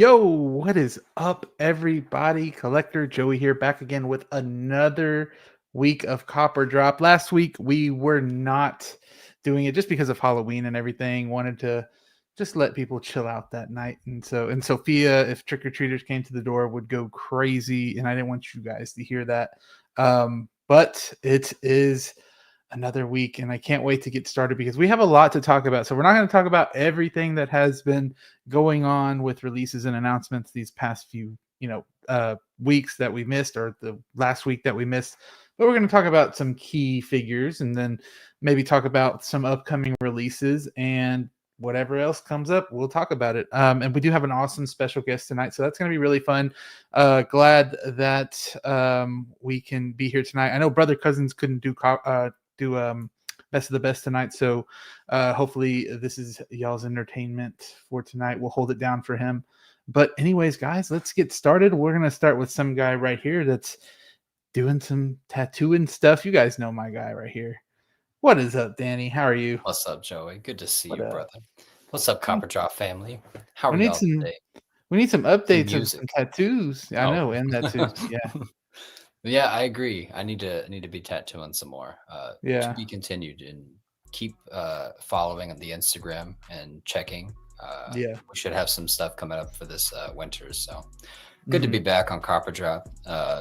Yo, what is up, everybody? Collector Joey here, back again with another week of Copper Drop. Last week we were not doing it just because of Halloween and everything. Wanted to just let people chill out that night, and Sophia, if trick or treaters came to the door, would go crazy, and I didn't want you guys to hear that. But it is another week, and I can't wait to get started because we have a lot to talk about. So we're not going to talk about everything that has been going on with releases and announcements these past few weeks that we missed, or the last week that we missed, but we're going to talk about some key figures and then maybe talk about some upcoming releases, and whatever else comes up, we'll talk about it. And we do have an awesome special guest tonight, so that's going to be really fun. Glad that we can be here tonight. I know Brother Cousins couldn't do best of the best tonight, so hopefully this is y'all's entertainment for tonight. We'll hold it down for him. But anyways, guys, let's get started. We're gonna start with some guy right here that's doing some tattooing stuff. You guys know my guy right here. What is up, Danny? How are you? What's up, Joey? Good to see you, brother. What's up, Copper Drop family? How are we y'all today? We need some updates of some tattoos. I know, and tattoos. Yeah. Yeah, I agree. I need to be tattooing some more. To be continued, and keep following the Instagram and checking. We should have some stuff coming up for this winter. So good to be back on Copper Drop.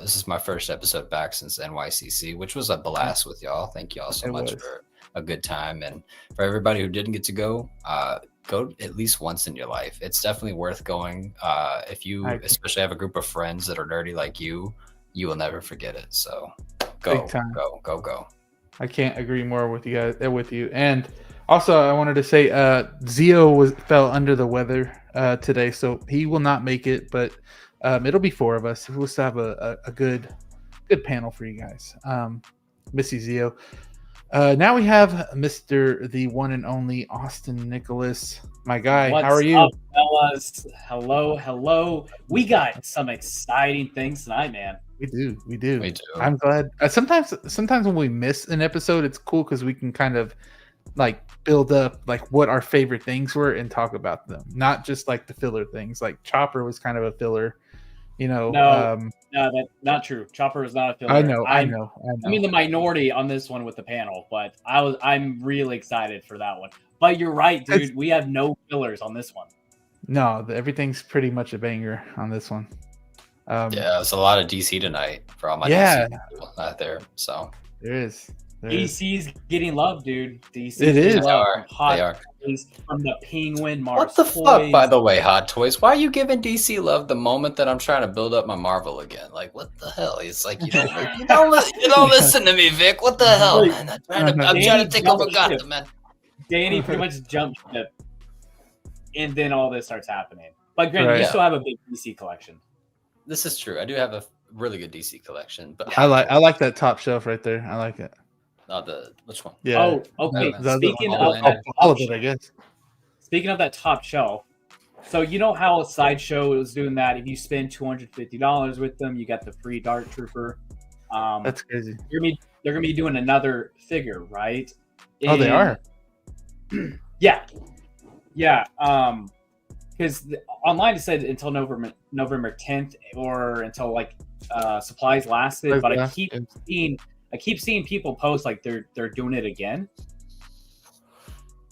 This is my first episode back since NYCC, which was a blast with y'all. Thank y'all so much for a good time, and for everybody who didn't get to go at least once in your life. It's definitely worth going. If you especially have a group of friends that are nerdy like you will never forget it. So go. I can't agree more with you guys. With you, and also I wanted to say, Zio fell under the weather today, so he will not make it. But it'll be four of us. We'll still have a good panel for you guys. Miss you, Zio. Now we have Mr. the one and only Austin Nicholas. My guy, how are you? What's up, fellas? Hello. We got some exciting things tonight, man. We do. I'm glad. Sometimes when we miss an episode, it's cool because we can kind of like build up like what our favorite things were and talk about them, not just like the filler things. Like Chopper was kind of a filler, No, that's not true. Chopper is not a filler. I know. I'm in the minority on this one with the panel, but I'm really excited for that one. But you're right, dude. We have no fillers on this one. No, everything's pretty much a banger on this one. It's a lot of DC tonight for all my DC people out there. So there is. DC's getting love, dude. DC. It is. They are. From the Penguin Mars. What the fuck, by the way, Hot Toys? Why are you giving DC love the moment that I'm trying to build up my Marvel again? Like, what the hell? It's like you don't listen to me, Vic. What the hell, man? I'm trying to take over Gotham, man. Danny pretty much jumped ship, and then all this starts happening. But granted, you still have a big DC collection. This is true. I do have a really good DC collection, but I like that top shelf right there. I like it. Which one? Yeah. Oh, okay. Speaking of all of it, I guess. Speaking of that top shelf, so you know how Sideshow was doing that? If you spend $250 with them, you got the free Dart Trooper. That's crazy. They're gonna be doing another figure, right? They are. Yeah. Because online it said until November 10th, or until like supplies lasted. But I keep seeing people post like they're doing it again.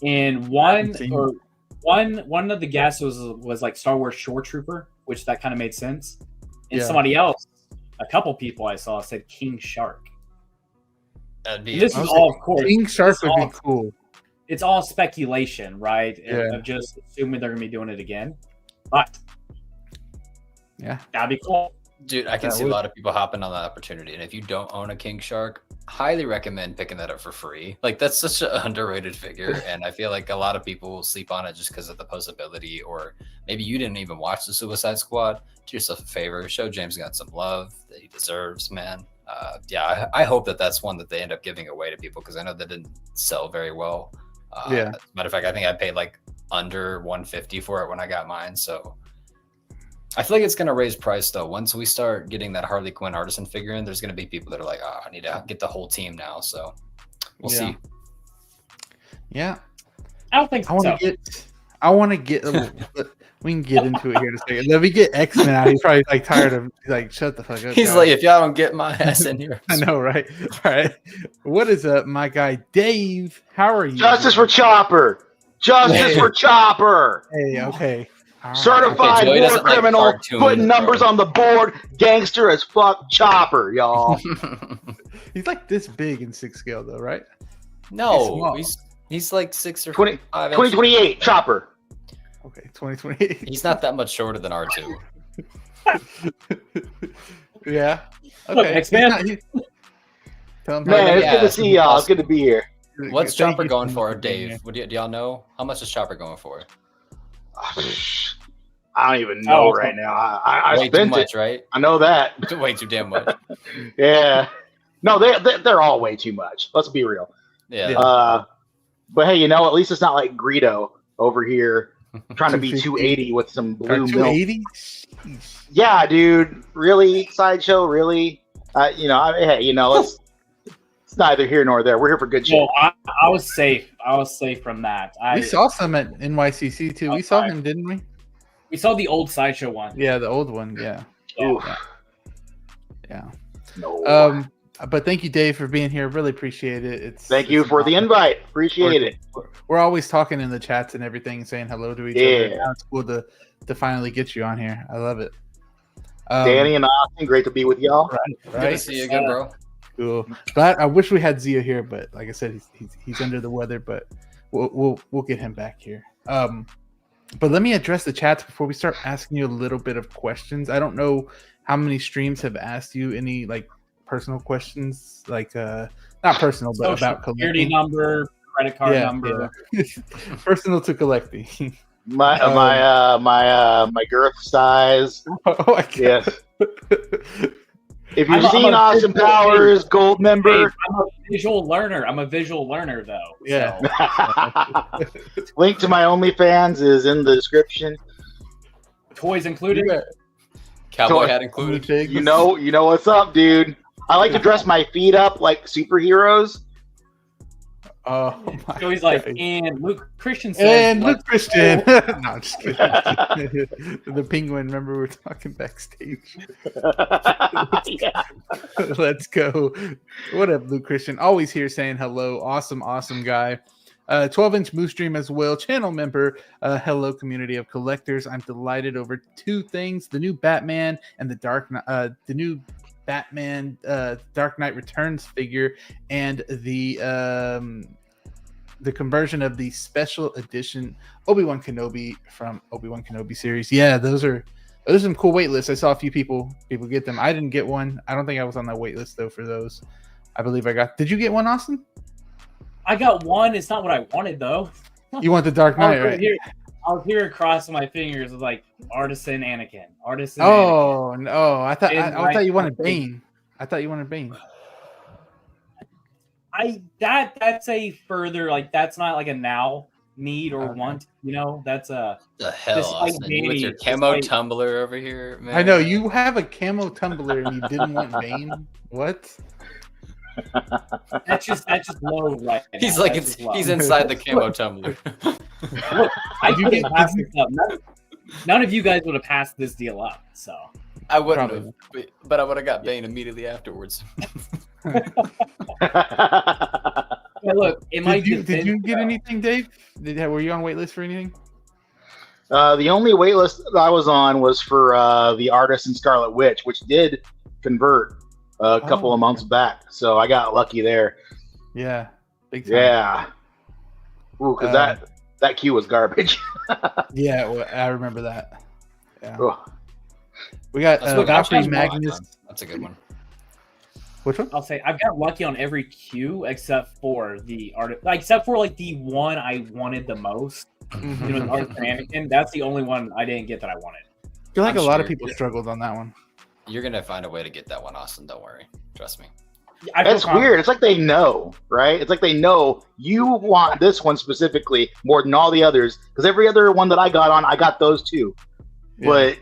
And one of the guesses was like Star Wars Shore Trooper, which that kind of made sense. And somebody else, a couple people I saw, said King Shark. This is all, of course. King Shark would be cool. It's all speculation, right? Yeah. Of just assuming they're gonna be doing it again. But that'd be cool. Dude, I can see a lot of people hopping on that opportunity. And if you don't own a King Shark, highly recommend picking that up for free. Like, that's such an underrated figure. And I feel like a lot of people will sleep on it just because of the posability, or maybe you didn't even watch the Suicide Squad. Do yourself a favor. Show James Gunn some love that he deserves, man. I hope that's one that they end up giving away to people, because I know that didn't sell very well. Matter of fact, I think I paid like under $150 for it when I got mine. So I feel like it's going to raise price, though. Once we start getting that Harley Quinn artisan figure in, there's going to be people that are like, I need to get the whole team now. So we'll see. Yeah. I don't think so. I want to get We can get into it here in a second. Let me get X-Men out. He's probably like tired of like shut the fuck up. He's guys. like, if y'all don't get my ass in here, I know, right? All right. What is up, my guy Dave? How are you? Justice for Chopper. Justice for Chopper. Hey, okay. All right. Certified Joey war doesn't like criminal, cartoons, putting numbers bro. on the board. Gangster as fuck Chopper, y'all. He's like this big in 6 scale, though, right? no, he's like 6 or 20, 5 2028 Chopper. Okay, 2028. He's not that much shorter than R2. Yeah. Look, Okay. X-Men. Tell him Man, it's yeah, good to see y'all. It's good to be here. What's Thank Chopper you going so for, much being Dave? Do y'all know? How much is Chopper going for? I don't even know Oh, right now. I Way too spent much, it. right? I know that. Way too damn much. Yeah. No, they're all way too much. Let's be real. Yeah. Yeah. But hey, you know, at least it's not like Greedo over here trying to be 280 with some Or blue milk. 280? Sheesh. Yeah, dude. Really, Sideshow? Really? Hey, you know, it's neither here nor there. We're here for good shit. Well, I was safe. I was safe from that. We saw some at NYCC too. We saw him, didn't we? We saw the old Sideshow one. Yeah, the old one. Yeah. Oof. Yeah. No. But thank you, Dave, for being here. Really appreciate it. Thank you for the invite. Appreciate it. We're always talking in the chats and everything, saying hello to each Yeah. other. Now it's cool to finally get you on here. I love it. Danny and Austin, great to be with y'all. Good to Right? see you again, bro. Cool. Glad. I wish we had Zia here, but like I said, he's under the weather. But we'll get him back here. But let me address the chats before we start asking you a little bit of questions. I don't know how many streams have asked you any like personal questions, like not personal, but Social about security collecting. number, credit card number. Yeah. Personal to collecting. My girth size. Oh, I Yes. If I'm you've a- seen I'm a Austin visual- Powers, gold member. I'm a visual learner. I'm a visual learner, though. Yeah. So, Link to my OnlyFans is in the description. toys included. Cowboy So- hat included. You know what's up, dude. I like to dress my feet up like superheroes. Oh my So he's like, God. and Luke Christian says, And like, Luke Christian. No, I'm just kidding. The penguin. Remember, we were talking backstage. Yeah. Let's go. What up, Luke Christian? Always here saying hello. Awesome guy. 12-inch Moose Dream as well. Channel member. Hello, community of collectors. I'm delighted over 2 things: the new Batman and the new Batman Dark Knight Returns figure, and the conversion of the special edition Obi-Wan Kenobi from Obi-Wan Kenobi series. Yeah, those are some cool wait lists. I saw a few people get them. I didn't get one. I don't think I was on that wait list though for those. I believe I got. Did you get one, Austin? I got one. It's not what I wanted, though. You want the Dark Knight, right? I was here crossing my fingers with like Artisan Anakin. Artisan Anakin. Oh no! I thought And you wanted like- Bane. I thought you wanted Bane. That's a further, like, that's not like a now need or Okay. want, you know. That's a The hell, Just like Austin? You with Danny, your just camo like- tumbler over here, man. I know you have a camo tumbler and you didn't want Bane. What? that's just low right now. He's like, That's just low. he's inside the camo tumbler. Look, I Did you couldn't get- pass this up. None of you guys would have passed this deal up. So I wouldn't Probably. have, but I would have got Bane immediately afterwards. yeah, look, in my Did you defense, get though, anything, Dave? Were you on wait list for anything? The only waitlist that I was on was for the Artist and Scarlet Witch, which did convert a couple of months back. So I got lucky there. Yeah, big time. Yeah. Ooh, because that queue was garbage. Yeah, well, I remember that. Yeah. Ugh. We got That's what Valkyrie Valkyrie Magnus. That's a good one. Which one? I'll say I've got lucky on every queue except for the art, except for like the one I wanted the most. You know, the Artisan Anakin. That's the only one I didn't get that I wanted. I feel like I'm a lot of sure. people struggled on that one. You're gonna find a way to get that one, Austin. Don't worry. Trust me. I feel That's confident. weird. It's like they know, right? It's like they know you want this one specifically more than all the others. Because every other one that I got on, I got those too. Yeah.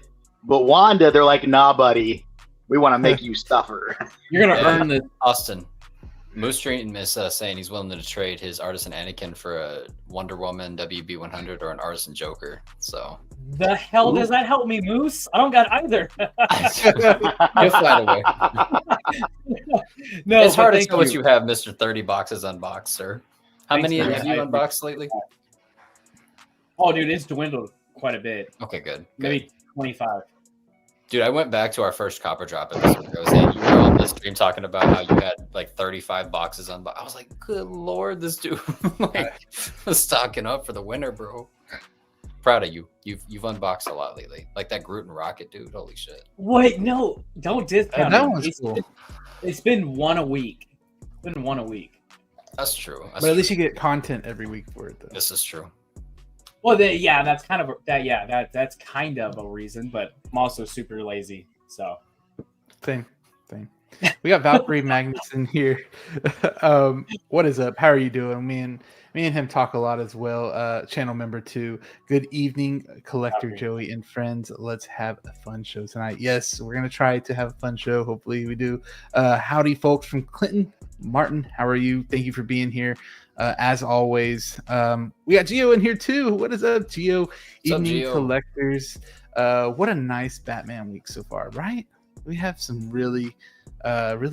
But Wanda, they're like, nah, buddy, we want to make you suffer. You're gonna Yeah. earn this. Austin, Moose Stream is saying he's willing to trade his Artisan Anakin for a Wonder Woman WB 100 or an Artisan Joker. So the hell does that help me, Moose? I don't got either. you'll find a way. No, It's hard to thank tell what you have, Mr. 30 boxes unboxed, sir. How Thanks, many man. have you I unboxed lately? Oh, dude, it's dwindled quite a bit. Okay, good. Maybe 25. Dude, I went back to our first Copper Drop episode. I was saying you were on the stream talking about how you had like 35 boxes on. I was like, good lord, this dude like was stocking up for the winter, bro. Proud of you. You've unboxed a lot lately. Like that Groot and Rocket, dude. Holy shit. Wait, no, don't discount that it. one's cool. It's been one a week. It's been one a week. That's true. But at least you get content every week for it, though. This is true. Well, yeah, that's kind of that. Yeah, that's kind of a reason, but I'm also super lazy. So Same. We got Valkyrie Magnuson here. What is up? How are you doing? Me and him talk a lot as well. Channel member 2. Good evening, Collector Joey and friends. Let's have a fun show tonight. Yes, we're gonna try to have a fun show. Hopefully we do. Howdy, folks from Clinton. Martin, how are you? Thank you for being here. As always, we got Gio in here too. What is up, Gio? Evening Gio? Collectors. What a nice Batman week so far, right? We have some really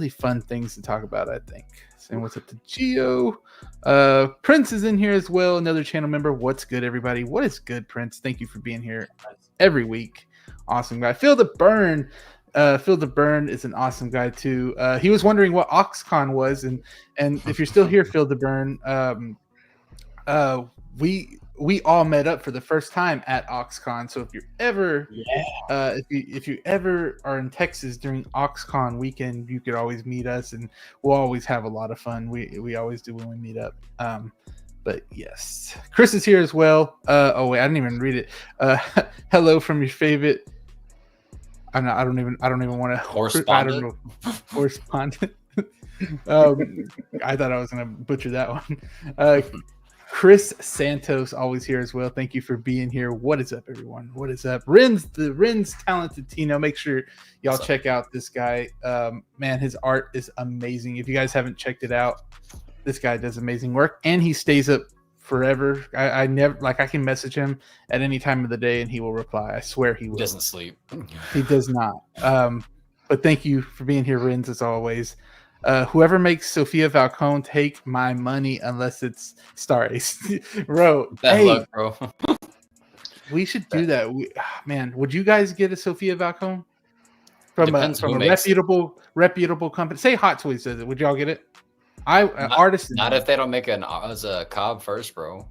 fun things to talk about, I think. Saying what's up to Gio. Prince is in here as well, another channel member. What's good, everybody? What is good, Prince? Thank you for being here every week. Awesome guy. Feel the Burn. Phil the Burn is an awesome guy too. He was wondering what OxCon was, and if you're still here, Phil the Burn, we all met up for the first time at OxCon. So if you're ever, if you ever are in Texas during OxCon weekend, you could always meet us, and we'll always have a lot of fun. We always do when we meet up. But yes, Chris is here as well. Oh wait, I didn't even read it. Hello from your favorite. I don't even want to. Correspondent. Correspondent. I thought I was gonna butcher that one. Chris Santos always here as well. Thank you for being here. What is up, everyone? What is up? Ren's talented Tino. Make sure y'all check out this guy. Man, his art is amazing. If you guys haven't checked it out, this guy does amazing work, and he stays up forever. I never I can message him at any time of the day and he will reply. I swear he will. He doesn't sleep. He does not. But thank you for being here, Rins, as always. Whoever makes Sophia Falcone take my money unless it's Star Ace. Bro, Luck, bro. We should do that. Man, would you guys get a Sophia Falcone from a reputable company? Say Hot Toys does it. Would y'all get it? Not if they don't make an as a Cobb first, bro.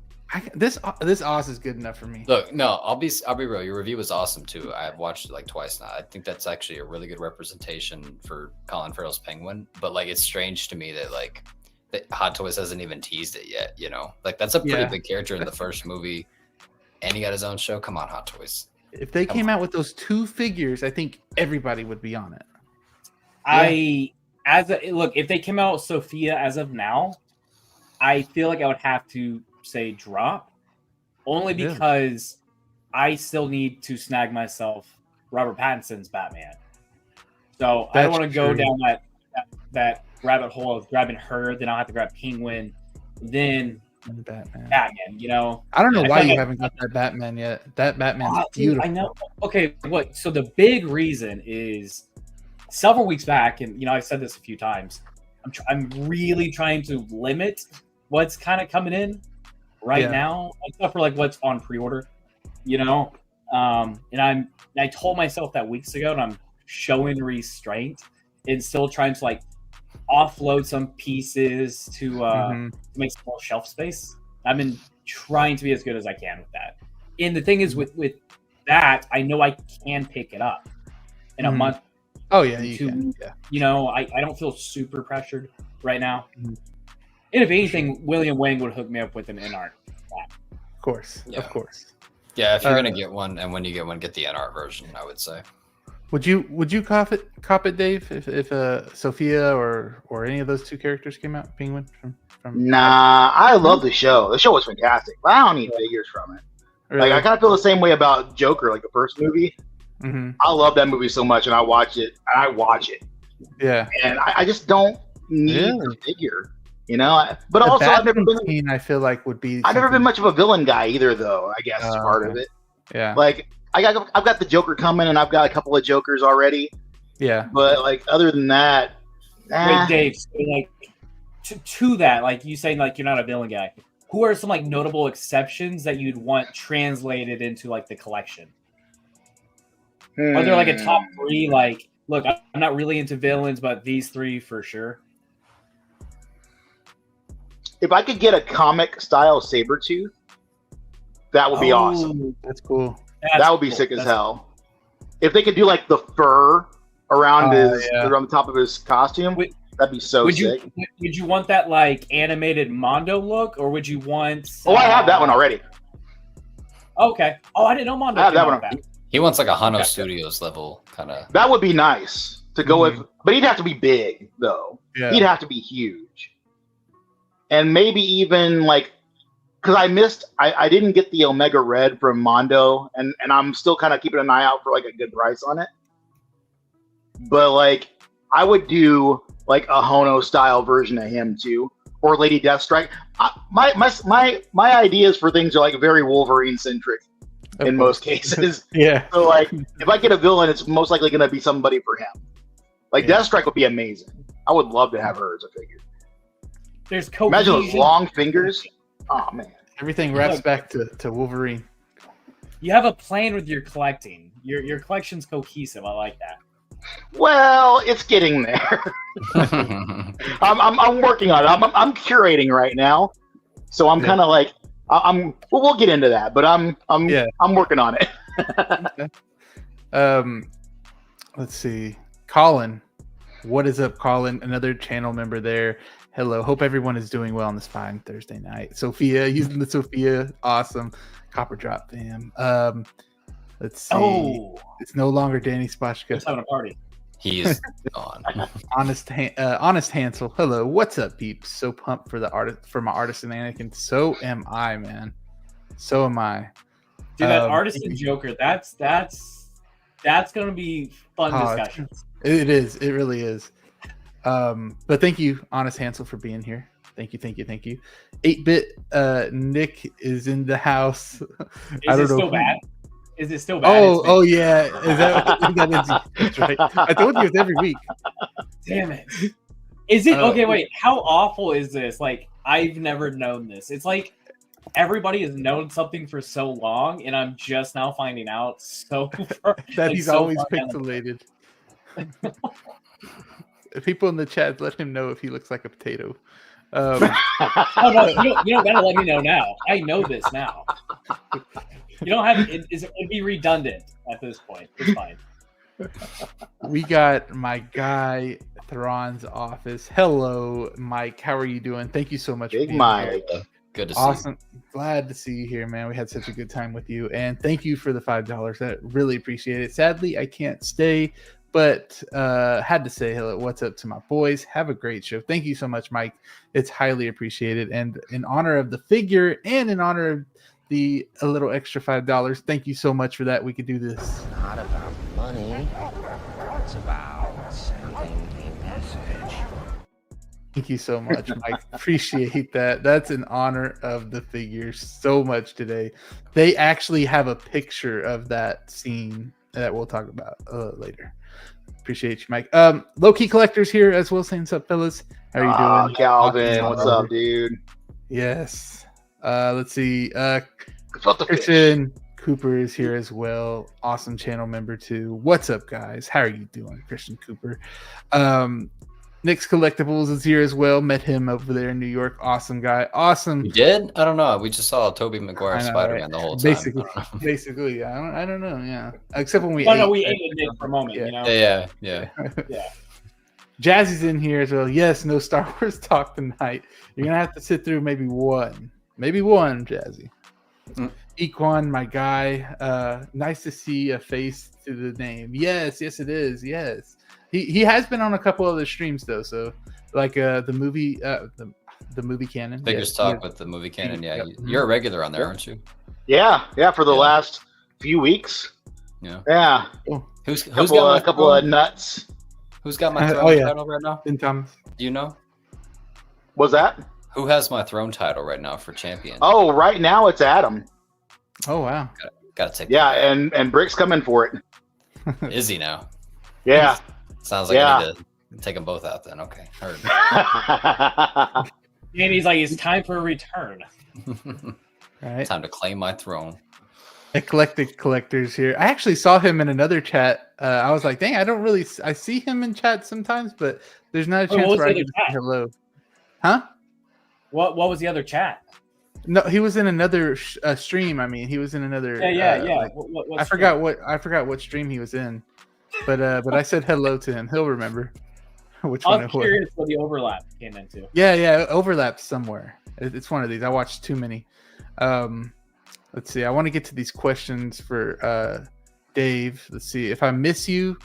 This Oz is good enough for me. Look, no, I'll be real. Your review was awesome too. I've watched it like twice now. I think that's actually a really good representation for Colin Farrell's Penguin. But like, it's strange to me that like that Hot Toys hasn't even teased it yet. You know, like that's a pretty big character in the first movie, and he got his own show. Come on, Hot Toys. If they came out with those 2 figures, I think everybody would be on it. Look, if they came out with Sophia as of now, I feel like I would have to say drop, only because I still need to snag myself Robert Pattinson's Batman. So I don't want to go down that rabbit hole of grabbing her, then I'll have to grab Penguin, then Batman. You know, I don't know why you haven't got that Batman yet. That Batman's beautiful. I know. Okay, what? So the big reason is several weeks back, and you know I've said this a few times. I'm really trying to limit what's kind of coming in right now, except for like what's on pre-order. You know, and I told myself that weeks ago, and I'm showing restraint and still trying to like offload some pieces to make some more shelf space. I've been trying to be as good as I can with that. And the thing is, with that, I know I can pick it up in a month. Oh yeah, you can. Yeah. You know, I don't feel super pressured right now. And if anything, William Wang would hook me up with an NR. Of course. Yeah, if you're gonna get one, and when you get one, get the NR version. I would say. Would you cop it, Dave? If Sophia or any of those 2 characters came out, Penguin from Nah, I love the show. The show was fantastic, but I don't need figures from it. Really? Like I kind of feel the same way about Joker, like the first movie. I love that movie so much, and I watch it. Yeah, and I just don't need the figure. You know, but The also I've never Batman been. scene, I feel like would be. I've never been something- much of a villain guy either, though. I guess is part of it. Yeah. Like I've got the Joker coming, and I've got a couple of Jokers already. Yeah. But like other than that, Wait, Dave. So, like to that, like you saying, like you're not a villain guy. Who are some like notable exceptions that you'd want translated into like the collection? Are there like a top 3? Like, look, I'm not really into villains, but these 3 for sure. If I could get a comic style Sabretooth, that would be awesome. That's cool. That would be sick as hell. If they could do like the fur around around the top of his costume, that'd be so sick. Would you want that like animated Mondo look, or would you want? Oh, I have that one already. Okay. Oh, I didn't know Mondo. I have that one. He wants like a Hano Studios level kind of. That would be nice to go with, but he'd have to be big though. Yeah. He'd have to be huge, and maybe even like, because I didn't get the Omega Red from Mondo, and I'm still kind of keeping an eye out for like a good price on it. But like, I would do like a Hono style version of him too, or Lady Deathstrike. My ideas for things are like very Wolverine centric in most cases. Yeah. So like, if I get a villain, it's most likely going to be somebody for him. Like Deathstrike would be amazing. I would love to have her as a figure. There's imagine those long fingers. Oh man. Everything wraps back to Wolverine. You have a plan with your collecting. Your collection's cohesive. I like that. Well, it's getting there. I'm working on it. I'm curating right now, so I'm kind of like we'll get into that, but I'm working on it. Let's see, Colin. What is up, Colin? Another channel member there. Hello. Hope everyone is doing well on this fine Thursday night. Sophia, using the Sophia, awesome. Copper drop, fam. Let's see. Oh, it's no longer Danny Spotchka. He's having a party. He is gone. Honest Hansel. Hello. What's up, peeps? So pumped for my artisan Anakin. So am I, man. So am I. Dude, that artisan Joker. That's gonna be fun discussions. It is. It really is. But thank you, Honest Hansel, for being here. Thank you. 8-bit Nick is in the house. I don't know. Still bad? Is it still bad? Oh yeah. Is that is? Right. I told you it's every week. Damn it. Is it okay? Wait, how awful is this? Like, I've never known this. It's like everybody has known something for so long, and I'm just now finding out. So that he's always pixelated. People in the chat, let him know if he looks like a potato. Oh no, you don't gotta let me know now. I know this now. You don't have it would be redundant at this point. It's fine. We got my guy Thrawn's office. Hello, Mike. How are you doing? Thank you so much. Big Mike. Good to see you. Glad to see you here, man. We had such a good time with you, and thank you for the $5. I really appreciate it. Sadly, I can't stay, but had to say hello. What's up to my boys? Have a great show. Thank you so much, Mike. It's highly appreciated, and in honor of the figure and in honor of a little extra $5, thank you so much for that. We could do this. It's not about money. It's about sending a message. Thank you so much, Mike. Appreciate that. That's in honor of the figure so much today. They actually have a picture of that scene that we'll talk about later. Appreciate you, Mike. Low-key collectors here as well, saying what's up, fellas. How are you doing? Calvin, what's up, dude? Yes. Let's see. Christian Cooper is here as well. Awesome channel member too. What's up, guys? How are you doing, Christian Cooper? Nick's Collectibles is here as well. Met him over there in New York. Awesome guy. Awesome. You did? I don't know. We just saw Tobey Maguire Spider-Man the whole time. Basically, yeah. I don't know. Yeah. Except when we ate Nick for a moment. Yeah. You know? Yeah. Yeah. Jazzy's in here as well. Yes, no Star Wars talk tonight. You're gonna have to sit through maybe one, Jazzy. Equan, my guy. Nice to see a face to the name. Yes, it is. Yes, he has been on a couple other streams though. So like the movie canon. Figures talk with the movie canon. Yeah, you're a regular on there, aren't you? Yeah. For the last few weeks. Yeah. Yeah. Who's a couple of nuts. Who's got my throne Oh, yeah. title right now? Ben Thomas. Do you know? Was that? Who has my throne title right now for champion? Oh, right now it's Adam. Oh wow. Gotta take. Yeah, and Brick's coming for it. Is he now? Yeah. Sounds like Yeah. I need to take them both out then. Okay. Heard. And he's like, it's time for a return. Right. Time to claim my throne. Eclectic collectors here. I actually saw him in another chat. I was like, dang, I see him in chat sometimes, but there's not a Oh, what chance was where I the can other say chat? hello. Huh? What was the other chat? No, he was in another stream. I mean, he was in another. Yeah. like, What I forgot what stream he was in, but I said hello to him. He'll remember which one I'm it was. curious what the overlap came into. Yeah, it overlaps somewhere. It's one of these. I watched too many. Let's see. I want to get to these questions for Dave. Let's see. If I miss you,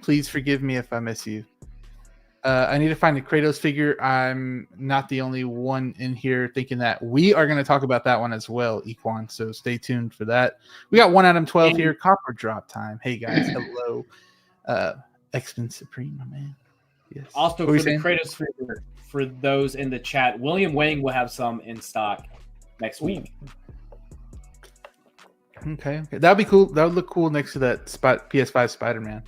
please forgive me if I miss you. I need to find a Kratos figure. I'm not the only one in here thinking that. We are going to talk about that one as well, Equan. So stay tuned for that. We got 1 Adam 12 here. Copper drop time. Hey guys, hello. X-Men Supreme, my man. Yes. Also, What were for the you saying? Kratos figure, for those in the chat, William Wang will have some in stock next week. Okay. That'd be cool. That would look cool next to that PS5 Spider-Man.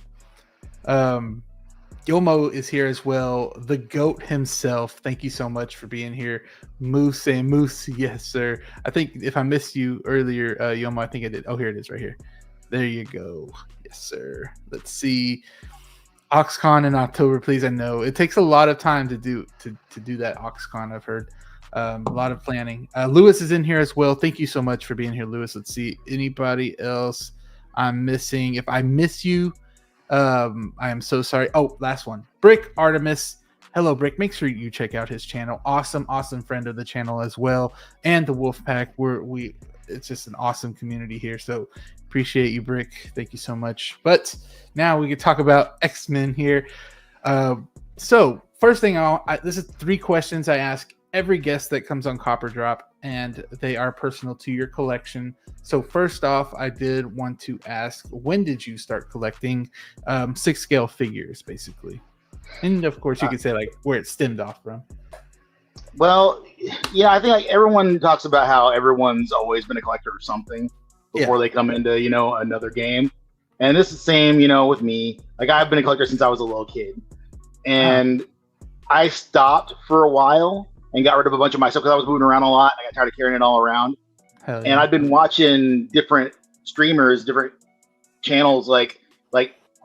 Yomo is here as well. The GOAT himself. Thank you so much for being here. Moose, yes, sir. I think if I missed you earlier, Yomo, I think I did. Oh, here it is right here. There you go. Yes, sir. Let's see. OxCon in October, please. I know it takes a lot of time to do that OxCon. I've heard a lot of planning. Lewis is in here as well. Thank you so much for being here, Lewis. Let's see. Anybody else I'm missing? If I miss you, I am so sorry. Oh, last one. Brick Artemis. Hello, Brick. Make sure you check out his channel. Awesome friend of the channel as well. And the Wolfpack. It's just an awesome community here. So appreciate you, Brick. Thank you so much. But now we can talk about X-Men here. So first thing, this is 3 questions I ask every guest that comes on Copper Drop, and they are personal to your collection. So first off, I did want to ask, when did you start collecting 6-scale figures, basically? And of course, you could say like where it stemmed off from. Well, yeah, I think like everyone talks about how everyone's always been a collector of something before they come into, another game. And this is the same, with me. Like I've been a collector since I was a little kid. And I stopped for a while and got rid of a bunch of my stuff because I was moving around a lot. I got tired of carrying it all around. Hell yeah. And I've been watching different streamers, different channels like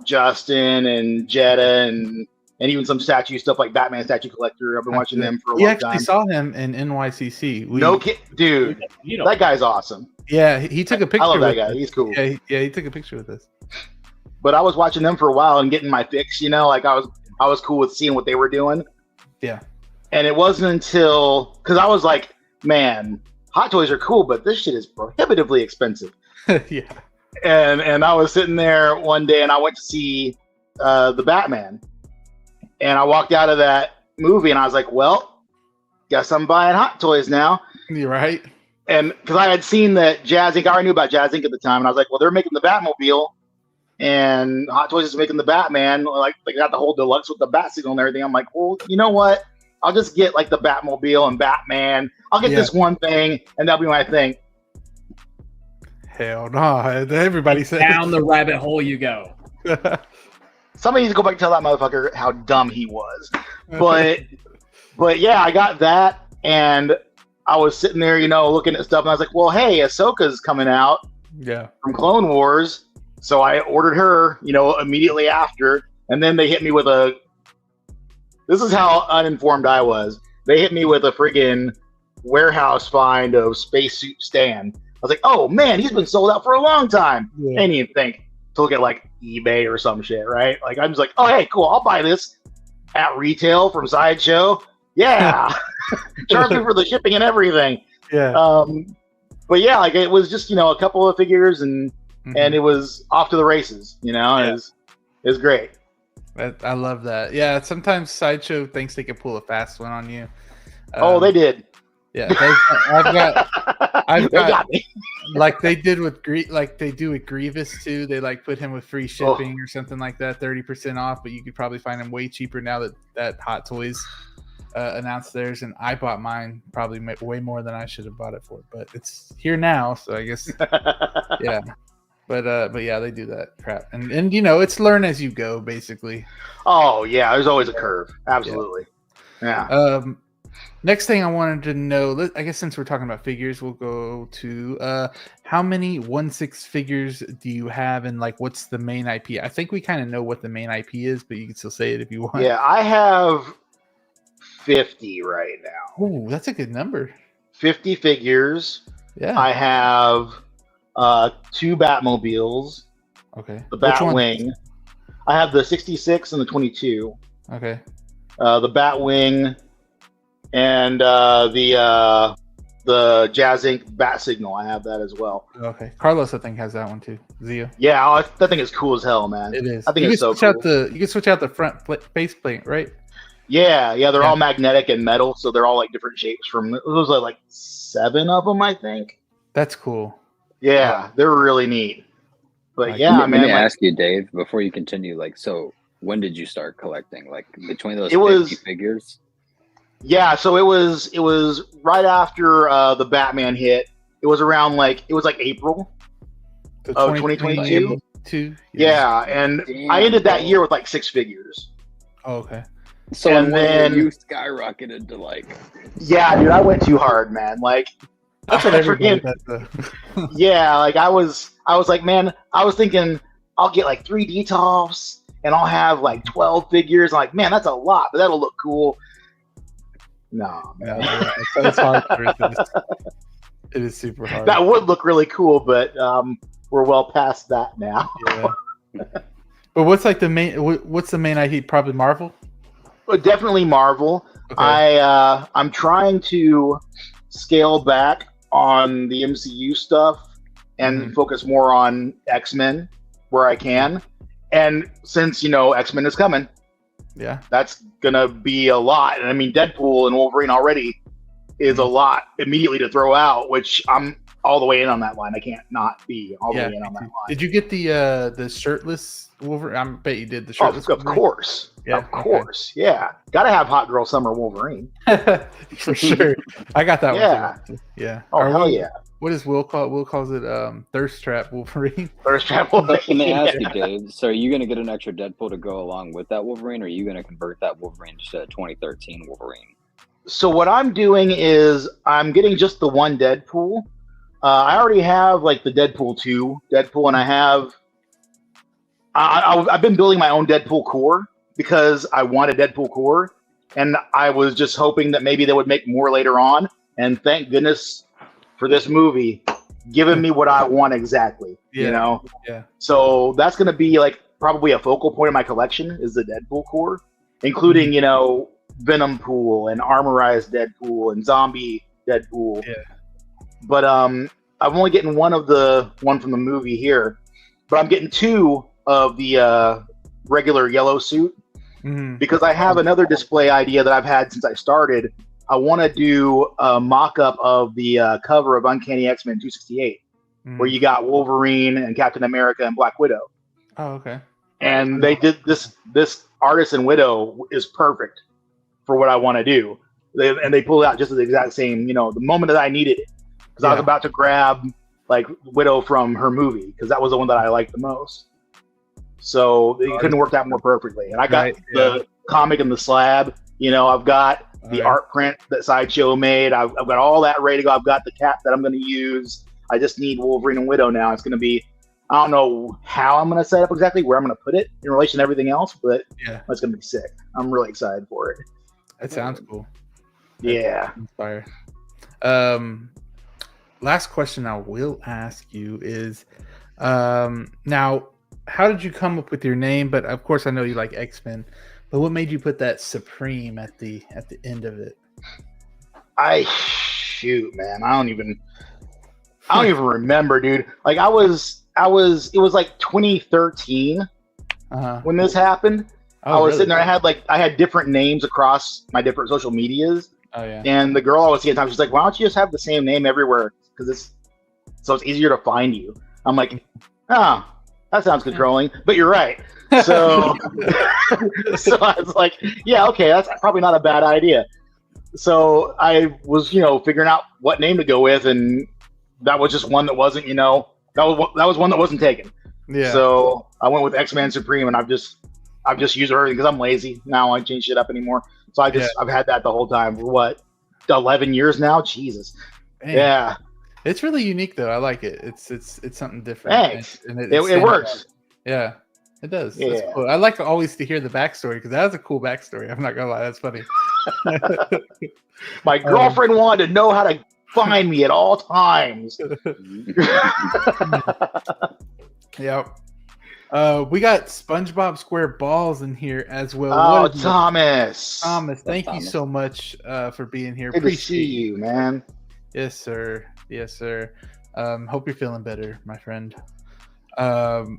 Justin and Jetta and even some statue stuff like Batman Statue Collector. I've been watching them for a long time. We actually saw him in NYCC. No kid, dude. That guy's awesome. Yeah, he took a picture. I love that with guy. us. He's cool. Yeah, he took a picture with us. But I was watching them for a while and getting my fix. Like I was cool with seeing what they were doing. Yeah. And it wasn't until because I was like, man, Hot Toys are cool, but this shit is prohibitively expensive. Yeah. And I was sitting there one day and I went to see the Batman. And I walked out of that movie and I was like, well, guess I'm buying Hot Toys now. You're right. And because I had seen that Jazz Inc., I already knew about Jazz Inc. at the time. And I was like, well, they're making the Batmobile and Hot Toys is making the Batman. Like they got the whole deluxe with the bat signal and everything. I'm like, well, you know what? I'll just get like the Batmobile and Batman. I'll get this one thing and that'll be my thing. Hell no. Everybody says Down the rabbit hole you go. Somebody needs to go back and tell that motherfucker how dumb he was. But yeah, I got that and I was sitting there, looking at stuff and I was like, well, hey, Ahsoka's coming out from Clone Wars. So I ordered her, immediately after. And then they hit me with this is how uninformed I was. They hit me with a friggin' warehouse find of Spacesuit Stan. I was like, oh man, he's been sold out for a long time. Yeah. And you think to look at like eBay or some shit, right? Like I'm just like, oh hey, cool, I'll buy this at retail from Sideshow. Yeah. Charge me for the shipping and everything. Yeah. But yeah, like it was just, a couple of figures and it was off to the races, it was great. I love that. Yeah, sometimes Sideshow thinks they can pull a fast one on you. They did. Yeah, I've They got got me. like they did with like they do with Grievous too. They like put him with free shipping or something like that, 30% off. But you could probably find him way cheaper now that Hot Toys announced theirs, and I bought mine probably way more than I should have bought it for. But it's here now, so I guess yeah. But yeah, they do that crap, and you know it's learn as you go, basically. Oh yeah, there's always a curve. Absolutely. Yeah. Next thing I wanted to know, I guess since we're talking about figures, we'll go to how many 1/6 figures do you have, and like what's the main IP? I think we kind of know what the main IP is, but you can still say it if you want. Yeah, I have 50 right now. Oh, that's a good number. 50 figures. Yeah. I have 2 Batmobiles. Okay. The Batwing. I have the 66 and the 22. Okay. The Batwing and the Jazz Inc. Bat Signal. I have that as well. Okay. Carlos, I think, has that one too. Zio. Yeah, that thing is cool as hell, man. It is. I think it's so cool. cool. You can switch out the front faceplate, right? Yeah, they're all magnetic and metal, so they're all like different shapes. From those are like 7 of them, I think. That's cool. Yeah, they're really neat. But Let me ask you, Dave, before you continue. Like, so when did you start collecting? Like between those 50 figures? Yeah, so it was right after the Batman hit. It was around April of 2022. Yeah, and damn, I ended that year with like 6 figures. Oh, okay. So and then you skyrocketed to like. Yeah, dude, I went too hard, man. Like, that's what everybody does. Yeah, like I was like, man, I was thinking I'll get like 3 Detolfs and I'll have like 12 figures. I'm like, man, that's a lot, but that'll look cool. No, man. It's hard. It is super hard. That would look really cool, but we're well past that now. Yeah. But what's like the main? What's the main IP? Probably Marvel. Definitely Marvel. Okay. I'm trying to scale back on the MCU stuff and focus more on X-Men where I can. And since X-Men is coming, yeah, that's gonna be a lot. And I mean, Deadpool and Wolverine already is a lot immediately to throw out, which I'm all the way in on that line. I can't not be all the way in on that line. Did you get the shirtless Wolverine? I bet you did the shirtless. Of course. Yeah, of course. Okay. Yeah. Gotta have Hot Girl Summer Wolverine. For sure. I got that one too. Yeah. Oh, hell yeah. What does Will call it? Will calls it Thirst Trap Wolverine. Thirst Trap Wolverine. Let me ask you, Dave. So are you going to get an extra Deadpool to go along with that Wolverine, or are you going to convert that Wolverine to 2013 Wolverine? So what I'm doing is I'm getting just the one Deadpool. I already have like the Deadpool 2 Deadpool, and I've been building my own Deadpool core because I want a Deadpool core, and I was just hoping that maybe they would make more later on. And thank goodness for this movie, giving me what I want exactly. Yeah. So that's going to be like probably a focal point of my collection is the Deadpool core, including Venom Pool and Armorized Deadpool and Zombie Deadpool. Yeah. But I'm only getting one from the movie here, but I'm getting 2 of the regular yellow suit because I have another display idea that I've had since I started. I want to do a mock-up of the cover of Uncanny X-Men 268, where you got Wolverine and Captain America and Black Widow. Oh, okay. And they did this artist and Widow is perfect for what I want to do. They pulled out just the exact same, the moment that I needed it. Because I was about to grab like Widow from her movie because that was the one that I liked the most. So it couldn't work out more perfectly. And I got the comic and the slab. I've got the art print that Sideshow made. I've got all that ready to go. I've got the cap that I'm going to use. I just need Wolverine and Widow now. It's going to be, I don't know how I'm going to set up exactly where I'm going to put it in relation to everything else, but it's going to be sick. I'm really excited for it. That sounds cool. Yeah. Fire. Last question I will ask you is, now, how did you come up with your name? But of course, I know you like X-Men. But what made you put that Supreme at the end of it? Shoot, man, I don't even remember, dude. Like it was like 2013 when this happened. I was sitting there. I had different names across my different social medias, Oh yeah. And the girl I was seeing at the time, she's like, "Why don't you just have the same name everywhere? Because it's easier to find you." I'm like, "Oh, that sounds controlling," but you're right. So, so I was like, "Yeah, okay, that's probably not a bad idea." So I was, figuring out what name to go with, and that was just one that wasn't, that was one that wasn't taken. Yeah. So I went with X-Man Supreme, and I've just used everything because I'm lazy now. I change shit up anymore. So I've had that the whole time for what, 11 years now. Jesus. Man. Yeah. It's really unique though. I like it. It's something different. Thanks. And It works. Yeah, it does. Yeah. That's cool. I like always to hear the backstory because that was a cool backstory. I'm not gonna lie, that's funny. My girlfriend wanted to know how to find me at all times. Yep. We got SpongeBob SquareBalls in here as well. Oh, Thomas. Thomas, thank you so much for being here. Good to see you, man. Yes, sir. Yes, sir. Hope you're feeling better, my friend.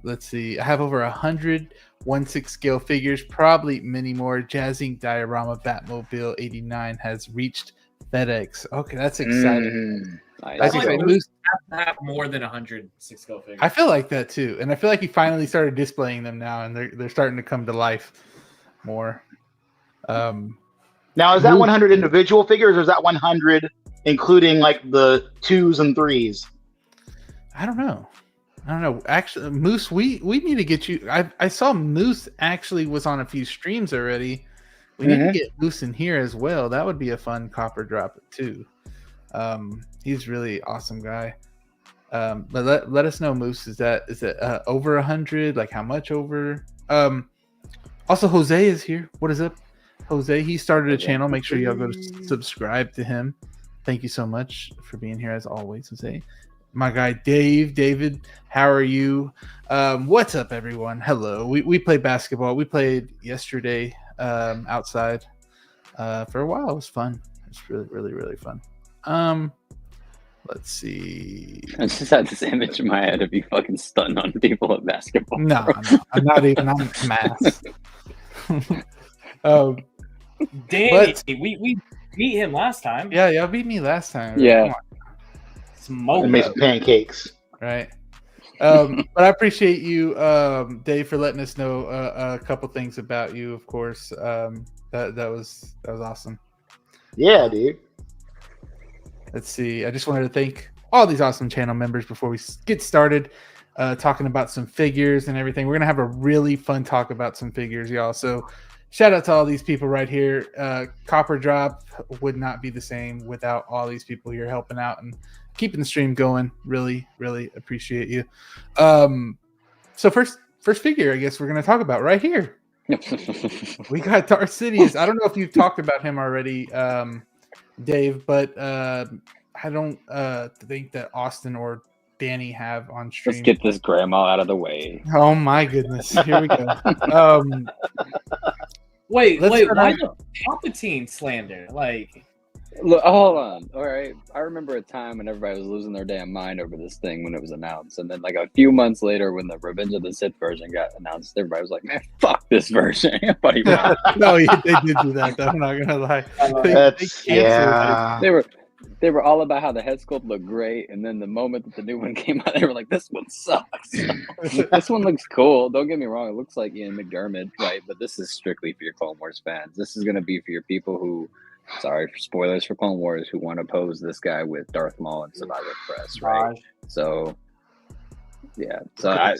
Let's see. I have over 100 1/6 scale figures, probably many more. Jazzing Diorama Batmobile 89 has reached FedEx. Okay, that's exciting. Nice. I feel like Moose have to have more than 100 6-scale figures. I feel like that too, and I feel like he finally started displaying them now, and they're starting to come to life more. Now, is that 100 individual figures, or is that 100 including like the 2s and 3s? I don't know. Actually, Moose, we need to get you. I saw Moose actually was on a few streams already. We need to get Moose in here as well. That would be a fun copper drop too. He's really awesome guy. But let us know, Moose. Is it over 100? Like how much over? Also, Jose is here. What is up, Jose? He started a channel. Make sure y'all go to subscribe to him. Thank you so much for being here as always, Jose. My guy David, how are you? What's up, everyone? Hello. We played basketball. We played yesterday outside for a while. It was fun. It's really really fun. Let's see. I just had this image in my head of you fucking stunting on people at basketball. No, I'm not even on mass. Danny, we beat him last time. Yeah, y'all beat me last time. Yeah. Smoke. I made some pancakes. Right. But I appreciate you, Dave, for letting us know a couple things about you. Of course, that was awesome. Yeah, dude. Let's see. I just wanted to thank all these awesome channel members before we get started talking about some figures and everything. We're gonna have a really fun talk about some figures, y'all. So shout out to all these people right here. Copper Drop would not be the same without all these people here helping out and keeping the stream going. Really, really appreciate you. So first figure, I guess we're gonna talk about right here. We got Darth Sidious. I don't know if you've talked about him already, Dave, but I don't think that Austin or Danny have on stream. Let's get this grandma out of the way. Oh my goodness! Here we go. Wait, Let's why start the Palpatine slander? Like, Look, hold on. All right. I remember a time when everybody was losing their damn mind over this thing when it was announced. And then, like, a few months later, when the Revenge of the Sith version got announced, everybody was like, man, fuck this version. Everybody No, they did do that, though. I'm not going to lie. They were all about how the head sculpt looked great. And then the moment that the new one came out, they were like, this one sucks. This one looks cool. Don't get me wrong. It looks like Ian McDermott, right? But this is strictly for your Clone Wars fans. This is going to be for your people who, sorry for spoilers for Clone Wars, who want to pose this guy with Darth Maul and Survivor Press, right? So, yeah. So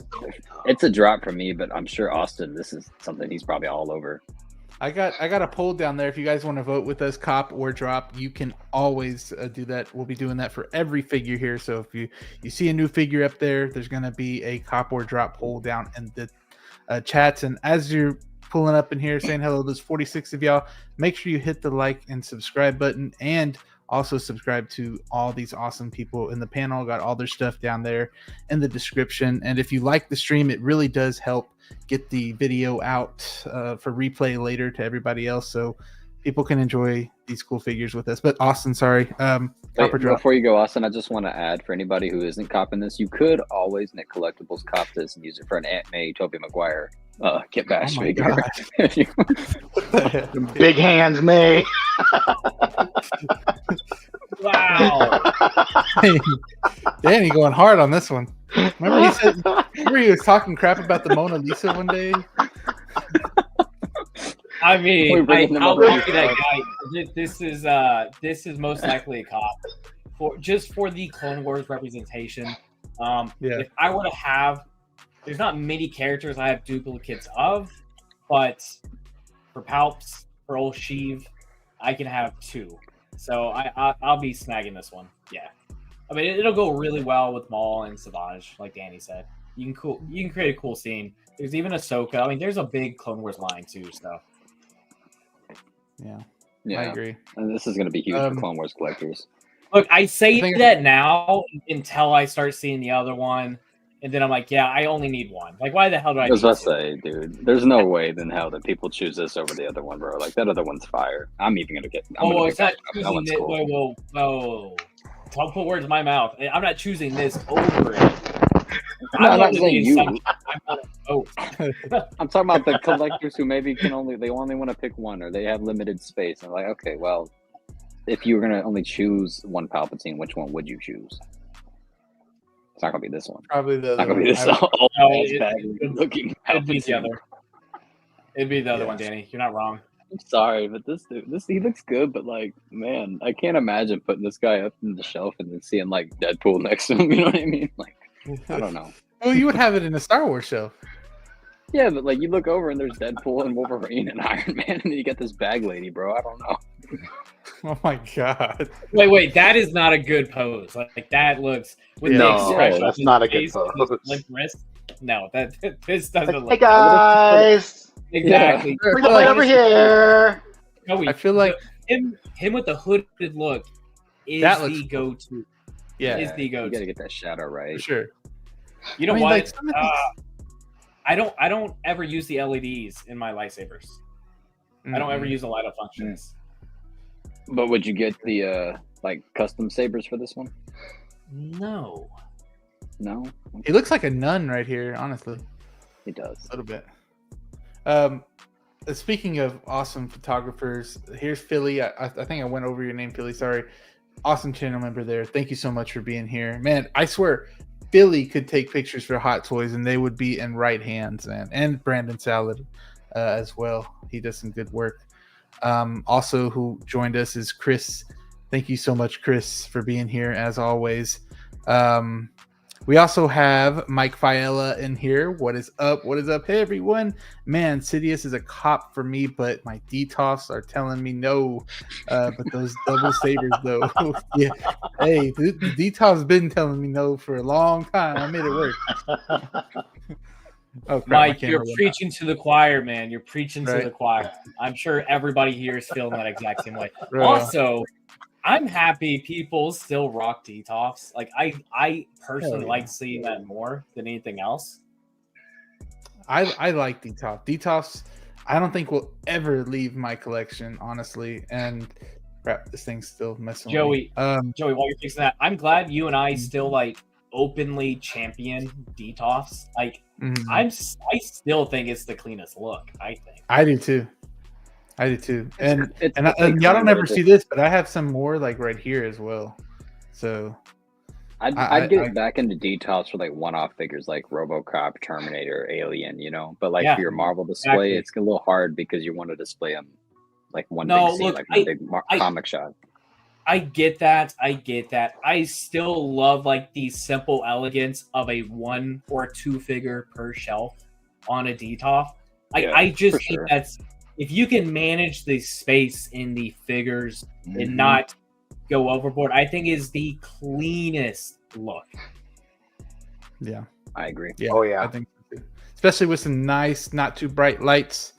it's a drop for me, but I'm sure Austin, this is something he's probably all over. I got a poll down there. If you guys want to vote with us, cop or drop, you can always do that. We'll be doing that for every figure here. So if you see a new figure up there, there's going to be a cop or drop poll down in the chats. And as you're pulling up in here saying hello, there's 46 of y'all, make sure you hit the like and subscribe button, and also subscribe to all these awesome people in the panel. Got all their stuff down there in the description. And if you like the stream, it really does help get the video out for replay later to everybody else, so people can enjoy these cool figures with us. But Austin, sorry. Wait, before you go, Austin, I just want to add, for anybody who isn't copping this, you could always, Nick Collectibles, cop this and use it for an Aunt May Tobey Maguire Kit Bash figure. Big hands, May. Wow. Danny going hard on this one. Remember he was talking crap about the Mona Lisa one day? I mean, We're bringing them I'll up be that guy. This is most likely a cop for the Clone Wars representation. If I were to have, there's not many characters I have duplicates of, but for Palps, for old Sheev, I can have 2. So I'll be snagging this one. Yeah, I mean it'll go really well with Maul and Savage, like Danny said. You can create a cool scene. There's even Ahsoka. I mean, there's a big Clone Wars line too. So Yeah, Yeah, I agree. and this is going to be huge for Clone Wars collectors. look, I say that now until I start seeing the other one, and then I'm like, yeah, I only need one. Like, why the hell do I? I was need about to say, dude, there's no way in hell that people choose this over the other one, bro. Like that other one's fire. I'm even gonna get. It's not that choosing one's it. cool. Whoa. Don't put words in my mouth. I'm not choosing this over it. No, I'm not saying you. I'm talking about the collectors who maybe they only want to pick one, or they have limited space. I'm like, okay, well, if you were gonna only choose one Palpatine, which one would you choose? It's not gonna be this one. Probably the It's not other gonna be this No, looking. It'd be the Palpatine. other. It'd be the other Yeah. one, Danny. You're not wrong. I'm sorry, but this dude, he looks good, but like, man, I can't imagine putting this guy up in the shelf and then seeing like Deadpool next to him. You know what I mean? Like, I don't know. Well, you would have it in a Star Wars show. Yeah, but like you look over and there's Deadpool and Wolverine and Iron Man, and then you get this bag lady, bro. I don't know. Oh my god! Wait, that is not a good pose. Like that looks with the No, expression that's on his not a good face and his pose. limp wrist. No, this doesn't Hey look guys, exactly. bring the light over here. Joey, I feel like him with the hooded look is That looks the go-to. yeah, Is the You go-to. gotta get that shadow right. for sure. You know I mean, what? like, some of these- I don't ever use the LEDs in my lightsabers. I don't ever use the light up functions. But would you get the like custom sabers for this one? No. No, He looks like a nun right here, honestly, he does. a little bit. Speaking of awesome photographers, here's Philly. I think I went over your name, Philly. Sorry. Awesome channel member there. Thank you so much for being here, man. I swear, Philly could take pictures for Hot Toys, and they would be in right hands, man. And Brandon Salad as well. He does some good work. Also, who joined us is Chris. Thank you so much, Chris, for being here as always. We also have Mike Fiella in here. What is up? What is up? Hey, everyone. Man, Sidious is a cop for me, but my DTOFs are telling me no. But those double sabers, though. Yeah. Hey, the DTOF's been telling me no for a long time. I made it work. Oh, crap, Mike, you're preaching to the choir, man. You're preaching to Right. the choir. I'm sure everybody here is feeling that exact same way. Right. Also, I'm happy people still rock DTOFs. Like I personally like seeing that more than anything else. I like DTOF. DTOFs, I don't think will ever leave my collection, honestly. And crap, this thing's still messing Joey, with me. Joey, while you're fixing that, I'm glad you and I still like openly champion DTOFs. Like Mhm. I still think it's the cleanest look. I think. I do too. And It's y'all don't ever see this, but I have some more like right here as well. So I'd get back into DTOFs for like one-off figures like RoboCop, Terminator, Alien, you know. But like Yeah, for your Marvel display, exactly. it's a little hard because you want to display them like one No, big scene, look, like one big comic shot. I get that. I still love like the simple elegance of a 1 or 2 figure per shelf on a DTOF. Yeah, I just for think sure. that's if you can manage the space in the figures Mhm. and not go overboard, I think is the cleanest look. yeah. I agree. Yeah. Oh, yeah. I think so too. Especially with some nice, not too bright lights.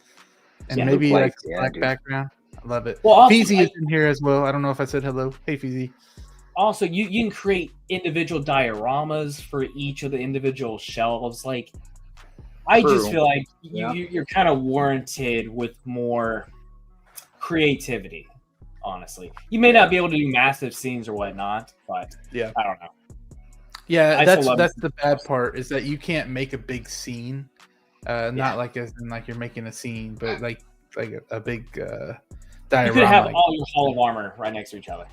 And Yeah, maybe look like like- yeah, black dude. background. I love it. Well, also, Feezy like- is in here as well. I don't know if I said hello. Hey Feezy. Also, you can create individual dioramas for each of the individual shelves. Like, I just True. feel like Yeah. you're kind of warranted with more creativity. Honestly, you may not be able to do massive scenes or whatnot, but Yeah. I don't know. Yeah, I still love that's it. the bad part is that you can't make a big scene. Yeah. Not like as in like you're making a scene, but like a big You could have diorama. all your Hall of Armor right next to each other.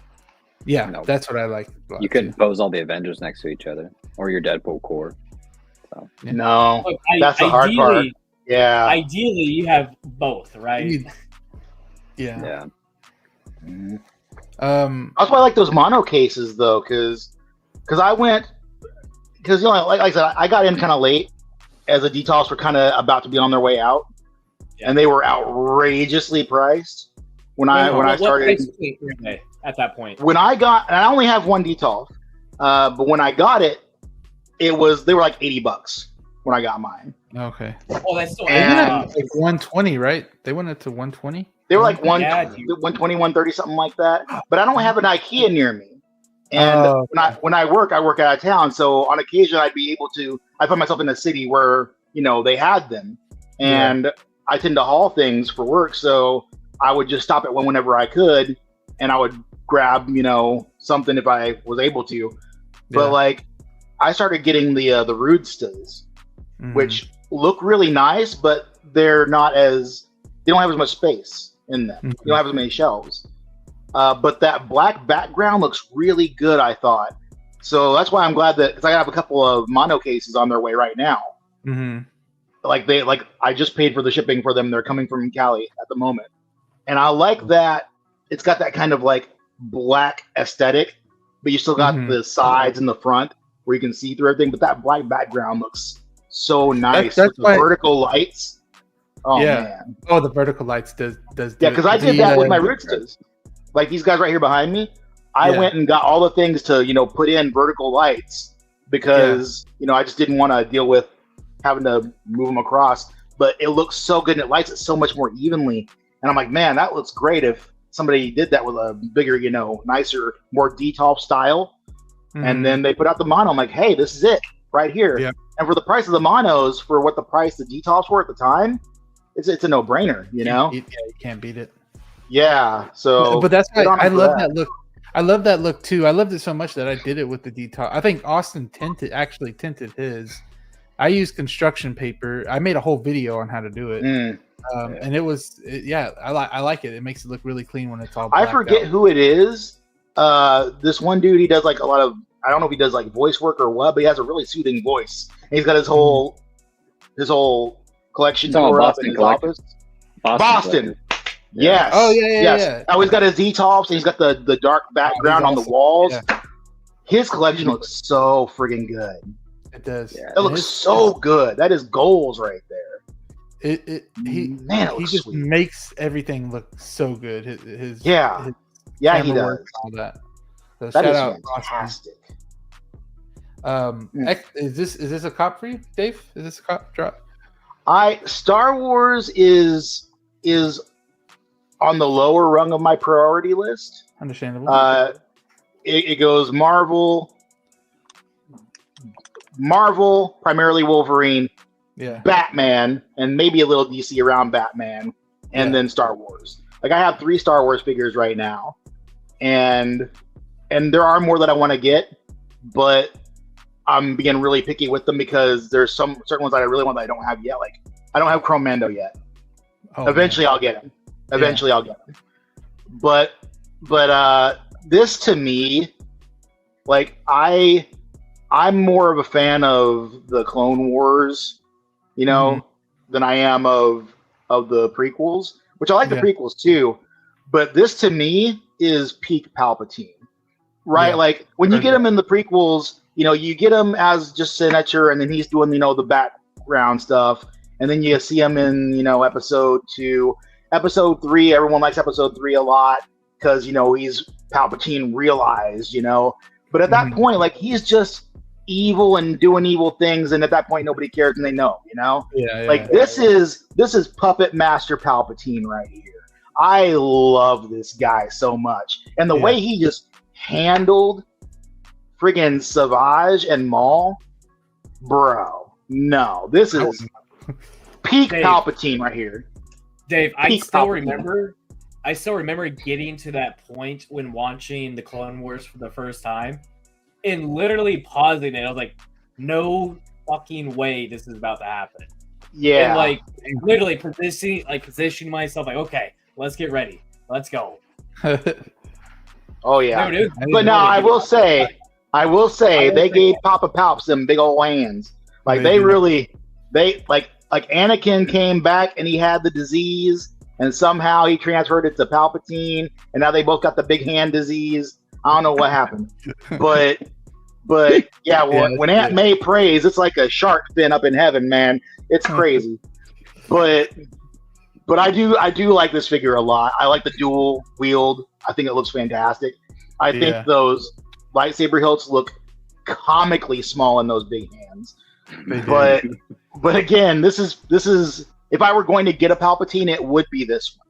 Yeah, No. that's what I like. a lot, You couldn't too. pose all the Avengers next to each other, or your Deadpool core. Yeah. No, Look, that's the hard part. Yeah. Ideally, you have both, right? Yeah. Yeah. Mhm. Um. That's why I like those mono cases though, because I went because like I said, I got in kind of late as the details were kind of about to be on their way out, Yeah. and they were outrageously priced when I What started. price point were they at that point? When I got, and I only have one detail, but when I got it, they were like $80 when I got mine. Okay. Oh, that's still They went And- up to like 120, right? They went up to 120. They were like Yeah, dude. 120, 130, something like that. But I don't have an IKEA near me. And Oh, when I work out of town. So on occasion, I find myself in a city where, they had them. And I tend to haul things for work. So I would just stop at one whenever I could. And I would grab, something if I was able to. But like, I started getting the Rudestas, Mhm. which look really nice, but they don't have as much space in them. Mhm. They don't have as many shelves. But that black background looks really good, I thought. So that's why I'm glad because I have a couple of mono cases on their way right now. Mhm. I just paid for the shipping for them. They're coming from Cali at the moment. And I like that it's got that kind of like black aesthetic, but you still got Mhm. the sides and the front where you can see through everything. But that black background looks so nice that's with the why- vertical lights. Oh Yeah. man. Oh, the vertical lights does. Yeah, because I did that with my The, Rootstas. Like these guys right here behind me, I Yeah. went and got all the things to put in vertical lights because I just didn't want to deal with having to move them across. But it looks so good and it lights it so much more evenly. And I'm like, man, that looks great if somebody did that with a bigger, nicer, more detailed style. Mhm. And then they put out the mono. I'm like, hey, this is it right here. Yeah. And for the price of the monos, for what the price the details were at the time, it's a no-brainer, Yeah, you can't beat it. Yeah. So, But that's why good on I him for love that look. I love that look too. I loved it so much that I did it with the detail. I think Austin actually tinted his. I used construction paper. I made a whole video on how to do it, and it was I like it. It makes it look really clean when it's all. I blacked forget out. who it is. This one dude, he does like a lot of. I don't know if he does like voice work or what, but he has a really soothing voice. And he's got his whole collection It's all tour up Boston in his collection. office. Boston. Yes. Oh, yeah. Yes. Oh, he's got his Z-tops and he's got the dark background on the awesome. walls. Yeah. His collection looks so friggin' good. It does. Yeah. It looks so good. That is goals right there. He Man, it he looks just sweet. makes everything look so good. His Yeah. his Yeah, he camera does. work and all that. So That shout is out Austin. fantastic. Is this a cop for you, Dave? Is this a cop drop? Star Wars is on the lower rung of my priority list. Understandable. It goes Marvel, primarily Wolverine, yeah. Batman, and maybe a little DC around Batman, and then Star Wars. Like I have 3 Star Wars figures right now, and there are more that I want to get, but I'm being really picky with them because there's some certain ones that I really want that I don't have yet. Like I don't have Chrome Mando yet. Oh, Eventually, man. I'll get him. I'll get him. But this to me, like I'm more of a fan of the Clone Wars, than I am of the prequels, which I like the prequels too. But this to me is peak Palpatine, right? Yeah. Like when you get him in the prequels, you get him as just Senator, and then he's doing the background stuff, and then you see him in episode 2. Episode 3, everyone likes episode 3 a lot because he's Palpatine realized, but at that point, like he's just evil and doing evil things, and at that point nobody cares and they know, like this is puppet master Palpatine right here. I love this guy so much, and the way he just handled friggin' Savage and Maul, bro. No, this is peak Dave. Palpatine right here. Dave, I Peak still Palpatine. remember getting to that point when watching the Clone Wars for the first time and literally pausing it. I was like, no fucking way this is about to happen. Yeah. And like literally positioning myself like, okay, let's get ready. Let's go. Oh yeah. Dude, But no, I will say they gave Papa Palps them big old hands. Like They they did. really, like Anakin came back and he had the disease, and somehow he transferred it to Palpatine, and now they both got the big hand disease. I don't know what happened, but yeah, when Aunt May prays, it's like a shark fin up in heaven, man. It's crazy. But I do like this figure a lot. I like the dual wield. I think it looks fantastic. I think those lightsaber hilts look comically small in those big hands. But again, this is if I were going to get a Palpatine, it would be this one.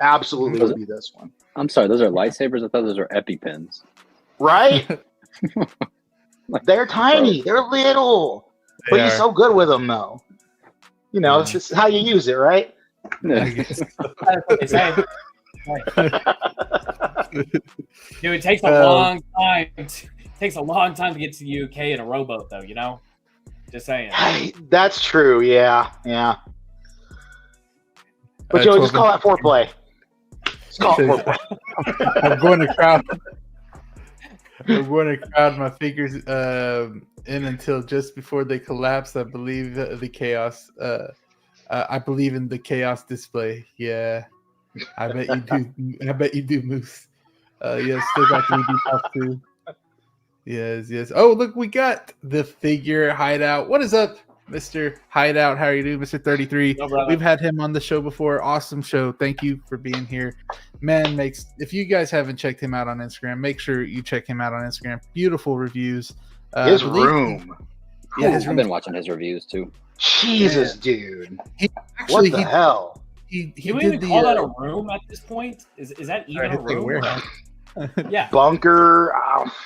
Absolutely would be this one. I'm sorry, those are lightsabers. I thought those were EpiPens. Right? They're tiny. They're little. But he's so good with them, though. You know, it's just how you use it, right? I guess. Dude, it takes a long time. It takes a long time to get to the UK in a rowboat, though. You know, just saying. That's true. Yeah. But Joey, just call that foreplay. Just call it foreplay. I'm going to crowd. I'm going to crowd my figures in until just before they collapse. I believe the chaos. I believe in the chaos display. Yeah, I bet you do. I bet you do, Moose. Yeah, still got 3D pop too. Yes. Oh, look, we got the figure hideout. What is up, Mr. Hideout? How are you doing, Mr. 33? No, we've had him on the show before. Awesome show. Thank you for being here. Man, if you guys haven't checked him out on Instagram, make sure you check him out on Instagram. Beautiful reviews. His room. Yeah, I've been watching his reviews too. Jesus, dude. What the hell? He did even call that a room at this point? Is that even a room? Warehouse. Yeah. Bunker.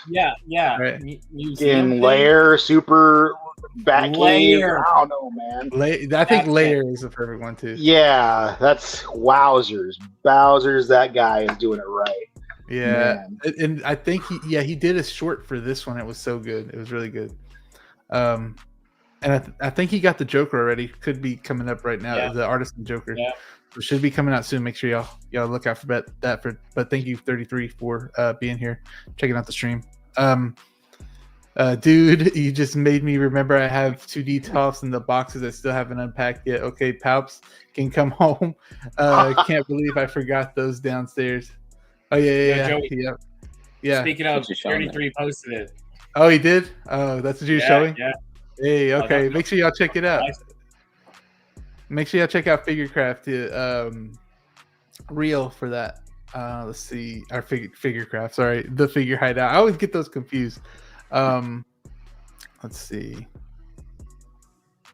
Yeah. Right. In lair, super back layer. I don't know, man. I think layer is a perfect one too. Yeah, that's wowzers. Bowser's that guy is doing it right. Yeah, and I think he did a short for this one. It was so good. It was really good. And I think he got the Joker already. Could be coming up right now. The Artisan Joker. Yeah. So it should be coming out soon. Make sure y'all look out for that. But thank you 33 for being here, checking out the stream. Dude, you just made me remember I have 2D tops in the boxes I still haven't unpacked yet. Okay, Palps can come home. Can't believe I forgot those downstairs. Oh yeah. Speaking of, 33 posted it. Oh, he did? Oh, that's what you're showing? Yeah. Hey, okay. Make sure y'all check it out. Make sure y'all check out Figurecraft reel for that. Let's see. Our Figurecraft. Sorry, the Figure Hideout. I always get those confused. Let's see.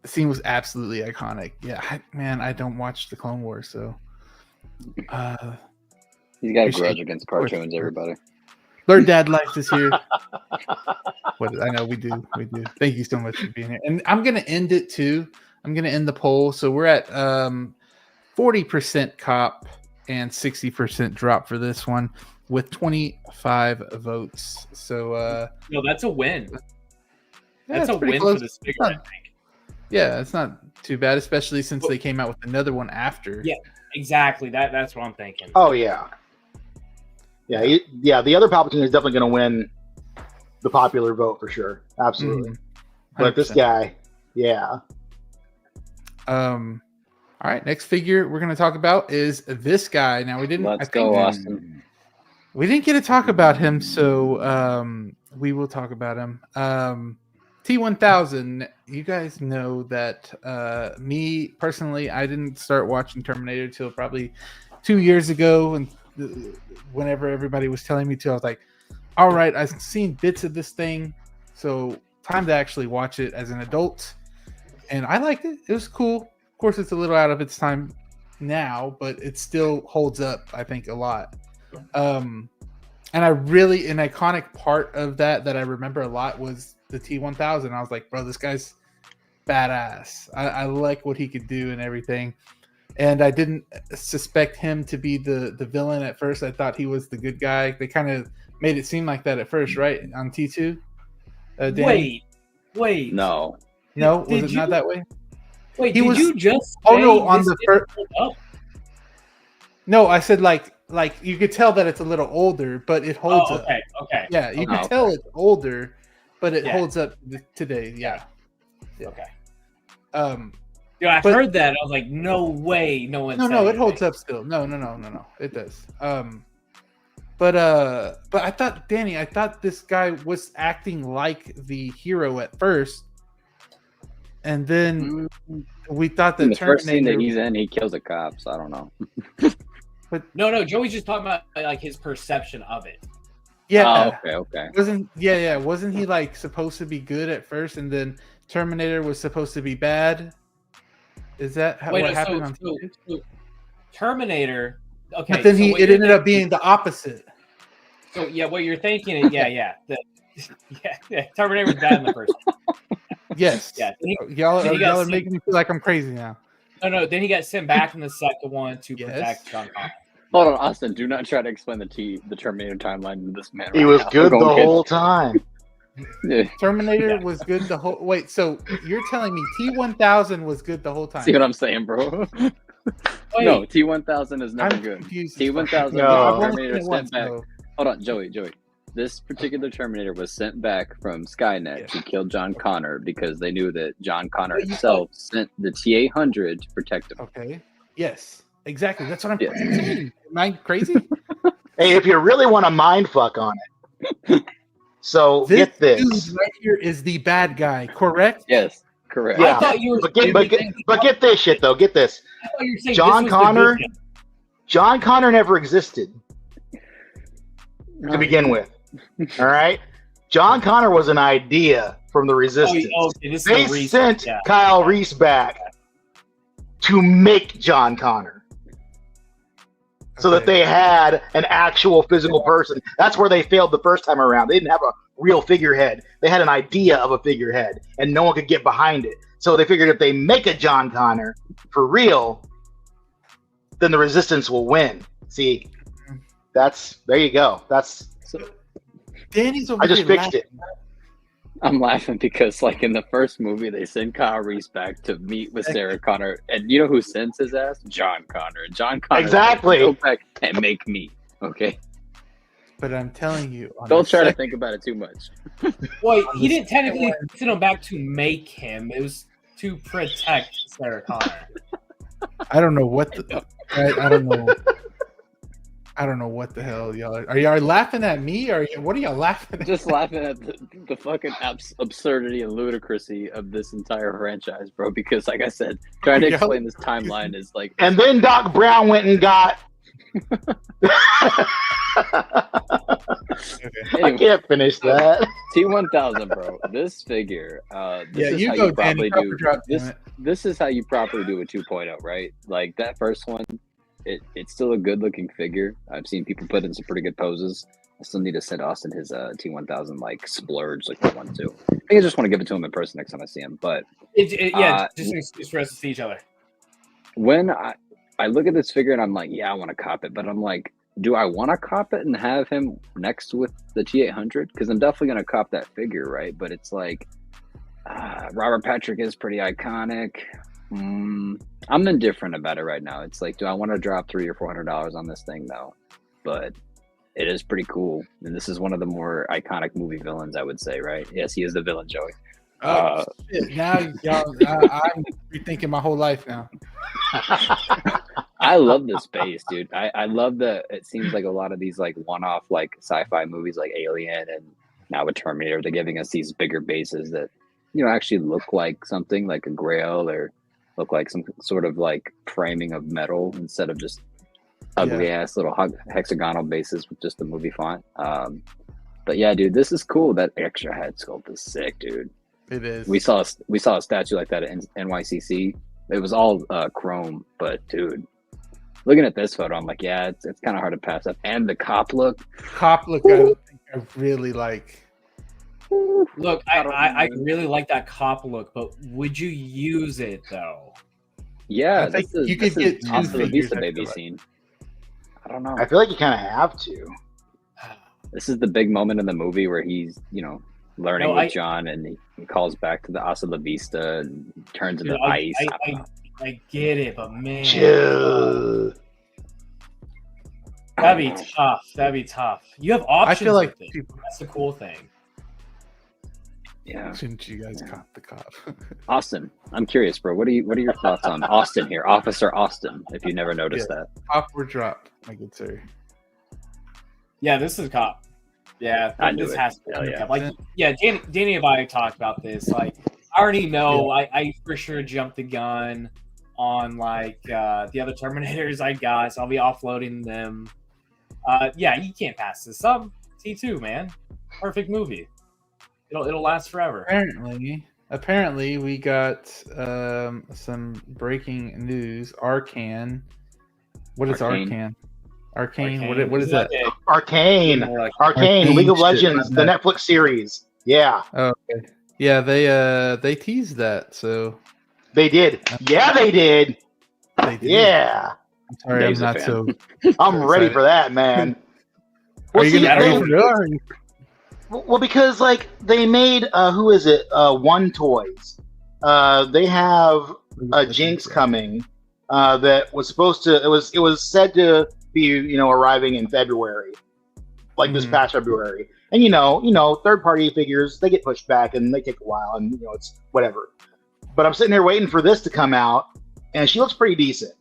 The scene was absolutely iconic. Yeah, I don't watch the Clone Wars, so. He's got a grudge against cartoons, everybody. Lord Dad Life is here. I know we do. Thank you so much for being here. And I'm gonna end it too. I'm gonna end the poll. So we're at 40% cop and 60% drop for this one with 25 votes. So that's a win. That's a win close. for this figure, I think. Yeah, it's not too bad, especially since they came out with another one after. Yeah, exactly. That's what I'm thinking. Oh yeah. Yeah, the other Palpatine is definitely going to win the popular vote for sure. Absolutely. But this guy, yeah. All right, next figure we're going to talk about is this guy. Now we didn't. Let's go, Austin. We didn't get to talk about him, so we will talk about him. T-1000. You guys know that me personally, I didn't start watching Terminator till probably 2 years ago, and whenever everybody was telling me to, I was like, all right, I've seen bits of this thing, so time to actually watch it as an adult. And I liked it. It was cool. Of course, it's a little out of its time now, but it still holds up, I think, a lot. And an iconic part of that I remember a lot was the T-1000. I was like, bro, this guy's badass. I like what he could do and everything. And I didn't suspect him to be the villain at first. I thought he was the good guy. They kind of made it seem like that at first, right? On T2? Wait. No, was it not that way? Wait, you just on the first. No, I said like like you could tell that it's a little older, but it holds up. Okay. Yeah, you Okay. can tell it's older, but it Yeah. holds up today. Yeah. Okay. Dude, I heard that. I was like, no way. No one. No, it holds up still. No. It does. But I thought, Danny, this guy was acting like the hero at first, and then we thought that the first scene that Terminator. he's in, he kills a cop. So I don't know. But no, Joey's just talking about like his perception of it. yeah, Okay. Wasn't he like supposed to be good at first, and then Terminator was supposed to be bad? Is that what happened on TV? So Terminator? Okay, But then so it ended up being the opposite. So yeah, what you're thinking is yeah. Terminator was bad in the first one. Yes. Yeah. Y'all are making me feel like I'm crazy now. No. Then he got sent back in the second one to protect John Connor. Hold on, Austin. Do not try to explain the Terminator timeline to this man. He was good the whole time. Yeah. Terminator was good the whole. Wait, so you're telling me T-1000 was good the whole time? See what I'm saying, bro? No, T-1000 is never good. T-1000 No. Terminator sent back. Hold on, Joey. This particular Terminator was sent back from Skynet to kill John Connor because they knew that John Connor himself sent the T-800 to protect him. Okay. Yes. Exactly. That's what I'm saying. Am I crazy? Hey, if you really want a mind fuck on it, so get this. Dude right here is the bad guy, correct? Yes, correct. Yeah. I thought you were. But get this shit though. Get this. I thought you were saying John this was Connor. the good guy. John Connor never existed to begin with. All right. John Connor was an idea from the Resistance. They sent Kyle Reese back to make John Connor. So that they had an actual physical person. That's where they failed the first time around. They didn't have a real figurehead. They had an idea of a figurehead, and no one could get behind it. So they figured if they make a John Connor for real, then the Resistance will win. See, there you go. Danny's over I just here fixed it. I'm laughing because, like, in the first movie, they send Kyle Reese back to meet with Sarah Connor, and you know who sends his ass? John Connor. John Connor. Exactly. Go back and make me. Okay. But I'm telling you, Don't try to think about it too much. Well, he didn't technically send him back to make him. It was to protect Sarah Connor. I don't know what I don't know. I don't know what the hell y'all are. Are y'all laughing at me, or what are y'all laughing at? Just laughing at the fucking absurdity and ludicrousy of this entire franchise, bro. Because, like I said, trying to explain this timeline is like. And then Doc Brown went and got. I can't finish that. T-1000, bro. This figure. This is how you properly do a 2.0, right? Like that first one. It's still a good looking figure. I've seen people put in some pretty good poses. I still need to send Austin his T-1000 like splurge like the one too. I think I just want to give it to him in person next time I see him. But just for us to see each other. When I look at this figure and I'm like, yeah, I want to cop it, but I'm like, do I want to cop it and have him next with the T-800? Because I'm definitely gonna cop that figure, right? But it's like Robert Patrick is pretty iconic. I'm indifferent about it right now. It's like, do I want to drop $300 or $400 on this thing? No, but it is pretty cool, and this is one of the more iconic movie villains, I would say, right? Yes, he is the villain, Joey. Shit. Now y'all, I'm rethinking my whole life now. I love this base, dude. I love that. It seems like a lot of these like one-off like sci-fi movies, like Alien, and now with Terminator, they're giving us these bigger bases that actually look like something like a Grail or look like some sort of like framing of metal instead of just ugly ass little hexagonal bases with just the movie font. But yeah, dude, this is cool. That extra head sculpt is sick, dude. It is. We saw a statue like that at NYCC. It was all chrome, but dude, looking at this photo, I'm like, yeah, it's kind of hard to pass up. And the cop look. I think I really like. Look, I really like that cop look, but would you use it though? Yeah, I think you could get two figures. Baby scene. I don't know. I feel like you kind of have to. This is the big moment in the movie where he's, learning with John, and he calls back to the Hasta La Vista and turns into ice. I get it, but man, chill. That'd be tough. That'd be tough. You have I options feel like with it. people, That's the cool thing. Yeah. shouldn't you guys cop the cop? Austin, I'm curious, bro. What are your thoughts on Austin here, Officer Austin? If you never noticed that. Cop or drop, my good sir. Yeah, this is cop. Yeah, I knew this it. has to be Hell yeah. cop. Like, yeah, Danny and I talked about this. Like, I already know. I for sure jumped the gun on like the other Terminators I got, so I'll be offloading them. Yeah, you can't pass this up. T2, man, perfect movie. It'll last forever. Apparently, we got some breaking news. Arcane. What is Arcane. Arcane. What is that? Arcane. Like, Arcane. League of shit, Legends, the Netflix series. Yeah, Oh, okay. Yeah, they teased that. So they did. Yeah, they did. they did. Yeah, I'm sorry, Dave's a I'm not fan. so. I'm ready for that, man. Are you see, gonna? Are you they- for real? Or are you- Well, because like they made who is it? One Toys. They have a Jinx coming that was supposed to. It was said to be arriving in February, like this Mhm. past February. And third party figures, they get pushed back and they take a while, and it's whatever. But I'm sitting here waiting for this to come out, and she looks pretty decent.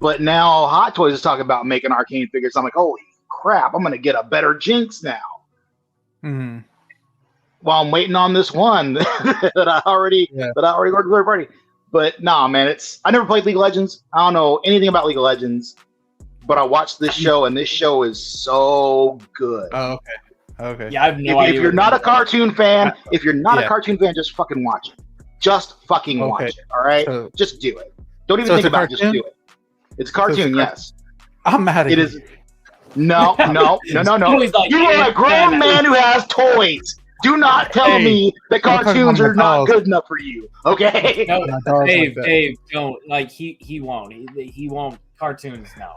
But now Hot Toys is talking about making Arcane figures. I'm like, holy crap! I'm gonna get a better Jinx now. Mhm. While I'm waiting on this one that I already ordered third party. But nah, man, I never played League of Legends. I don't know anything about League of Legends, but I watched this show, and this show is so good. Oh, okay. Okay. yeah, I have no idea. If you're not a cartoon fan, Yeah. a cartoon fan, just fucking watch it. Just fucking watch Okay. it. All right, So, just do it. Don't even So it's think a about it. Just cartoon? do it. It's a cartoon, a yes. I'm mad at It you. is. No. Always like, You are a grown man who has toys. Do not tell Hey, me that don't talk cartoons about are my not dolls. good enough for you. Okay. No, My dog's Dave, like that. Dave, don't like he won't. He won't. Cartoons, no,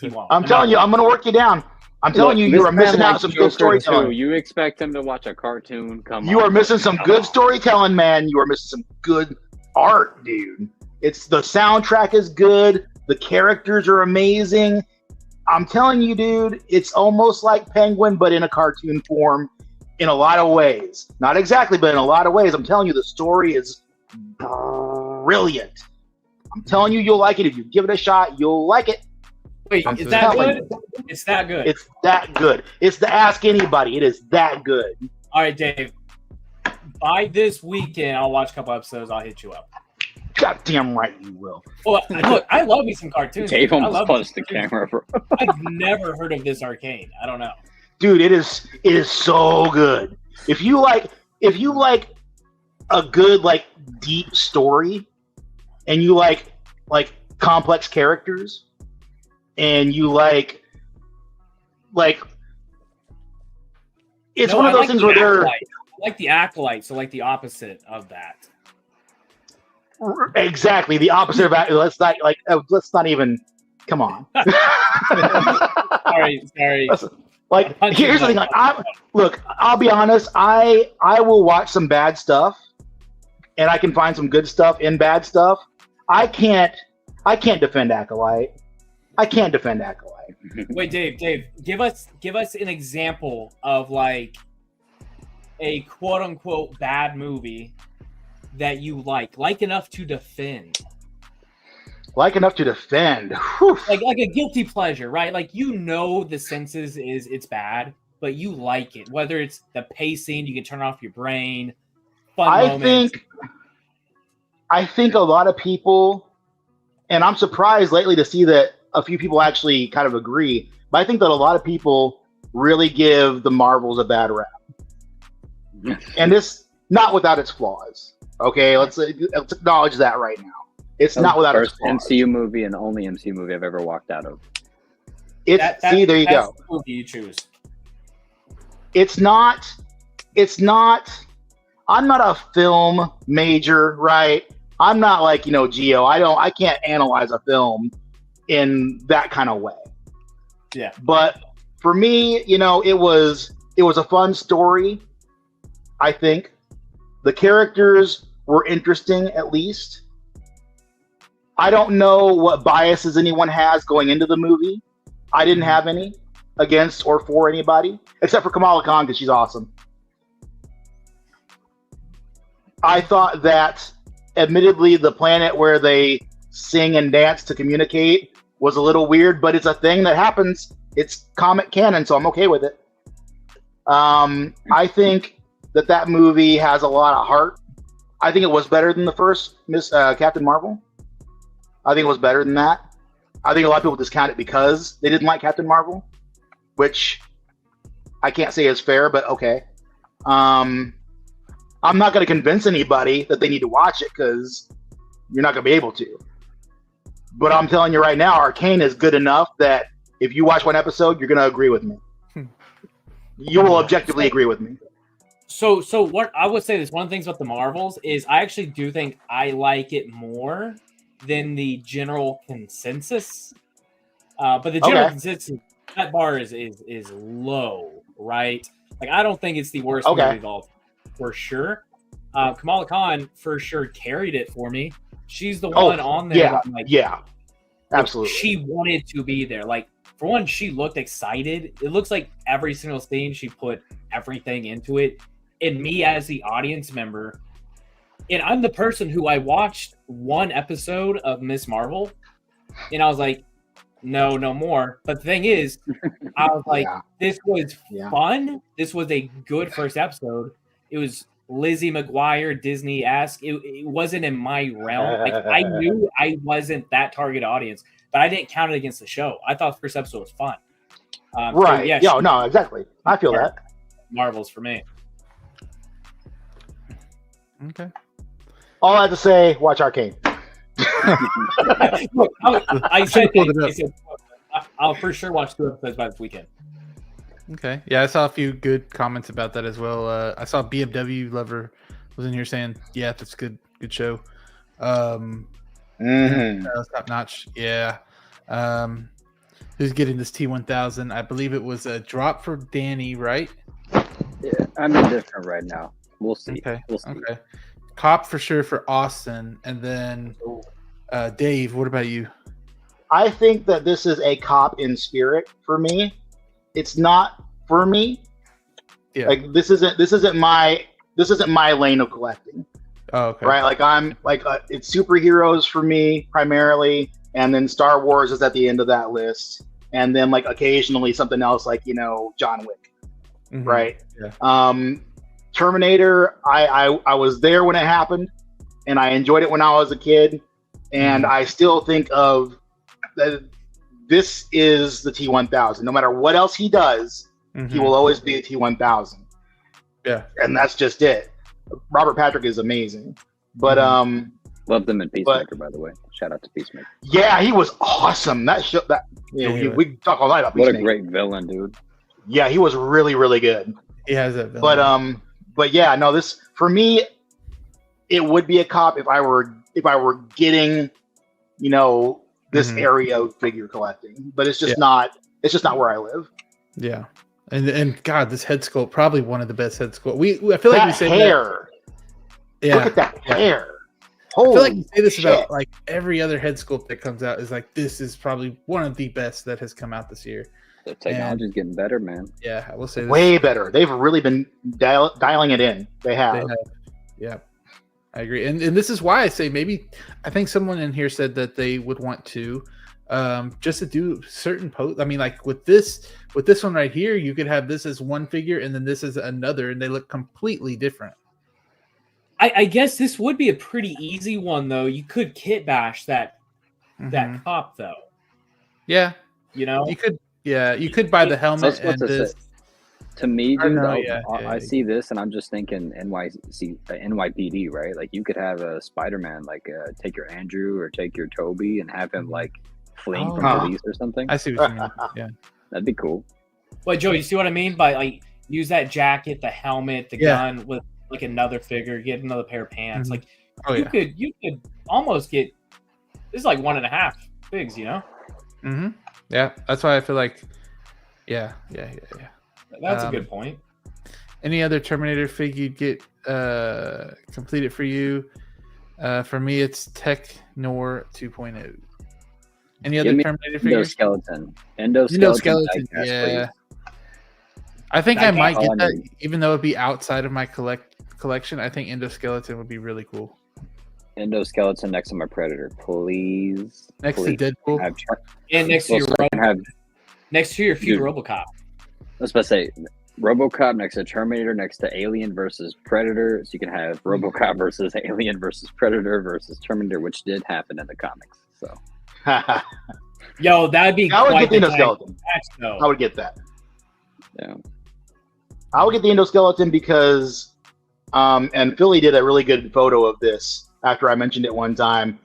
he won't. I'm telling you, I'm going to work you down. I'm telling you, you This are man missing out likes some good Joker storytelling. too. You expect him to watch a cartoon? Come on. You are missing some Come good on. storytelling, man. You are missing some good art, dude. The soundtrack is good. The characters are amazing. I'm telling you, dude, it's almost like Penguin, but in a cartoon form in a lot of ways. Not exactly, but in a lot of ways. I'm telling you, the story is brilliant. I'm telling you, you'll like it. If you give it a shot, you'll like it. Wait, I'm is that telling good? It's that good. It's that good. It's the Ask Anybody. It is that good. All right, Dave. By this weekend, I'll watch a couple episodes. I'll hit you up. Goddamn right you will. Well, look, I love me some cartoons. Dave I almost love punched the cartoons. camera, bro. I've never heard of this Arcane. I don't know. Dude, it is so good. If you like a good like deep story, and you like complex characters, and you like it's No, one of I those like things the where they're Acolyte. I like the Acolyte, so like the opposite of that. exactly the opposite of that. Let's not even come on. Sorry. Like Punch here's the him thing. up. Look, I'll be honest. I will watch some bad stuff, and I can find some good stuff in bad stuff. I can't defend Acolyte. I can't defend Acolyte. Wait, Dave, give us an example of like a quote unquote bad movie that you like enough to defend. Like enough to defend. Whew. Like a guilty pleasure, right? Like the senses is it's bad, but you like it. Whether it's the pacing, you can turn off your brain, fun moments. I think a lot of people, and I'm surprised lately to see that a few people actually kind of agree, but I think that a lot of people really give the Marvels a bad rap. And this, not without its flaws. Okay, let's acknowledge that right now. It's not without its First flaws. MCU movie and the only MCU movie I've ever walked out of. See, there you that's go. the movie you choose. It's not. I'm not a film major, right? I'm not like Geo. I can't analyze a film in that kind of way. Yeah. But for me, it was a fun story. I think the characters were interesting, at least. I don't know what biases anyone has going into the movie, I didn't have any against or for anybody except for Kamala Khan because she's awesome. I thought that, admittedly, the planet where they sing and dance to communicate was a little weird, but it's a thing that happens. It's comic canon, so I'm okay with it. I think that movie has a lot of heart. I think it was better than the first Captain Marvel. I think it was better than that. I think a lot of people discount it because they didn't like Captain Marvel, which I can't say is fair, but okay. I'm not going to convince anybody that they need to watch it because you're not going to be able to. But I'm telling you right now, Arcane is good enough that if you watch one episode, you're going to agree with me. You will objectively agree with me. So what I would say is one of the things about the Marvels is I actually do think I like it more than the general consensus. But the general consensus, that bar is low, right? Like I don't think it's the worst movie of all, for sure. Kamala Khan for sure carried it for me. She's the one on there. Yeah, that, like, absolutely. She wanted to be there. Like for one, she looked excited. It looks like every single scene she put everything into it. And me as the audience member, and I'm the person who I watched one episode of Miss Marvel, and I was like, no more. But the thing is, I was like, this was fun. This was a good first episode. It was Lizzie McGuire, Disney-esque. It wasn't in my realm. Like I knew I wasn't that target audience, but I didn't count it against the show. I thought the first episode was fun. Right. So, no, exactly. I feel that. Marvel's for me. Okay. All I have to say, watch Arcane. Look, I said I'll for sure watch 2 episodes by this weekend. Okay. Yeah, I saw a few good comments about that as well. I saw BMW Lover was in here saying, yeah, that's good show. Top notch. Yeah. Who's getting this T-1000? I believe it was a drop for Danny, right? Yeah, I'm indifferent right now. We'll see. Okay. We'll see. Okay. Cop for sure for Austin. And then Dave, what about you? I think that this is a cop in spirit for me. It's not for me. Yeah. Like this isn't my lane of collecting. Oh, okay. Right? Like I'm like it's superheroes for me primarily, and then Star Wars is at the end of that list, and then like occasionally something else like John Wick. Mm-hmm. Right? Yeah. Terminator, I was there when it happened, and I enjoyed it when I was a kid, and I still think of that this is the T-1000. No matter what else he does, he will always be a T-1000. Yeah, and that's just it. Robert Patrick is amazing, but love them in Peacemaker, by the way. Shout out to Peacemaker. Yeah, he was awesome. We talk all night about Peacemaker. What a great villain, dude. Yeah, he was really, really good. He has that villain. But yeah, no, this for me, it would be a cop if I were getting, this area of figure collecting. But it's just not. It's just not where I live. Yeah, and God, this head sculpt, probably one of the best head sculpt. I feel like we say hair. That, look at that hair. I feel like you say this about like every other head sculpt that comes out is like this is probably one of the best that has come out this year. The technology's getting better, man. Yeah, I will say this. Way better. They've really been dialing it in. They have. Yeah, I agree. And this is why I say I think someone in here said that they would want to just to do certain I mean, like with this one right here, you could have this as one figure and then this is another, and they look completely different. I guess this would be a pretty easy one though. You could kit bash that cop though. Yeah. You could. Yeah, you could buy the helmet and this. To me, dude, I see this and I'm just thinking NYPD, right? Like you could have a Spider-Man, like take your Andrew or take your Toby and have him like fleeing from police or something. I see what you mean. Yeah, that'd be cool. Wait, Joe, you see what I mean by like use that jacket, the helmet, the gun with like another figure, get another pair of pants. Like you could almost get this is like 1.5 figs, Mm-hmm. Yeah, that's why I feel like, yeah. That's a good point. Any other Terminator fig you'd get completed for you? For me, it's Tech Nor 2.0. Any other Give me Terminator figures? Endoskeleton. Endoskeleton, diecast, yeah. please. I think I might all get I that, need. even though it'd be outside of my collection. I think Endoskeleton would be really cool. Endoskeleton next to my Predator, please. Next please. to Deadpool. And next to Well, your so I can have, next to your future Dude. RoboCop. I was about to say, RoboCop next to Terminator, next to Alien versus Predator. So you can have RoboCop versus Alien versus Predator versus Terminator, which did happen in the comics. So Yo, that'd be I would quite get the the endoskeleton. match, though. I would get that. yeah, I would get the endoskeleton because, and Philly did a really good photo of this after I mentioned it one time.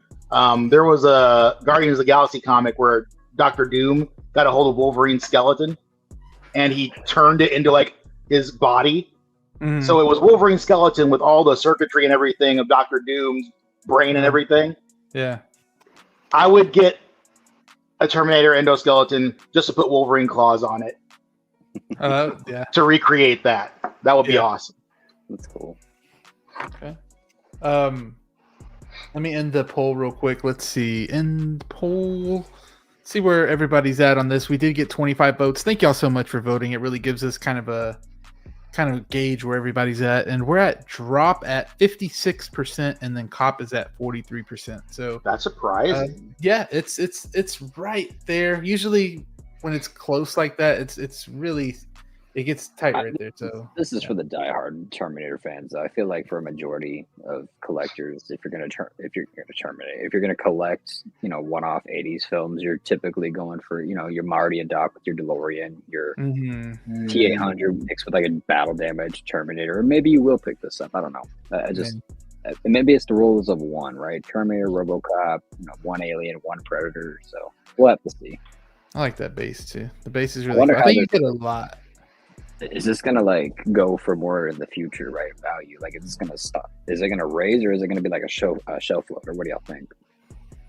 There was a Guardians of the Galaxy comic where Doctor Doom got a hold of Wolverine's skeleton, and he turned it into like his body. Mhm. So it was Wolverine's skeleton with all the circuitry and everything of Doctor Doom's brain and everything. Yeah. I would get a Terminator endoskeleton just to put Wolverine claws on it Yeah. to recreate that. That would be Yeah. awesome. that's cool. Okay. Let me end the poll real quick. Let's see. End poll. See where everybody's at on this. We did get 25 votes. Thank y'all so much for voting. It really gives us kind of a gauge where everybody's at. And we're at drop at 56%, and then cop is at 43%. So That's surprising. yeah, it's right there. Usually when it's close like that, it's really it gets tight right there. So This is for the diehard Terminator fans. I feel like for a majority of collectors, if you're going to collect, one-off '80s films, you're typically going for, your Marty and Doc with your DeLorean, your mhm. T-800 mixed with like a battle damage Terminator, or maybe you will pick this up. I don't know. Maybe it's the rules of one, right? Terminator, RoboCop, one Alien, one Predator. So we'll have to see. I like that base too. The base is I really wonder cool. I how think you this- get a lot. Is this gonna go for more in the future, right? Value? Like, is this gonna stop? Is it gonna raise, or is it gonna be like a shelf floater? What do y'all think?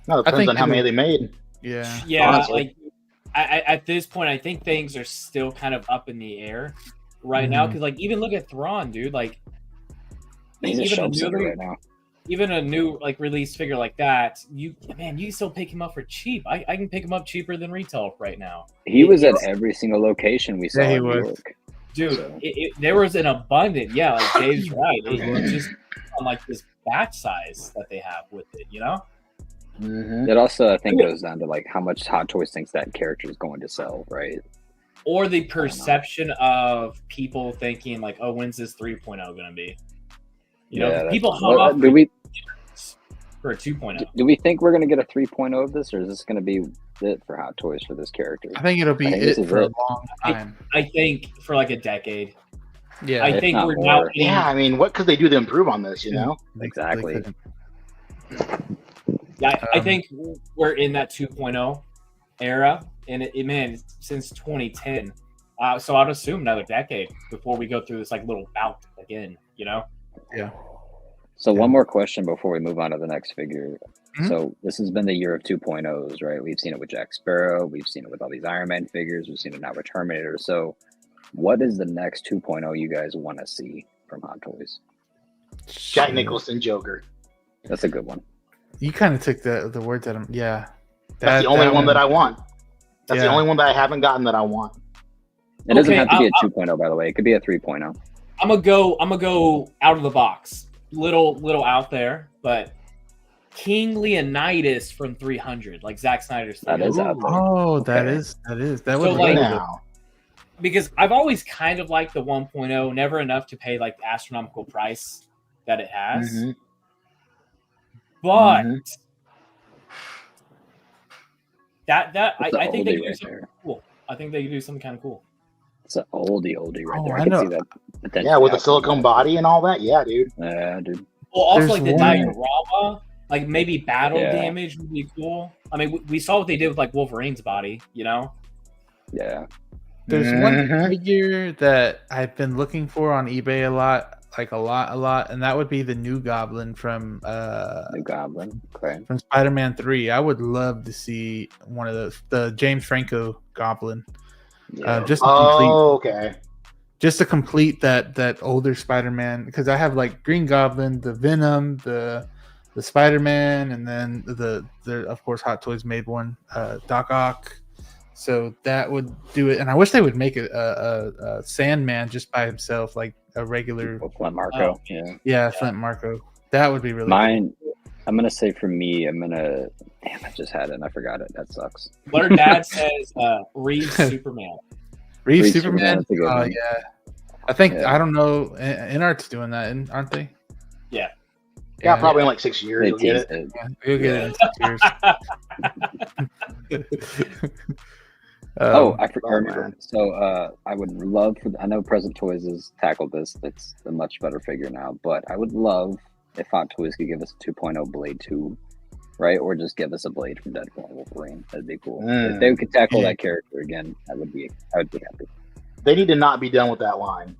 No, it I depends think on how many they made. Yeah. Yeah, Honestly. like I at this point, I think things are still kind of up in the air right now. Because even look at Thrawn, dude. Like He's a even a shelf setter new, right now. even a new release figure like that, you can still pick him up for cheap. I can pick him up cheaper than retail right now. He was at every single location we saw Yeah, he in New was. York. Dude, So- there was an abundant, like Dave's right. It's just on like this batch size that they have with it, Mm-hmm. It also, I think, goes down to like how much Hot Toys thinks that character is going to sell, right? Or the perception of people thinking like, oh, when's this 3.0 going to be? People hung up for a 2.0. Do we think we're going to get a 3.0 of this, or is this going to be it for Hot Toys for this character? I think it'll be I think this it is for a it. long time. I think for like a decade. Yeah. I If think not we're now more. getting, Yeah, I mean, what could they do to improve on this? They Exactly. couldn't. I think we're in that 2.0 era, and man, since 2010. So I'd assume another decade before we go through this like little bout again. Yeah. So one more question before we move on to the next figure. Mhm. So this has been the year of 2.0s, right? We've seen it with Jack Sparrow. We've seen it with all these Iron Man figures. We've seen it now with Terminator. So what is the next 2.0 you guys want to see from Hot Toys? Jack Nicholson Joker. That's a good one. You kind of took the words out of yeah. That's the only one that I want. That's the Yeah. only one that I haven't gotten that I want. It doesn't Okay, have to be a 2.0, by the way. It could be a 3.0. I'm gonna go out of the box. Little out there, but King Leonidas from 300, like Zack Snyder's. That is out there. Oh, that Okay. is that So, would be like- good. Now, Because I've always kind of liked the 1.0, never enough to pay like the astronomical price that it has. Mhm. But Mhm. I It's an think they oldie could do right something there. cool. I think they could do something kind of cool. It's an oldie right Oh, there. I I can know. see that potentially. Yeah, with the happening. silicone body and all that. Yeah, dude. Yeah, dude. Well, also There's like the one- diorama, like maybe battle Yeah. damage would be cool. I mean, we saw what they did with like Wolverine's body, Yeah. There's one Mhm. figure that I've been looking for on eBay a lot, and that would be the new Goblin from New Goblin. Okay. Spider-Man 3. I would love to see one of those, the James Franco Goblin, Yeah. just to complete, Oh, okay. that older Spider-Man, because I have like Green Goblin, the Venom, the the Spider-Man, and then the of course Hot Toys made one, Doc Ock. So that would do it. And I wish they would make a Sandman just by himself, like a regular. Flint Marco. Yeah, Flint Marco. That would be really Mine. I'm gonna say for me, damn, I just had it and I forgot it. That sucks. What her dad says, Reed Superman. Reed Reed Superman. Superman's a good Oh one. yeah. I think Yeah. I don't know. InArt's doing that, aren't they? Yeah. Yeah, probably in like 6 years They you'll get teased it. it. Yeah, you'll get it in 6 years. I forgot. man. So I would love for. I know Present Toys has tackled this. It's a much better figure now, but I would love if Hot Toys could give us a 2.0 Blade 2, right? Or just give us a Blade from Deadpool and Wolverine. That'd be cool. If they could tackle that character again, I would be happy. They need to not be done with that line.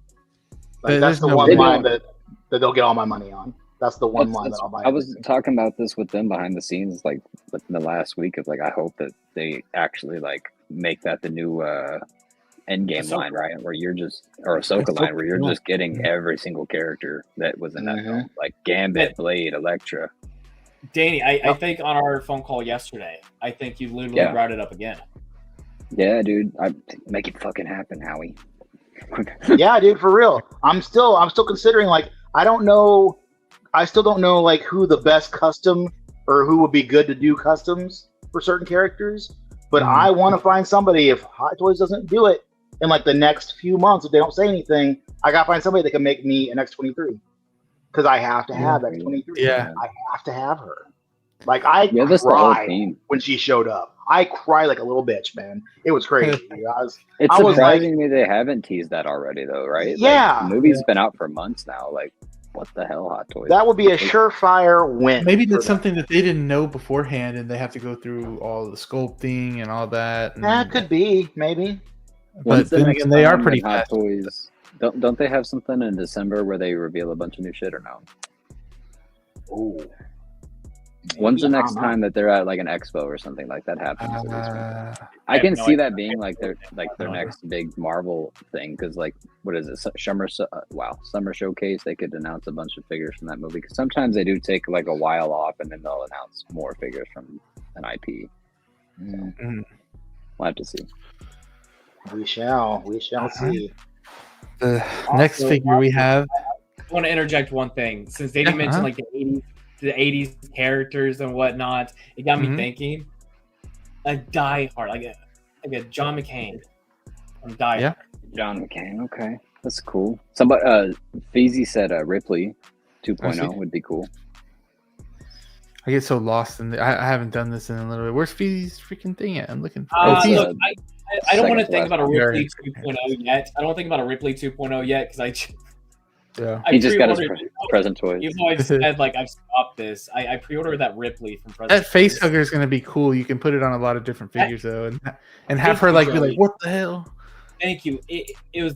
Like, But that's the there's no one way. line that they'll get all my money on. That's the one line that I'll buy. I was talking about this with them behind the scenes, like within the last week of like, I hope that they actually like make that the new Endgame line, right? Where you're just, or Ahsoka line, where you're just getting every single character that was in that film, like Gambit, Blade, Elektra. Danny, I think on our phone call yesterday, I think you literally brought it up again. Yeah, dude, I make it fucking happen, Howie. Yeah, dude, for real. I'm still considering, like, I still don't know like who the best custom or who would be good to do customs for certain characters. But I want to find somebody. If Hot Toys doesn't do it in like the next few months, if they don't say anything, I gotta find somebody that can make me an X-23, because I have to have X-23. Yeah. I have to have her. Like, I That's the whole cried team. when she showed up. I cried like a little bitch, man. It was crazy. It's I was surprising me they haven't teased that already, though, right? Yeah. Like, the movie's been out for months now. Like, what the hell, Hot Toys? That would be a surefire win. Maybe for that's them. something that they didn't know beforehand, and they have to go through all the sculpting and all that. And, That could be, maybe. but When's the then next again, they are time pretty that Hot fast. Toys. Don't they have something in December where they reveal a bunch of new shit or no? Ooh. When's the Maybe, I next don't know. time that they're at like an expo or something like that happens? I have can no see idea. that being like their No idea. next big Marvel thing, because like, what is it? Summer Showcase. They could announce a bunch of figures from that movie, because sometimes they do take like a while off and then they'll announce more figures from an IP. Mhm. We'll have to see. We shall Alright. see. The next figure we have. I want to interject one thing. Since Danny Yeah, mentioned like the 80s characters and whatnot, it got me Mhm. thinking. A Die Hard, like a John McCain from Die Yeah. Hard. John McCain. Okay, that's cool. Somebody, Feezy said Ripley 2.0 would be cool. I get so lost in I haven't done this in a little bit. Where's Feezy's freaking thing at? I'm looking for It's, Feezy. Look, I don't want to second think about a last Ripley 2.0 yet. I don't think about a Ripley 2.0 yet because Yeah. He just got his pre-ordered- present toys. Even though I've said like I've stopped this, I pre-ordered that Ripley from President. That face hugger is going to be cool. You can put it on a lot of different figures though, and have her like be like, "What the hell?" Thank you. It was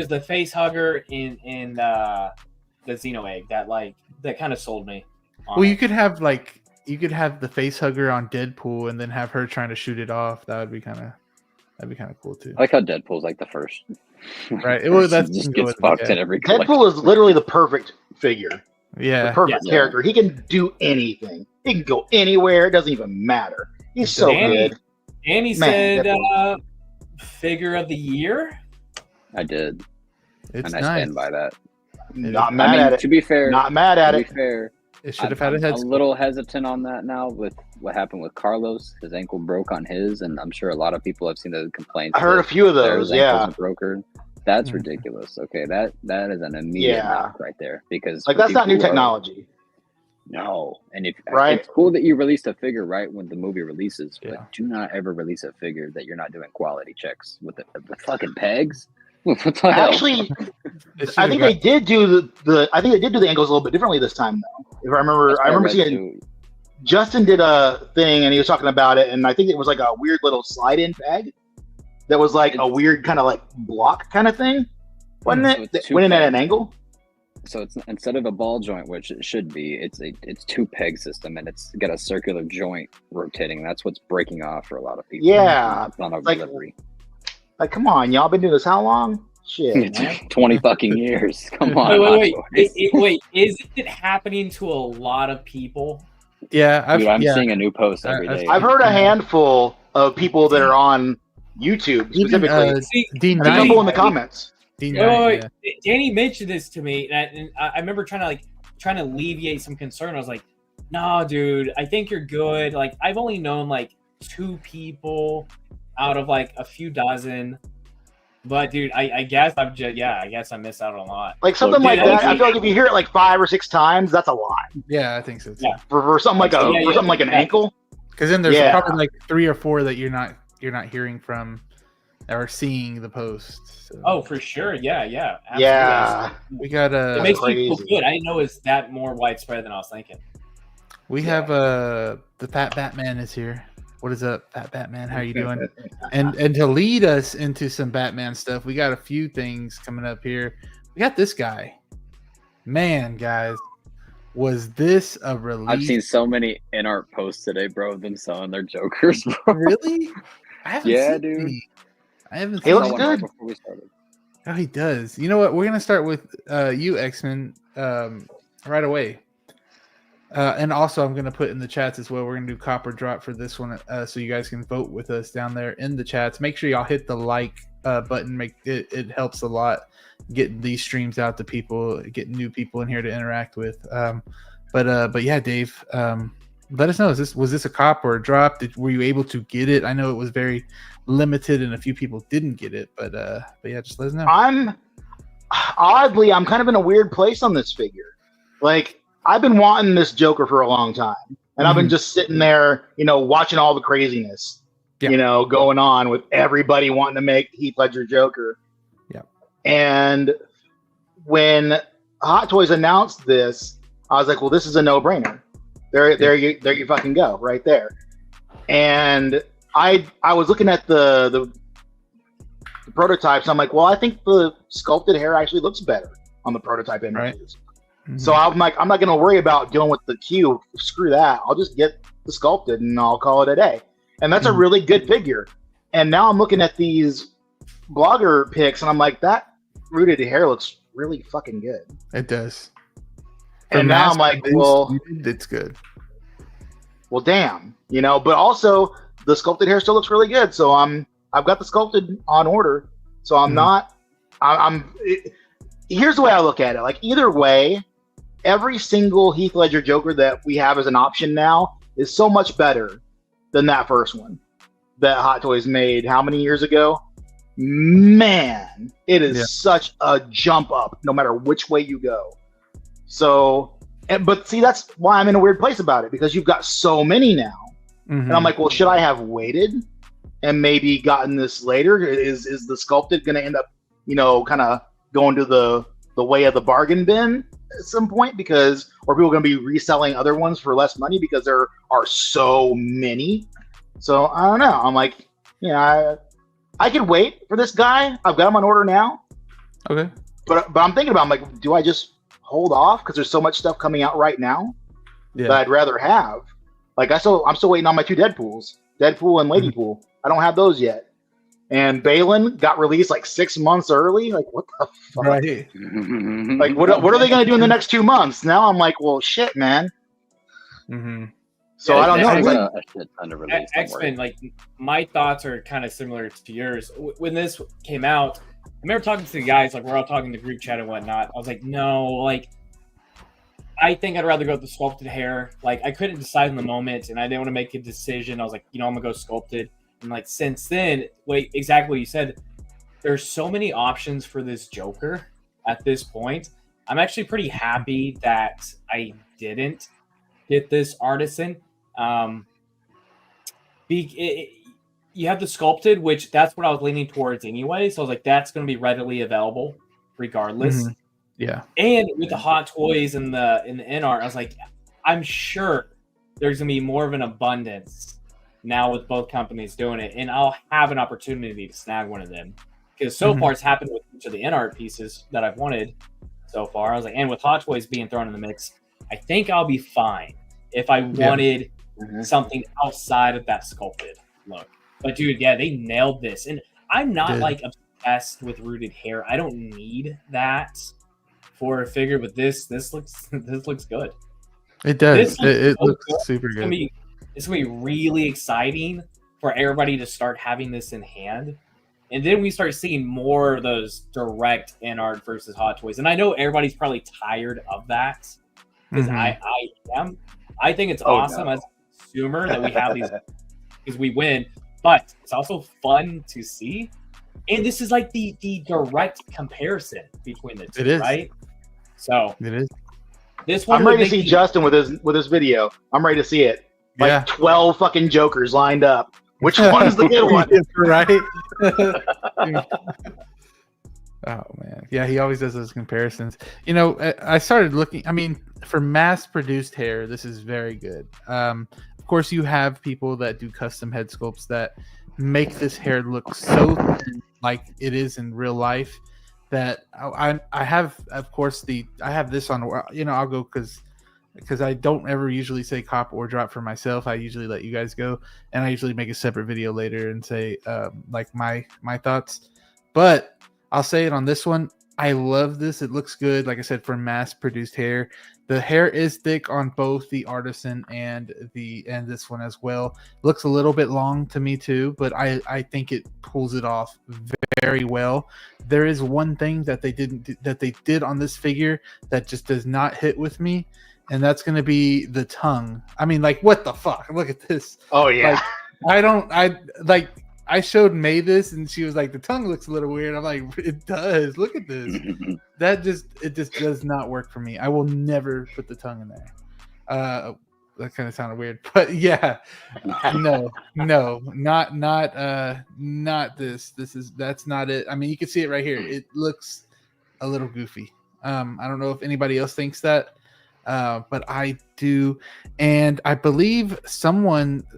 the face hugger in the Xeno egg that kind of sold me. on Well, it. you could have the face hugger on Deadpool, and then have her trying to shoot it off. That'd be kind of cool too. I like how Deadpool's like the first. Right. Well, that's just go gets with fucked it, in every collection. Deadpool is literally the perfect figure, the Yeah. perfect Yeah. character. He can do anything. He can go anywhere. It doesn't even matter. He's so Danny- good. Danny Man, said figure of the year. I did, It's and I nice. stand by that. Not mad at it. To be fair, Not mad at to it. be fair, It should have had a I'm head. a little hesitant on that now with what happened with Carlos. His ankle broke on his, and I'm sure a lot of people have seen the complaints. I heard a that few of their those. ankles Yeah, are broken. That's Mhm. ridiculous. Okay, that is an immediate Yeah. knock right there, because like for that's not new people who are- technology. No, and if Right. it's cool that you released a figure right when the movie releases, Yeah. but do not ever release a figure that you're not doing quality checks with the fucking pegs. What the hell? Actually, It should I have think got- they did do the. I think they did do the angles a little bit differently this time, though. If I remember, That's what I remember read seeing too. Justin did a thing and he was talking about it, and I think it was like a weird little slide-in peg that was like a It's- weird kind of like block kind of thing, wasn't So it? it's That two went in at pegs. an angle. So it's instead of a ball joint, which it should be, it's two peg system, and it's got a circular joint rotating. That's what's breaking off for a lot of people. Yeah, It's not a like- delivery. Like, come on, y'all been doing this how long? Shit, man. 20 fucking years. Come on. Wait. Is it happening to a lot of people? Yeah, Dude, I'm seeing a new post every day. I've heard a handful of people that are on YouTube specifically. Dean Some people in the comments. Danny mentioned this to me, and I remember trying to alleviate some concern. I was like, "No, dude, I think you're good." Like, I've only known like 2 people out of like a few dozen. But dude, I guess I guess I missed out on a lot. Like something like that. I feel like if you hear it like 5 or 6 times, that's a lot. Yeah, I think so too. Yeah. For something like something like an ankle. Because then there's probably like 3 or 4 that you're not hearing from or seeing the post. So. Oh, for sure. Yeah. Absolutely. Yeah. We got it makes me feel good. I didn't know it's that more widespread than I was thinking. We have the Pat Batman is here. What is up, Pat Batman? How you doing? and to lead us into some Batman stuff, we got a few things coming up here. We got this guy. Man, guys, was this a release? I've seen so many in-art posts today, bro, of them selling their Jokers, bro. Really? I haven't seen dude. any. I haven't He seen looks one good. Before we started. Oh, he does. You know what? We're gonna start with you, X-Men, right away. And also, I'm going to put in the chats as well. We're going to do Copper Drop for this one, so you guys can vote with us down there in the chats. Make sure y'all hit the like button. It helps a lot getting these streams out to people, getting new people in here to interact with. But yeah, Dave, let us know. Was this a cop or a drop? Were you able to get it? I know it was very limited and a few people didn't get it, but yeah, just let us know. I'm kind of in a weird place on this figure. Like, I've been wanting this Joker for a long time, and I've been just sitting there, watching all the craziness, going on with everybody wanting to make Heath Ledger Joker. Yeah. And when Hot Toys announced this, I was like, well, this is a no-brainer. There you fucking go, right there. And I was looking at the prototypes. I'm like, well, I think the sculpted hair actually looks better on the prototype images. Right. Mm-hmm. So I'm like, I'm not going to worry about dealing with the Q. Screw that. I'll just get the sculpted and I'll call it a day. And that's a really good figure. And now I'm looking at these blogger pics and I'm like, that rooted hair looks really fucking good. It does. And now I'm like, well, it's good. Well, damn, but also the sculpted hair still looks really good. So I've got the sculpted on order. So here's the way I look at it. Like, either way, every single Heath Ledger Joker that we have as an option now is so much better than that first one that Hot Toys made how many years ago? Man, it is such a jump up no matter which way you go. So, but see, that's why I'm in a weird place about it, because you've got so many now. And I'm like, well, should I have waited and maybe gotten this later? Is the sculpted going to end up, kind of going to the way of the bargain bin at some point, or people going to be reselling other ones for less money because there are so many. So I don't know. I'm like, I could wait for this guy. I've got him on order now. Okay. But I'm thinking about, I'm like, do I just hold off because there's so much stuff coming out right now that I'd rather have? Like, I'm still waiting on my 2 Deadpools, Deadpool and Ladypool. I don't have those yet. And Balin got released like 6 months early. Like, what the fuck? Right. Like, what are they going to do in the next 2 months? Now I'm like, well, shit, man. So I don't know. X-Men, like, my thoughts are kind of similar to yours. When this came out, I remember talking to the guys, like, we're all talking to group chat and whatnot. I was like, no, like, I think I'd rather go with the sculpted hair. Like, I couldn't decide in the moment, and I didn't want to make a decision. I was like, I'm going to go sculpted. And like, since then, exactly what you said, there's so many options for this Joker at this point. I'm actually pretty happy that I didn't get this artisan. You have the sculpted, which that's what I was leaning towards anyway. So I was like, that's going to be readily available regardless. Yeah. And with the Hot Toys and the in-art, I was like, I'm sure there's going to be more of an abundance now with both companies doing it, and I'll have an opportunity to snag one of them, because so far it's happened with each of the in-art pieces that I've wanted so far. I was like, and with Hot Toys being thrown in the mix, I think I'll be fine if I wanted something outside of that sculpted look. But dude, they nailed this, and I'm not like obsessed with rooted hair. I don't need that for a figure, but this looks this looks good. It does. It so looks good. super good. It's gonna be really exciting for everybody to start having this in hand. And then we start seeing more of those direct in art versus Hot Toys. And I know everybody's probably tired of that. Because I am. I think it's awesome as a consumer that we have these because we win, but it's also fun to see. And this is like the direct comparison between the two, It is. right? So it is. this one I'm ready to see Justin with his video. I'm ready to see it. Like 12 fucking Jokers lined up. Which one's the good one? Right? Oh man, yeah, he always does those comparisons. You know, I started looking. I mean, for mass-produced hair, this is very good. Of course, you have people that do custom head sculpts that make this hair look so thin, like it is in real life. That I have, of course, I have this on. You know, I'll go because I don't ever usually say cop or drop for myself. I usually let you guys go, and I usually make a separate video later and say like my thoughts. But I'll say it on this one. I love this. It looks good. Like I said, for mass-produced hair, the hair is thick on both the Artisan and this one as well. Looks a little bit long to me too, but I think it pulls it off very well. There is one thing that they did on this figure that just does not hit with me, and that's going to be the tongue. I mean, like, what the fuck? Look at this. Oh yeah. I showed May this, and she was like, "The tongue looks a little weird." I'm like, "It does. Look at this." It just does not work for me. I will never put the tongue in there. That kind of sounded weird, but yeah, no, not this. That's not it. I mean, you can see it right here. It looks a little goofy. I don't know if anybody else thinks that. But I do, and I believe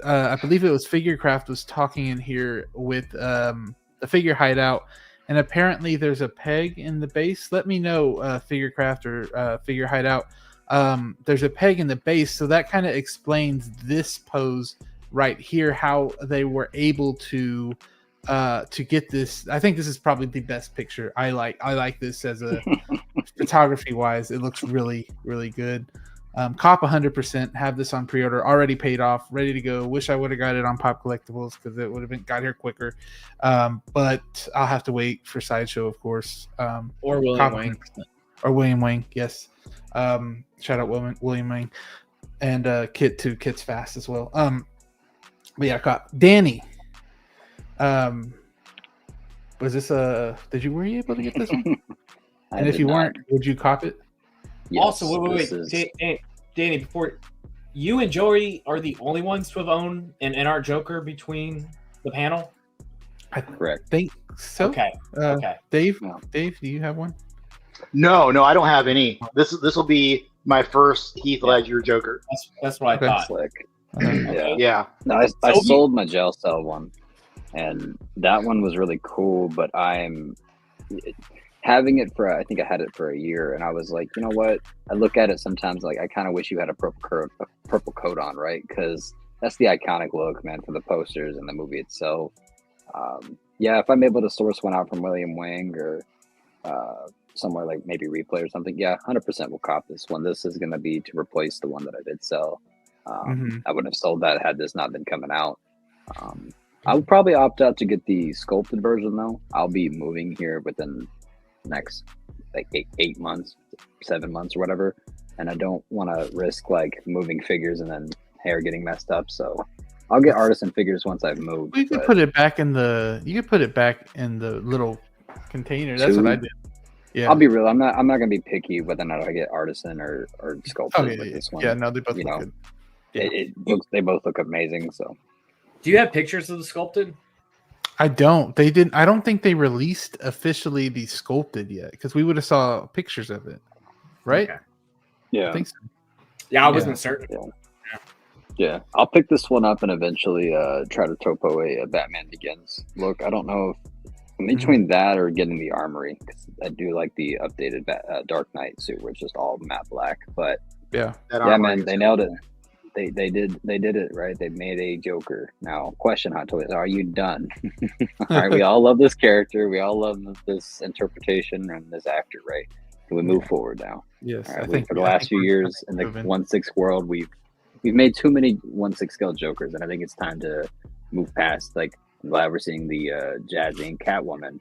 I believe it was Figurecraft was talking in here with the Figure Hideout, and apparently there's a peg in the base. Let me know, Figurecraft or Figure Hideout. There's a peg in the base, so that kind of explains this pose right here, how they were able to get this. I think this is probably the best picture. I like this as a photography wise. It looks really, really good. Cop 100%. Have this on pre-order, already paid off, ready to go. Wish I would have got it on Pop Collectibles because it would have got here quicker. But I'll have to wait for Sideshow, of course. Or William Wang. Or William Wang, yes. Shout out William Wang. And Kit too. Kit's fast as well. But yeah, Cop. Danny. Was this were you able to get this one? And if you weren't, would you cop it? Yes, also, wait. Danny, before you and Joey are the only ones to have owned an NR Joker between the panel? I Correct. think so. Okay. Okay. Dave, No. Dave, do you have one? No, I don't have any. This will be my first Heath Ledger Joker. That's what I thought. Slick. Okay. Yeah. No, I sold my jail cell one, and that one was really cool. But I'm having it for, I think I had it for a year, and I was like, you know what? I look at it sometimes like I kind of wish you had a purple coat on, right? Because that's the iconic look, man, for the posters and the movie itself. Yeah, if I'm able to source one out from William Wang or somewhere like maybe Replay or something, yeah, 100% will cop this one. This is going to be to replace the one that I did sell. I wouldn't have sold that had this not been coming out. I would probably opt out to get the sculpted version though. I'll be moving here within next like 8 months, 7 months or whatever, and I don't want to risk like moving figures and then hair getting messed up. So I'll get artisan figures once I've moved. You could put it back in the. You could put it back in the little container. That's what I did. Yeah, I'll be real. I'm not gonna be picky whether or not I get artisan or sculpted Oh, yeah, with yeah. this one. Yeah, no, they both You look know, good. it looks. They both look amazing. So Do you have pictures of the sculpted? I don't. They didn't. I don't think they released officially the sculpted yet because we would have saw pictures of it, right? Okay. yeah, I think so. Yeah, I wasn't certain. yeah. I'll pick this one up and eventually try to topo a Batman Begins look. I don't know if I'm between that or getting the Armory because I do like the updated Dark Knight suit where it's just all matte black. But Yeah. That yeah, armor man, is they cool. nailed it. They did it right. They made a Joker. Now, question, Hot Toys, are you done? All right, we all love this character. We all love this interpretation and this actor, right? Can we move forward now? Yes, All right, for the last few years in the moving. 1/6 world, we've made too many 1/6 scale Jokers, and I think it's time to move past. Like, I'm glad we're seeing the Jazzy and Catwoman.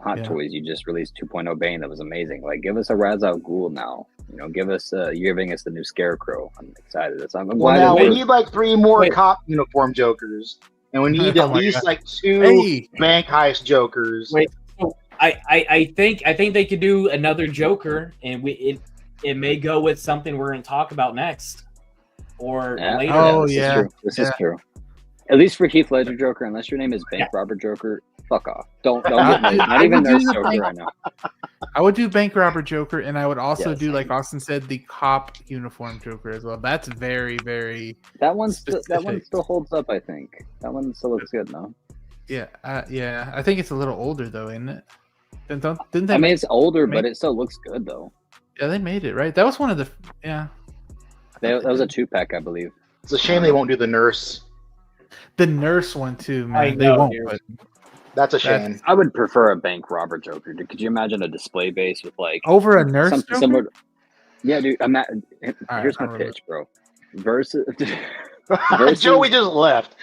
Hot Toys, you just released 2.0 Bane. That was amazing. Like, give us a Ra's al Ghul now. You know, give us you're giving us the new Scarecrow. I'm excited. I'm Well, glad now we we're- need like 3 more cop uniform Jokers, and we need Oh at my least God. like 2 Hey! bank heist Jokers. Wait, so I think they could do another Joker, and it may go with something we're going to talk about next or later. Oh, this yeah. is true. This is true. At least for Heath Ledger Joker, unless your name is Bank Robber Joker, fuck off. Don't get me. Not even Nurse Joker right now. I would do Bank Robber Joker, and I would also Yes. do, like Austin said, the cop uniform Joker as well. That's very, very That one specific. still holds up. I think that one still looks good. No, yeah. I think it's a little older though, isn't it? Didn't they? I mean it's older, make- but it still looks good though. Yeah, they made it right. That was one of the That was a 2-pack, I believe. It's a shame they won't do the nurse. the nurse one too, man. I They know, won't. dude. But That's a shame. I would prefer a Bank Robber Joker. Could you imagine a display base with like over a nurse something Joker? similar? Yeah, dude. Here's my I pitch, bro. Versus Joey just left.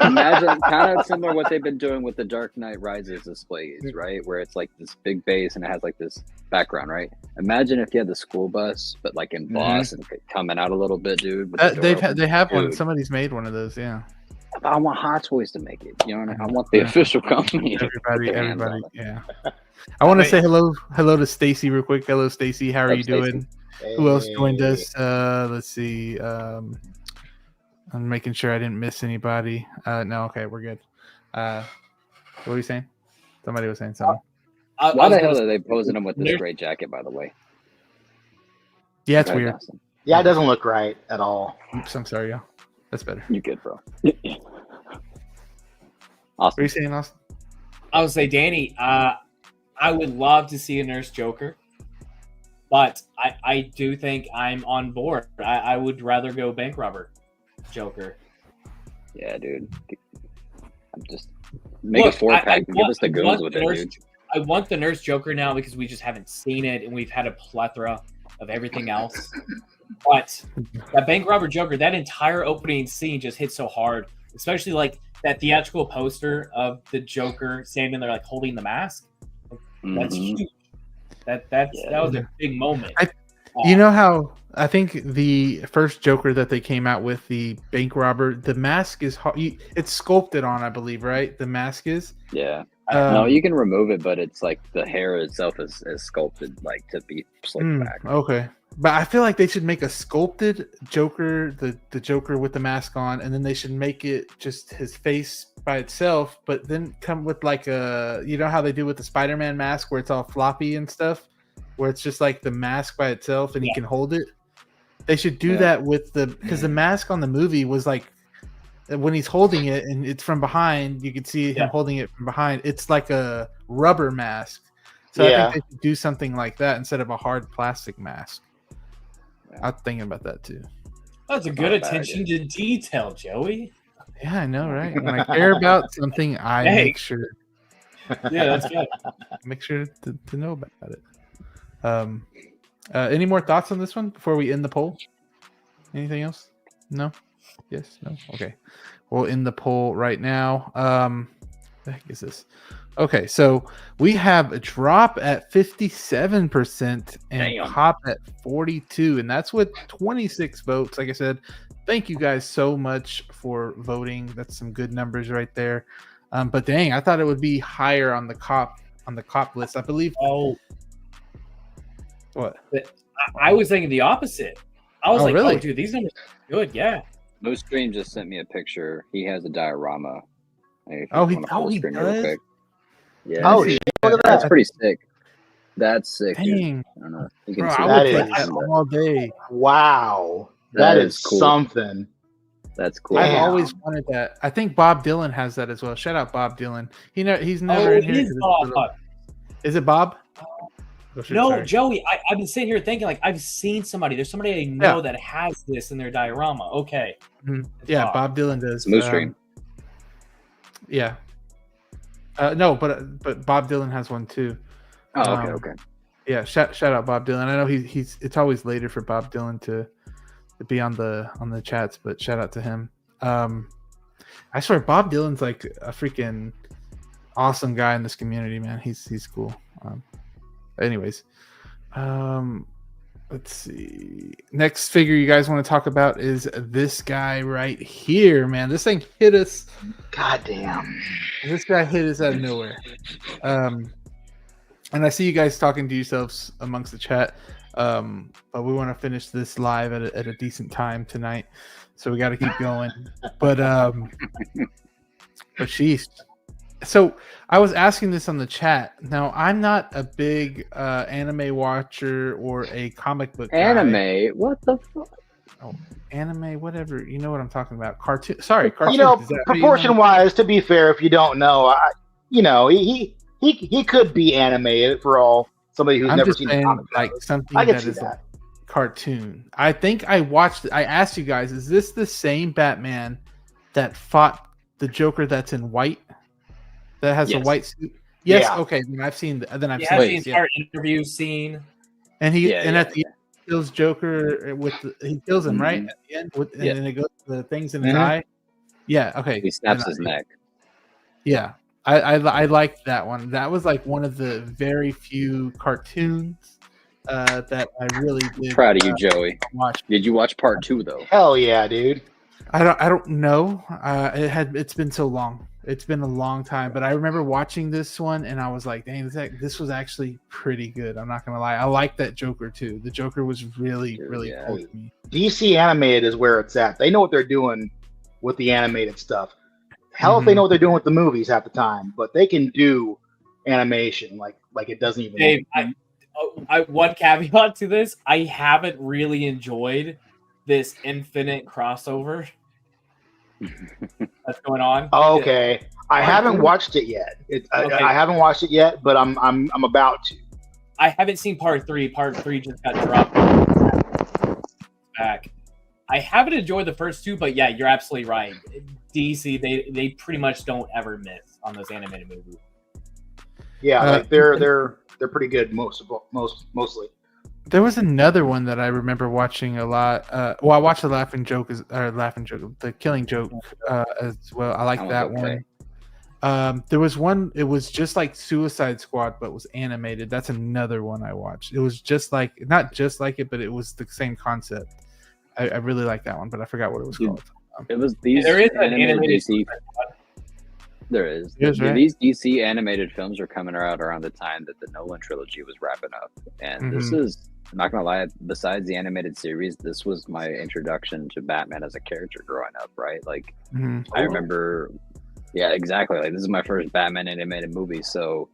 imagine kind of similar what they've been doing with the Dark Knight Rises displays, right? Where it's like this big base and it has like this background, right? Imagine if you had the school bus, but like embossed and coming out a little bit, dude. with the door open. They have one. Dude. Somebody's made one of those. Yeah. I want Hot Toys to make it. You know, I want the official company. to put their hands on Everybody. it. Yeah. I want to say hello to Stacy real quick. Hello, Stacy. How are What's you up, Stacy? doing? Who else joined us? Let's see. I'm making sure I didn't miss anybody. No, okay, we're good. What were you saying? Somebody was saying something. Why the hell are they posing him with this great jacket, by the way? Yeah, it's Very weird. awesome. Yeah, it doesn't look right at all. Oops, I'm sorry, y'all. That's better. You good, bro. What Awesome. are you saying, Austin? I would say, Danny, I would love to see a Nurse Joker, but I do think I'm on board. I would rather go Bank Robber Joker. Yeah, dude. I'm just make a 4-pack and give us the goons with it, dude. I want the Nurse Joker now because we just haven't seen it and we've had a plethora of everything else. But that Bank Robber Joker, that entire opening scene just hit so hard, especially like that theatrical poster of the Joker standing there like holding the mask. That's huge. That was a big moment. You know how I think the first Joker that they came out with, the bank robber, the mask is it's sculpted on, I believe, right? The mask is. Yeah. No, you can remove it, but it's like the hair itself is sculpted like to be slicked back. Okay. But I feel like they should make a sculpted Joker, the Joker with the mask on, and then they should make it just his face by itself, but then come with like a, you know how they do with the Spider-Man mask where it's all floppy and stuff, where it's just like the mask by itself and he can hold it. They should do that with because the mask on the movie was like, when he's holding it and it's from behind, you can see him holding it from behind. It's like a rubber mask. So I think they should do something like that instead of a hard plastic mask. I was thinking about that too. That's a good attention to detail, Joey. Yeah, I know, right? When I care about something, I make sure. Yeah, that's good. Make sure to know about it. Any more thoughts on this one before we end the poll? Anything else? No? Yes? No? Okay. We'll end the poll right now. The heck is this? Okay, so we have a drop at 57% and pop at 42%, and that's with 26 votes. Like I said, thank you guys so much for voting. That's some good numbers right there. But dang, I thought it would be higher on the cop list. I believe. Oh, what? I was thinking the opposite. I was like, really? oh, dude, these numbers are good. Yeah. Moose Stream just sent me a picture. He has a diorama. He does. Yeah. Oh, shit. Look at that. That's pretty sick. That's sick, Dang. dude. I don't know. You can Bro, see I that. would play that all day. Wow. That is cool. something. That's cool. I've Damn. always wanted that. I think Bob Dylan has that as well. Shout out Bob Dylan. He's never in here. Bob. Is it Bob? Oh, shoot, No, sorry. Joey, I've been sitting here thinking like I've seen somebody. There's somebody I know that has this in their diorama. Okay. Yeah, Bob Dylan does. Smooth Stream. Yeah. No, but Bob Dylan has one too. Oh, okay. Yeah, shout out Bob Dylan. I know he's it's always later for Bob Dylan to be on the chats, but shout out to him. I swear Bob Dylan's like a freaking awesome guy in this community, man. He's cool. Anyways, let's see. Next figure you guys want to talk about is this guy right here, man. This thing hit us. God damn. This guy hit us out of nowhere. And I see you guys talking to yourselves amongst the chat. But we want to finish this live at a decent time tonight. So we got to keep going. But sheesh. So I was asking this on the chat. Now I'm not a big anime watcher or a comic book guy. Anime? What the fuck? Oh, anime, whatever. You know what I'm talking about. Cartoon. Sorry, cartoon. You know, proportion-wise, to be fair, if you don't know, he could be animated for all somebody who's never seen saying, like something that is a cartoon. I think I watched. I asked you guys, is this the same Batman that fought the Joker that's in white? That has a white suit. Yes. Yeah. Okay. Then I've seen. Then I've seen the entire interview scene. And at the end, he kills Joker he kills him right at the end, and then it goes to the things in his eye. Yeah. Okay. He snaps his neck. Yeah. I liked that one. That was like one of the very few cartoons that I really did. Proud of you, Joey. Did you watch part 2 though? Hell yeah, dude. I don't know. It's been so long. It's been a long time, but I remember watching this one and I was like, dang, this was actually pretty good. I'm not gonna lie. I like that Joker too. The Joker was really cool to me. DC animated is where it's at. They know what they're doing with the animated stuff. Hell, if they know what they're doing with the movies half the time, but they can do animation like it doesn't even. Dave, one caveat to this: I haven't really enjoyed this infinite crossover that's going on. Oh, okay, I haven't watched it yet. I haven't watched it yet, but I'm about to. I haven't seen part 3. Part 3 just got dropped back. I haven't enjoyed the first 2, but yeah, you're absolutely right. DC, they pretty much don't ever miss on those animated movies. Yeah, like they're pretty good mostly. There was another one that I remember watching a lot. Well, I watched the Killing Joke as well. I like that one. There was one. It was just like Suicide Squad, but was animated. That's another one I watched. It was just like not just like it, but it was the same concept. I really like that one, but I forgot what it was called. It was these. There is an animated DC. There is. Right? These DC animated films are coming out around the time that the Nolan trilogy was wrapping up, and this is. I'm not gonna lie. Besides the animated series, this was my introduction to Batman as a character growing up. Right? Like, I remember. Yeah, exactly. Like this is my first Batman animated movie, so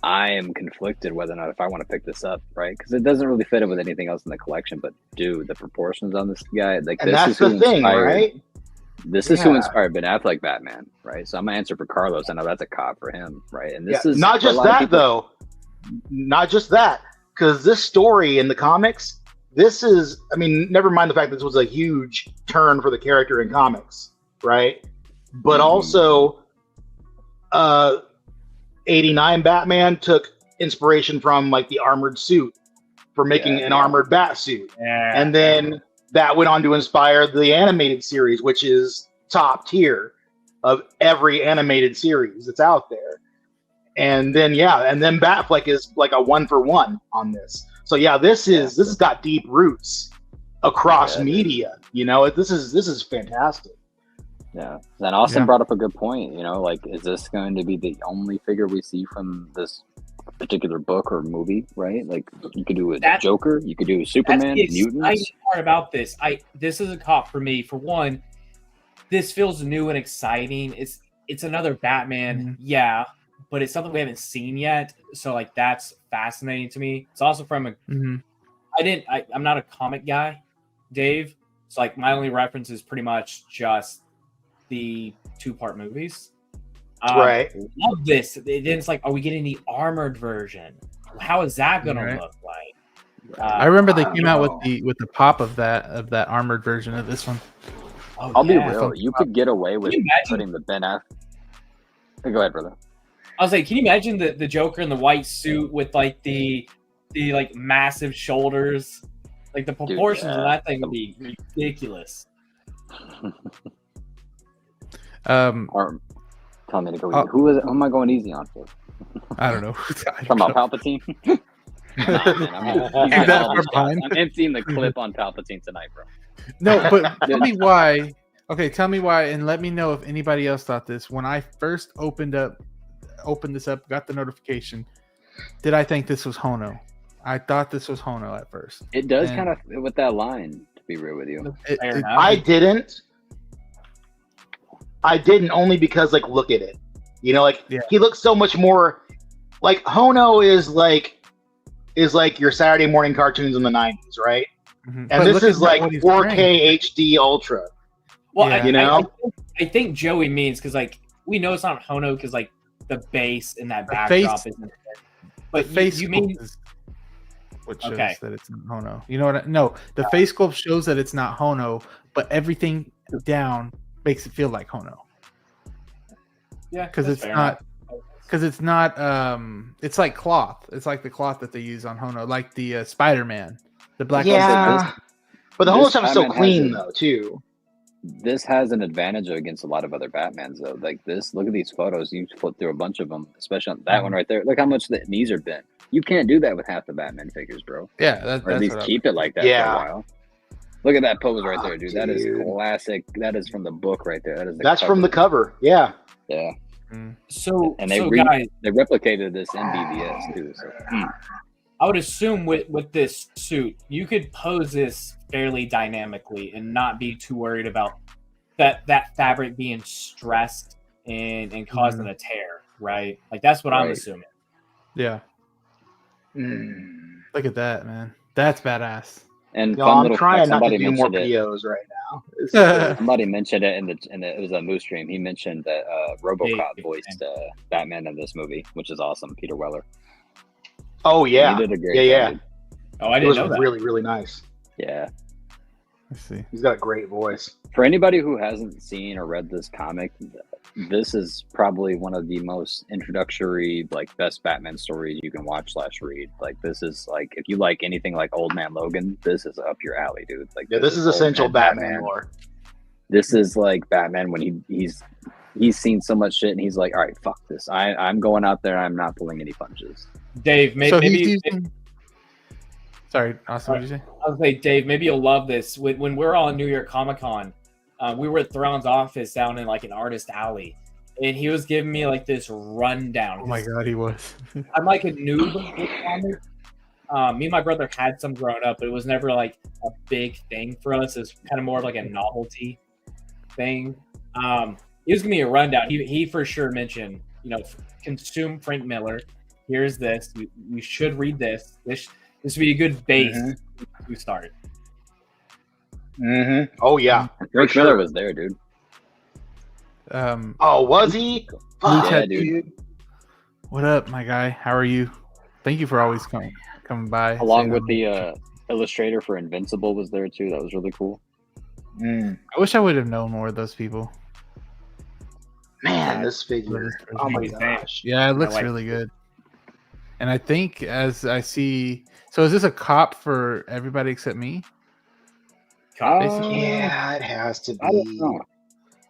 I am conflicted whether or not if I want to pick this up, right? Because it doesn't really fit in with anything else in the collection. But dude, the proportions on this guy, like and this that's is who the thing, inspired, right? This is who inspired Ben Affleck Batman, right? So I'm gonna answer for Carlos. I know that's a cop for him, right? And this is not just that though, not just that, because this story in the comics, this is, I mean, never mind the fact that this was a huge turn for the character in comics, right? But also, 89 Batman took inspiration from like the armored suit for making an armored bat suit. Yeah. And then that went on to inspire the animated series, which is top tier of every animated series that's out there. And then, and then Batfleck is like a 1-for-1 on this. So this has got deep roots across media. You know, this is fantastic. Yeah, and Austin brought up a good point. You know, like, is this going to be the only figure we see from this particular book or movie? Right? Like, you could do a Joker, you could do a Superman, that's the mutants. exciting part about this, this is a cop for me. For one, this feels new and exciting. It's another Batman, but it's something we haven't seen yet. So like that's fascinating to me. It's also from a. I'm not a comic guy, Dave. So like my only reference is pretty much just the 2-part movies. Right. Love this. Then it's like, are we getting the armored version? how is that gonna Right. look like? I remember they I came don't out know. with the pop of that armored version of this one. Oh, I'll be yeah. real. You could get away with you imagine- putting the Ben Affleck. Go ahead, brother. I was like, can you imagine the Joker in the white suit with like the like massive shoulders? Like the proportions of yeah. that thing would be ridiculous. Or tell me to go Oh. easy. Who am I going easy on for? I don't know. Talking about Palpatine? Nah, man, I'm Is that all far these shots. behind? I'm emptying the clip on Palpatine tonight, bro. No, but tell me why. Okay, tell me why, and let me know if anybody else thought this. When I first opened this up, got the notification. Did I think this was Hono? I thought this was Hono at first. It does And kind of fit with that line, to be real with you. Fair It- enough. I didn't only because like look at it. You know, like Yeah. he looks so much more like Hono is like your Saturday morning cartoons in the 90s, right? Mhm. And But this look is at like what he's 4K wearing. HD Ultra. Well, Yeah. You know? I think Joey means because like we know it's not Hono because like the base in that The backdrop face- isn't. But The face you mean sculpt is what shows Okay. that it's not Hono. You know what? No, the face sculpt shows that it's not Hono, but everything down makes it feel like Hono yeah? because that's it's fair not. enough. Because it's not. It's like cloth. It's like the cloth that they use on Hono, like the Spider-Man, the black. Yeah. But the this Hono stuff is so Batman has clean a- though, too. This has an advantage against a lot of other Batmans, though. Like this, look at these photos. You flip through a bunch of them, especially on that one right there. Look how much the knees are bent. You can't do that with half the Batman figures, bro. Yeah, Or at that's least what keep it like that Yeah. for a while. Look at that pose right Oh, there, dude. That is dude. classic. That is from the book right there. That is That's from the cover. Yeah. Yeah, So, and they so re- guys, they replicated this in BVS too. So I would assume with this suit, you could pose this fairly dynamically and not be too worried about that fabric being stressed and causing a tear, right? Like that's what I'm Right. assuming. Yeah, Mm. look at that, man. That's badass. and Yo, fun I'm little trying fact, not to somebody do more mentioned it. POs right now. This is good. Somebody mentioned it in it was a Moose stream. He mentioned that RoboCop Hey, voiced Batman in this movie, which is awesome. Peter Weller. Oh He yeah. did a great Yeah, job, dude. Oh, I It didn't was know that. really, really nice. Yeah. Let's see. He's got a great voice. For anybody who hasn't seen or read this comic, this is probably one of the most introductory, like best Batman stories you can watch / read. Like this is like if you like anything like Old Man Logan, this is up your alley, dude. Like Yeah, this is Old essential Man Batman lore. This is like Batman when he's seen so much shit and he's like, all right, fuck this. I'm going out there. I'm not pulling any punches. Dave, So maybe he's using. Sorry, Austin. What did you say? I was like, Dave, maybe you'll love this. When we're all in New York Comic Con, we were at Thrawn's office down in like an artist alley, and he was giving me like this rundown. Oh my god, he was. I'm like a noob with comics. Me and my brother had some growing up, but it was never like a big thing for us. It was kind of more of like a novelty thing. He was giving me a rundown. He for sure mentioned, consume Frank Miller. Here's this. You should read this. This would be a good base to start. Mm-hmm. Oh yeah. Frank sure. Miller was there, dude. Oh, was he? Fuck, Yeah, dude. What up, my guy? How are you? Thank you for always coming by. Along saying with hello. the illustrator for Invincible was there too. That was really cool. Mm. I wish I would have known more of those people. Man, this figure. Oh my Amazing. gosh. Yeah, it looks like really good. And I think as I see, so is this a cop for everybody except me? Basically. Yeah, it has to I don't be. know.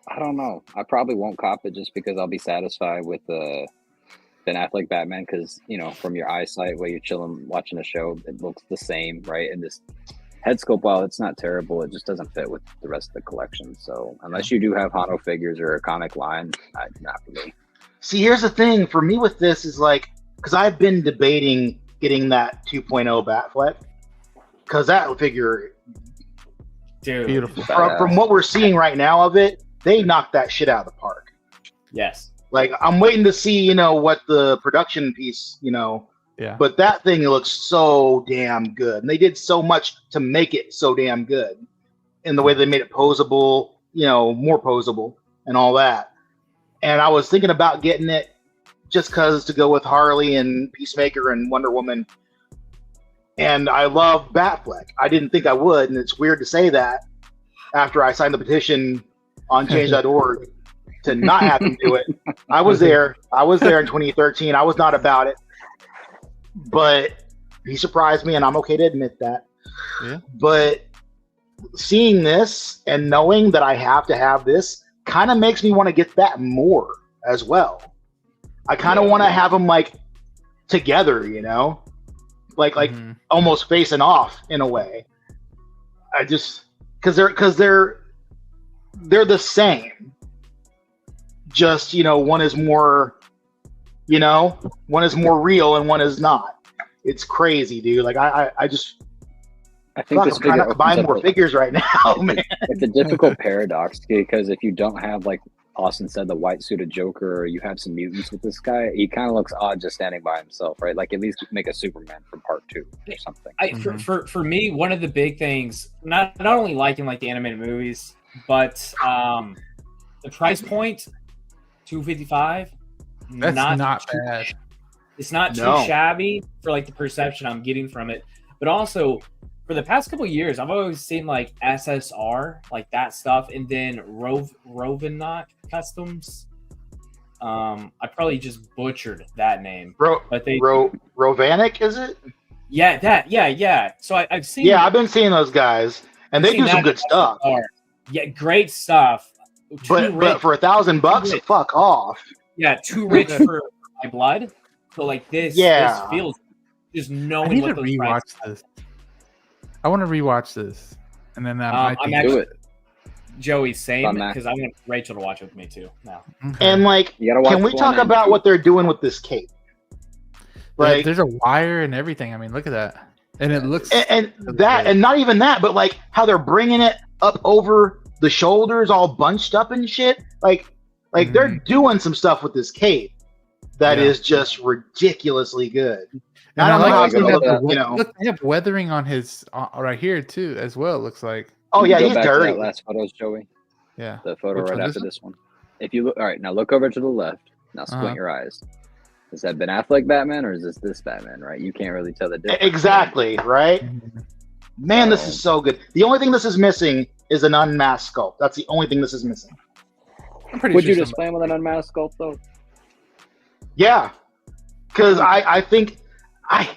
I don't know. I probably won't cop it just because I'll be satisfied with Ben Affleck Batman because, from your eyesight while you're chilling watching a show, it looks the same, right? And this head sculpt, while it's not terrible, it just doesn't fit with the rest of the collection. So unless you do have Hano figures or a comic line, not for me. See, here's the thing for me with this is like, because I've been debating getting that 2.0 Batfleck because that figure, Dude. Beautiful. from what we're seeing right now of it, they knocked that shit out of the park. Yes. Like, I'm waiting to see, what the production piece, Yeah. but that thing looks so damn good. And they did so much to make it so damn good in the way they made it posable, more posable and all that. And I was thinking about getting it just because to go with Harley and Peacemaker and Wonder Woman. And I love Batfleck. I didn't think I would, and it's weird to say that after I signed the petition on change.org to not have him do it. I was there. I was there in 2013. I was not about it. But he surprised me, and I'm okay to admit that. Yeah. But seeing this and knowing that I have to have this kind of makes me want to get that more as well. I kind of want to have them like together, you know, like almost facing off in a way. I just because they're the same. Just, you know, one is more, you know, one is more real and one is not. It's crazy, dude. Like I think this I'm trying to buy more figures right now, man. It's a difficult paradox because if you don't have, like Austin said, the white suited Joker, or you have some mutants with this guy, he kind of looks odd just standing by himself, right? Like at least make a Superman from part 2 or something. For me, one of the big things, not only liking like the animated movies, but the price point, $255. That's not bad. It's not too shabby for like the perception I'm getting from it, but also for the past couple of years, I've always seen like SSR, like that stuff, and then Rovenok Customs. I probably just butchered that name, but they Rovanik, is it? Yeah, yeah. So I've seen. Yeah, I've been seeing those guys, and they do some good stuff. Yeah, great stuff. But for $1,000, fuck off. Yeah, too rich for my blood. So like this feels just knowing. I need what to those rewatch this. I want to rewatch this, and then I might do it. Joey, same, because I want Rachel to watch it with me too now. Okay. And like, can we talk about what they're doing with this cape? Like, there's a wire and everything. I mean, look at that, and it looks and that, and not even that, but like how they're bringing it up over the shoulders, all bunched up and shit. Like they're doing some stuff with this cape that is just ridiculously good. And I don't know how it's gonna look, you know. Look, they have weathering on his right here too, as well. It looks like. Oh yeah, he's back dirty. To that last photos, Joey. Yeah. The photo Which right one, after this one. If you look, all right, now look over to the left. Now squint your eyes. Is that Ben Affleck Batman or is this Batman? Right? You can't really tell the difference. Exactly. Right. Man, this is so good. The only thing this is missing is an unmasked sculpt. That's the only thing this is missing. I'm pretty Would sure you just play him with an unmasked sculpt though? Yeah, because I think I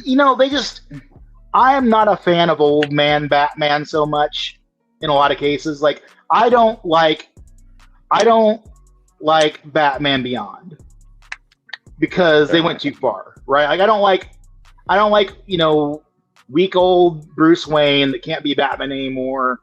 am not a fan of old man Batman so much in a lot of cases. Like I don't like Batman Beyond because they went too far, right? Like I don't like weak old Bruce Wayne that can't be Batman anymore,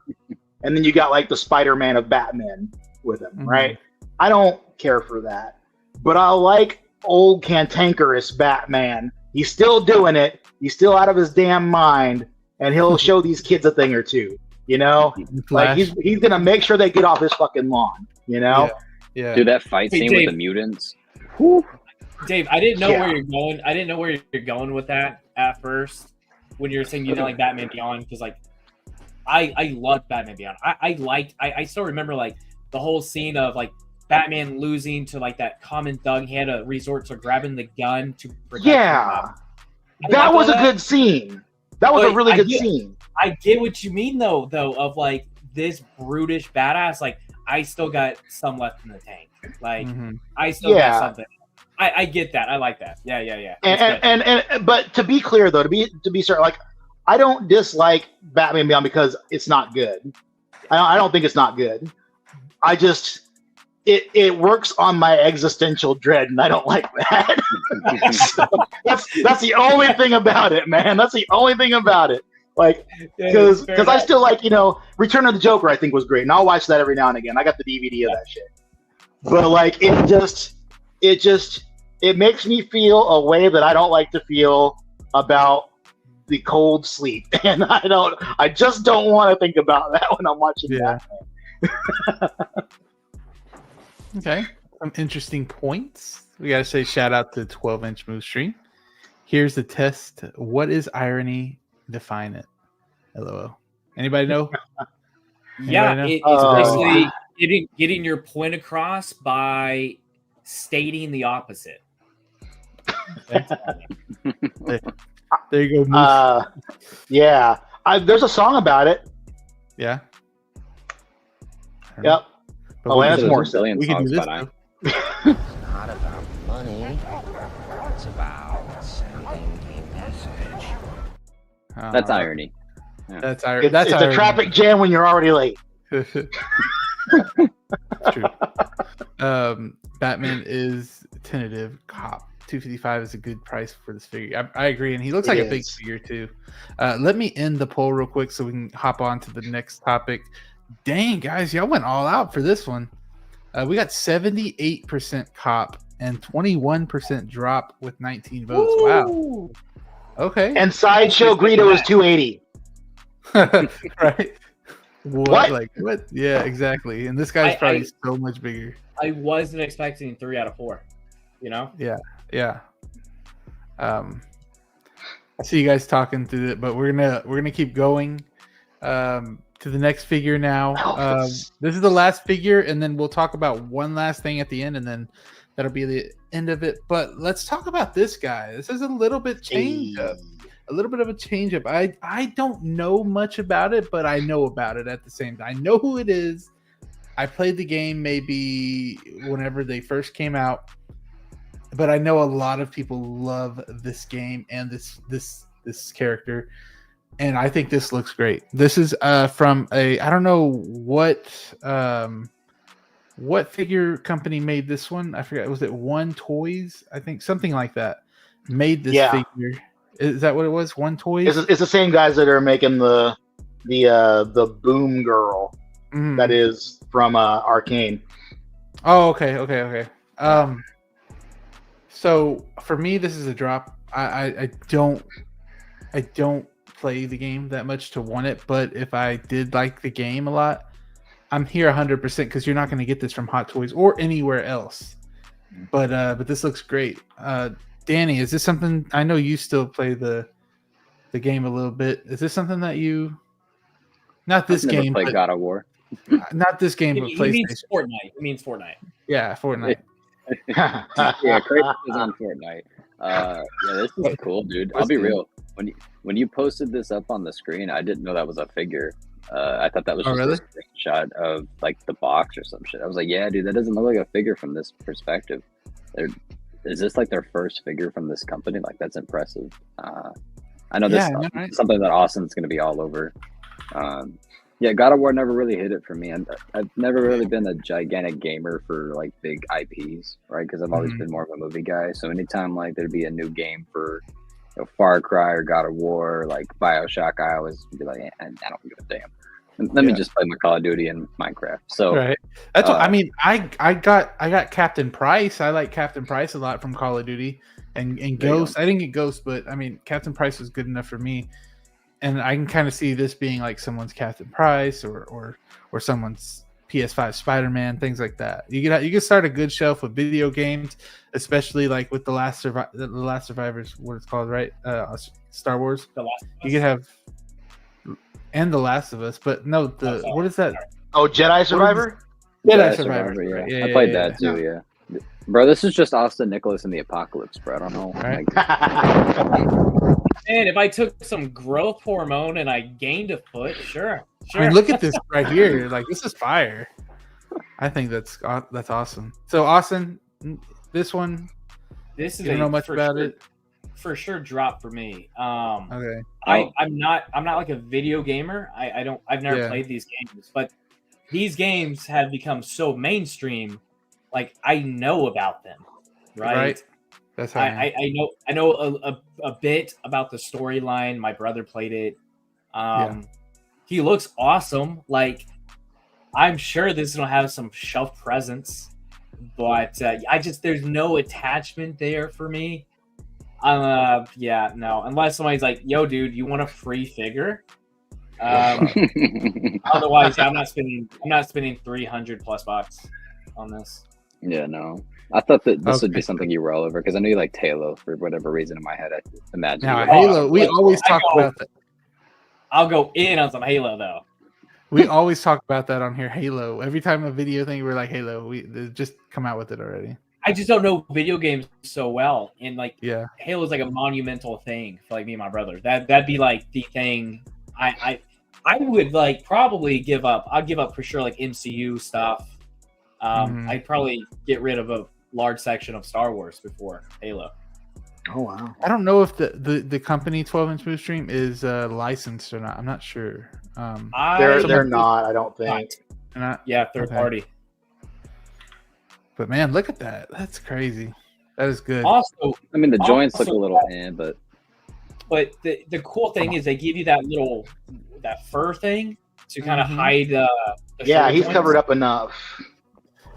and then you got like the Spider-Man of Batman with him, right? I don't care for that, but I like old cantankerous Batman. He's still doing it. He's still out of his damn mind, and he'll show these kids a thing or two. You know, like he's gonna make sure they get off his fucking lawn. You know, yeah. Dude, that fight scene with the mutants. Whew. Dave, I didn't know where you're going. I didn't know where you're going with that at first when you were saying you didn't like Batman Beyond, because like I loved Batman Beyond. I still remember like the whole scene of like Batman losing to like that common thug. He had to resort to grabbing the gun to protect him. That was a good scene. That was a really good scene. I get what you mean though of like this brutish badass. Like I still got some left in the tank. Like I still got something. I get that. I like that. Yeah. And but to be clear though, to be certain, like I don't dislike Batman Beyond because it's not good. I don't think it's not good. I just it works on my existential dread, and I don't like that. So that's the only thing about it, man. That's the only thing about it. Like, because I still like, Return of the Joker, I think was great, and I'll watch that every now and again. I got the DVD of that shit. But like, it makes me feel a way that I don't like to feel about the cold sleep, and I just don't want to think about that when I'm watching Batman. Okay, some interesting points. We gotta say shout out to 12-inch Move Stream. Here's the test. What is irony? Define it. LOL. Anybody know? It's basically getting your point across by stating the opposite. There you go. Moof. Yeah. There's a song about it. Yeah. Yep. But Oh, we and can it's do more this- billion we can do songs this. by now. though. It's not about money. It's about sending a message. That's irony. That's irony. It's That's a irony. traffic jam when you're already late. True. Batman is tentative. Cop 255 is a good price for this figure. I agree, and he looks It like a big is. figure too. Let me end the poll real quick so we can hop on to the next topic. Dang, guys, y'all went all out for this one. We got 78% cop and 21% drop with 19 votes. Wow. Okay. And Sideshow Greedo is 280. Right. What? Like what? Yeah, exactly. And this guy's probably so much bigger. I wasn't expecting 3 out of 4. You know? Yeah. I see you guys talking through it, but we're gonna keep going to the next figure now. This is the last figure, and then we'll talk about one last thing at the end, and then that'll be the end of it. But let's talk about this guy. This is a little bit change up. A little bit of a change up. I don't know much about it, but I know about it at the same time. I know who it is. I played the game maybe whenever they first came out, but I know a lot of people love this game and this character, and I think this looks great. This is from I don't know what figure company made this one. I forgot. Was it One Toys? I think something like that made this figure. Is that what it was? One Toys? It's the same guys that are making the Boom Girl that is from Arcane. Oh, okay. So for me, this is a drop. I don't play the game that much to want it, but if I did like the game a lot, I'm here 100% because you're not going to get this from Hot Toys or anywhere else. But this looks great. Danny, is this something? I know you still play the game a little bit. Is this something that you? Not this I've never game, played but God of War. not this game, but He PlayStation. means Fortnite. He means Fortnite. Yeah, Fortnite. Yeah, Kratos is on Fortnite. Yeah, this is cool, dude. I'll be real. When you posted this up on the screen, I didn't know that was a figure. I thought that was just really? a screenshot of like the box or some shit. I was like, yeah, dude, that doesn't look like a figure from this perspective. Is this like their first figure from this company? Like, that's impressive. I know this is something that Austin's going to be all over. Yeah, God of War never really hit it for me. I've never really been a gigantic gamer for like big IPs, right? Because I've always been more of a movie guy. So anytime like there'd be a new game for Far Cry or God of War, like BioShock, I always be like, I don't give a damn. Let me just play my Call of Duty and Minecraft. So right, that's what I mean. I got Captain Price. I like Captain Price a lot from Call of Duty and Ghost. I didn't get Ghost, but I mean Captain Price was good enough for me. And I can kind of see this being like someone's Captain Price or someone's PS5 Spider-Man, things like that. You can start a good shelf with video games, especially like with the last Survivors, what it's called, right? Star Wars. You could have and The Last of Us, but no, what is that? Oh, Jedi Survivor. Jedi Survivor. Yeah. Yeah, I played that too. Yeah, bro, this is just Austin Nicholas in the apocalypse, bro. I don't know. Right. And if I took some growth hormone and I gained a foot, sure. I mean, look at this right here. Like, this is fire. I think that's awesome. So, Austin, this one, this is you don't know much about it. For sure, drop for me. Okay. I'm not like a video gamer. I've never played these games, but these games have become so mainstream. Like, I know about them, right? That's how I know a bit about the storyline. My brother played it. He looks awesome. Like, I'm sure this is gonna have some shelf presence, but there's no attachment there for me. No, unless somebody's like, "Yo, dude, you want a free figure?" Otherwise, I'm not spending $300+ on this. Yeah, no. I thought that this would be something you were all over because I know you like Halo for whatever reason in my head. I imagine. Now, Halo, we always talk about that. I'll go in on some Halo though. We always talk about that on here. Halo. Every time a video thing, we're like Halo. They just come out with it already. I just don't know video games so well, and like Yeah. Halo's like a monumental thing for like me and my brother. That'd be like the thing. I would like probably give up. I'd give up for sure like MCU stuff. I'd probably get rid of a large section of Star Wars before Halo. Oh wow! I don't know if the company 12-inch Move Stream is licensed or not. I'm not sure. They're not. I don't think. Not, yeah, third party. But man, look at that. That's crazy. That is good. Also, I mean, the joints look a little but the cool thing is they give you that fur thing to kind of hide. Yeah, he's covered up enough.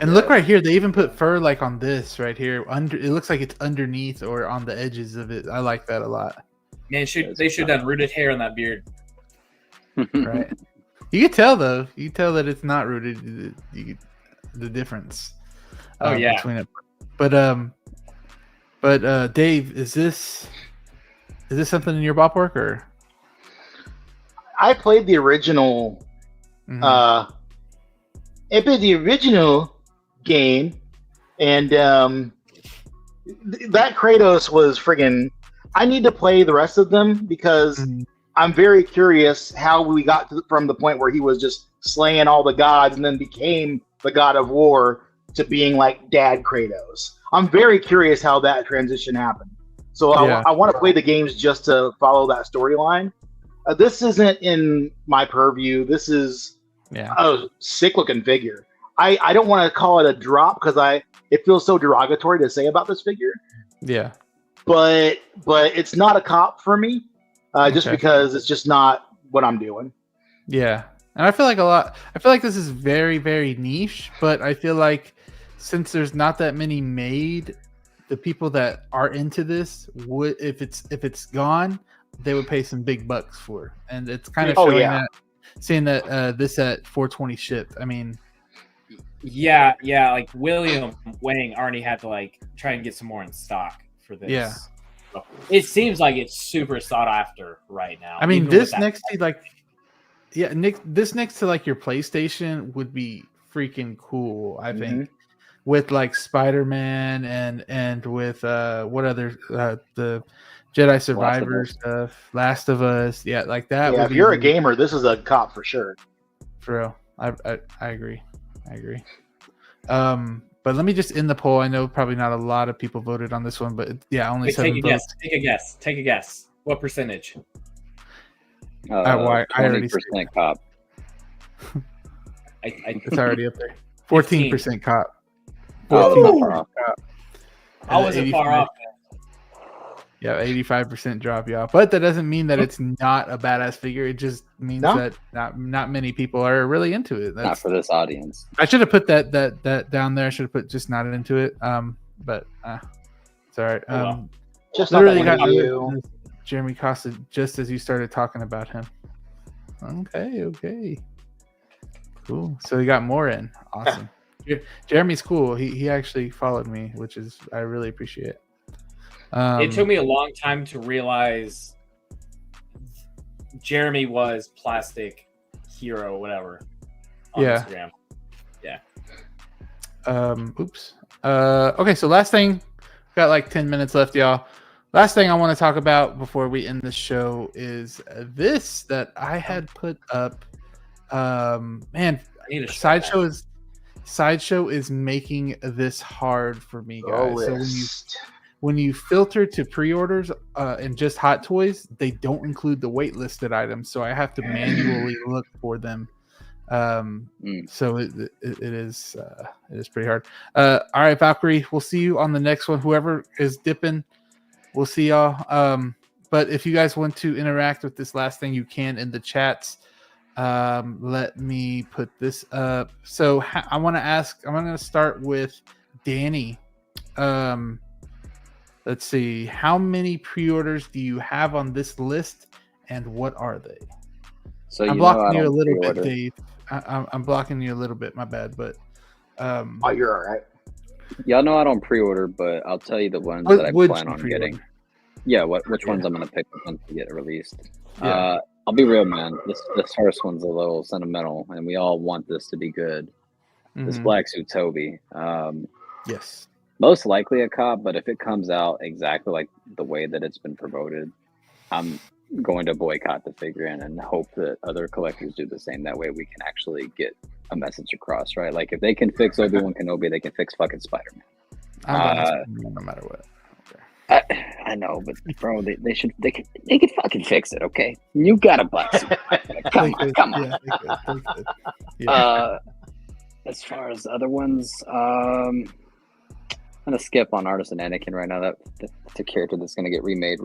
And look right here, they even put fur like on this right here. It looks like it's underneath or on the edges of it. I like that a lot. Man, they should have done rooted hair on that beard. Right. You can tell though. You can tell that it's not rooted. The difference. Oh yeah. Between it. But Dave, is this something in your ballpark or? I played the original. I played the original game, and that Kratos was friggin'. I need to play the rest of them because I'm very curious how we got from the point where he was just slaying all the gods and then became the god of war to being like Dad Kratos. I'm very curious how that transition happened. So I want to play the games just to follow that storyline. This isn't in my purview. This is a sick looking figure. I don't want to call it a drop because it feels so derogatory to say about this figure. Yeah. But it's not a cop for me, just because it's just not what I'm doing. Yeah. And I feel like this is very, very niche, but I feel like since there's not that many made, the people that are into this would, if it's gone, they would pay some big bucks for. And it's kind of seeing that this at 420 shipped. I mean, yeah, like William Wang already had to like try and get some more in stock for this. Yeah. So it seems like it's super sought after right now. I mean, this next to like this next to like your PlayStation would be freaking cool, I think. With like Spider-Man and with what other the Jedi Survivor stuff, Last of Us, like that. Yeah, if you're a gamer, this is a cop for sure. For real, I agree. But let me just end the poll. I know probably not a lot of people voted on this one, but only 7 votes. Take a guess. What percentage? 20% cop. It's already up there. 14% cop. I wasn't far off. Yeah, 85% drop, y'all. But that doesn't mean that it's not a badass figure. It just means that not many people are really into it. Not for this audience. I should have put that down there. I should have put just not into it. But it's all right. Just literally got you, Jeremy Costa, just as you started talking about him. Okay. Cool. So he got more in. Awesome. Jeremy's cool. He actually followed me, which is I really appreciate. It took me a long time to realize Jeremy was Plastic Hero, whatever, on Instagram. Yeah. Oops. Okay, so last thing, got like 10 minutes left, y'all. Last thing I want to talk about before we end the show is this that I had put up. Man, Sideshow is making this hard for me, guys. So when you filter to pre-orders and just Hot Toys, they don't include the waitlisted items, so I have to manually look for them. So it is pretty hard. All right, Valkyrie, we'll see you on the next one. Whoever is dipping, we'll see y'all. But if you guys want to interact with this last thing, you can in the chats. Let me put this up. So I'm going to start with Danny. Let's see. How many pre-orders do you have on this list, and what are they? So I'm blocking you a little bit, Dave. I'm blocking you a little bit. My bad, but you're all right. Y'all know I don't pre-order, but I'll tell you the ones that I plan on getting. Yeah, which ones I'm gonna pick once they get released. Yeah. I'll be real, man. This first one's a little sentimental, and we all want this to be good. This Black Suit Toby. Yes. most likely a cop, but if it comes out exactly like the way that it's been promoted, I'm going to boycott the figure and hope that other collectors do the same. That way we can actually get a message across, right? Like if they can fix Obi-Wan Kenobi, they can fix fucking Spider-Man. I'm buying Spider-Man no matter what. I know, but bro, they could fucking fix it, okay? You gotta buy some. Come on. Yeah, they could. Yeah. As far as other ones, I'm gonna skip on Artisan Anakin right now. That's a character that's gonna get remade.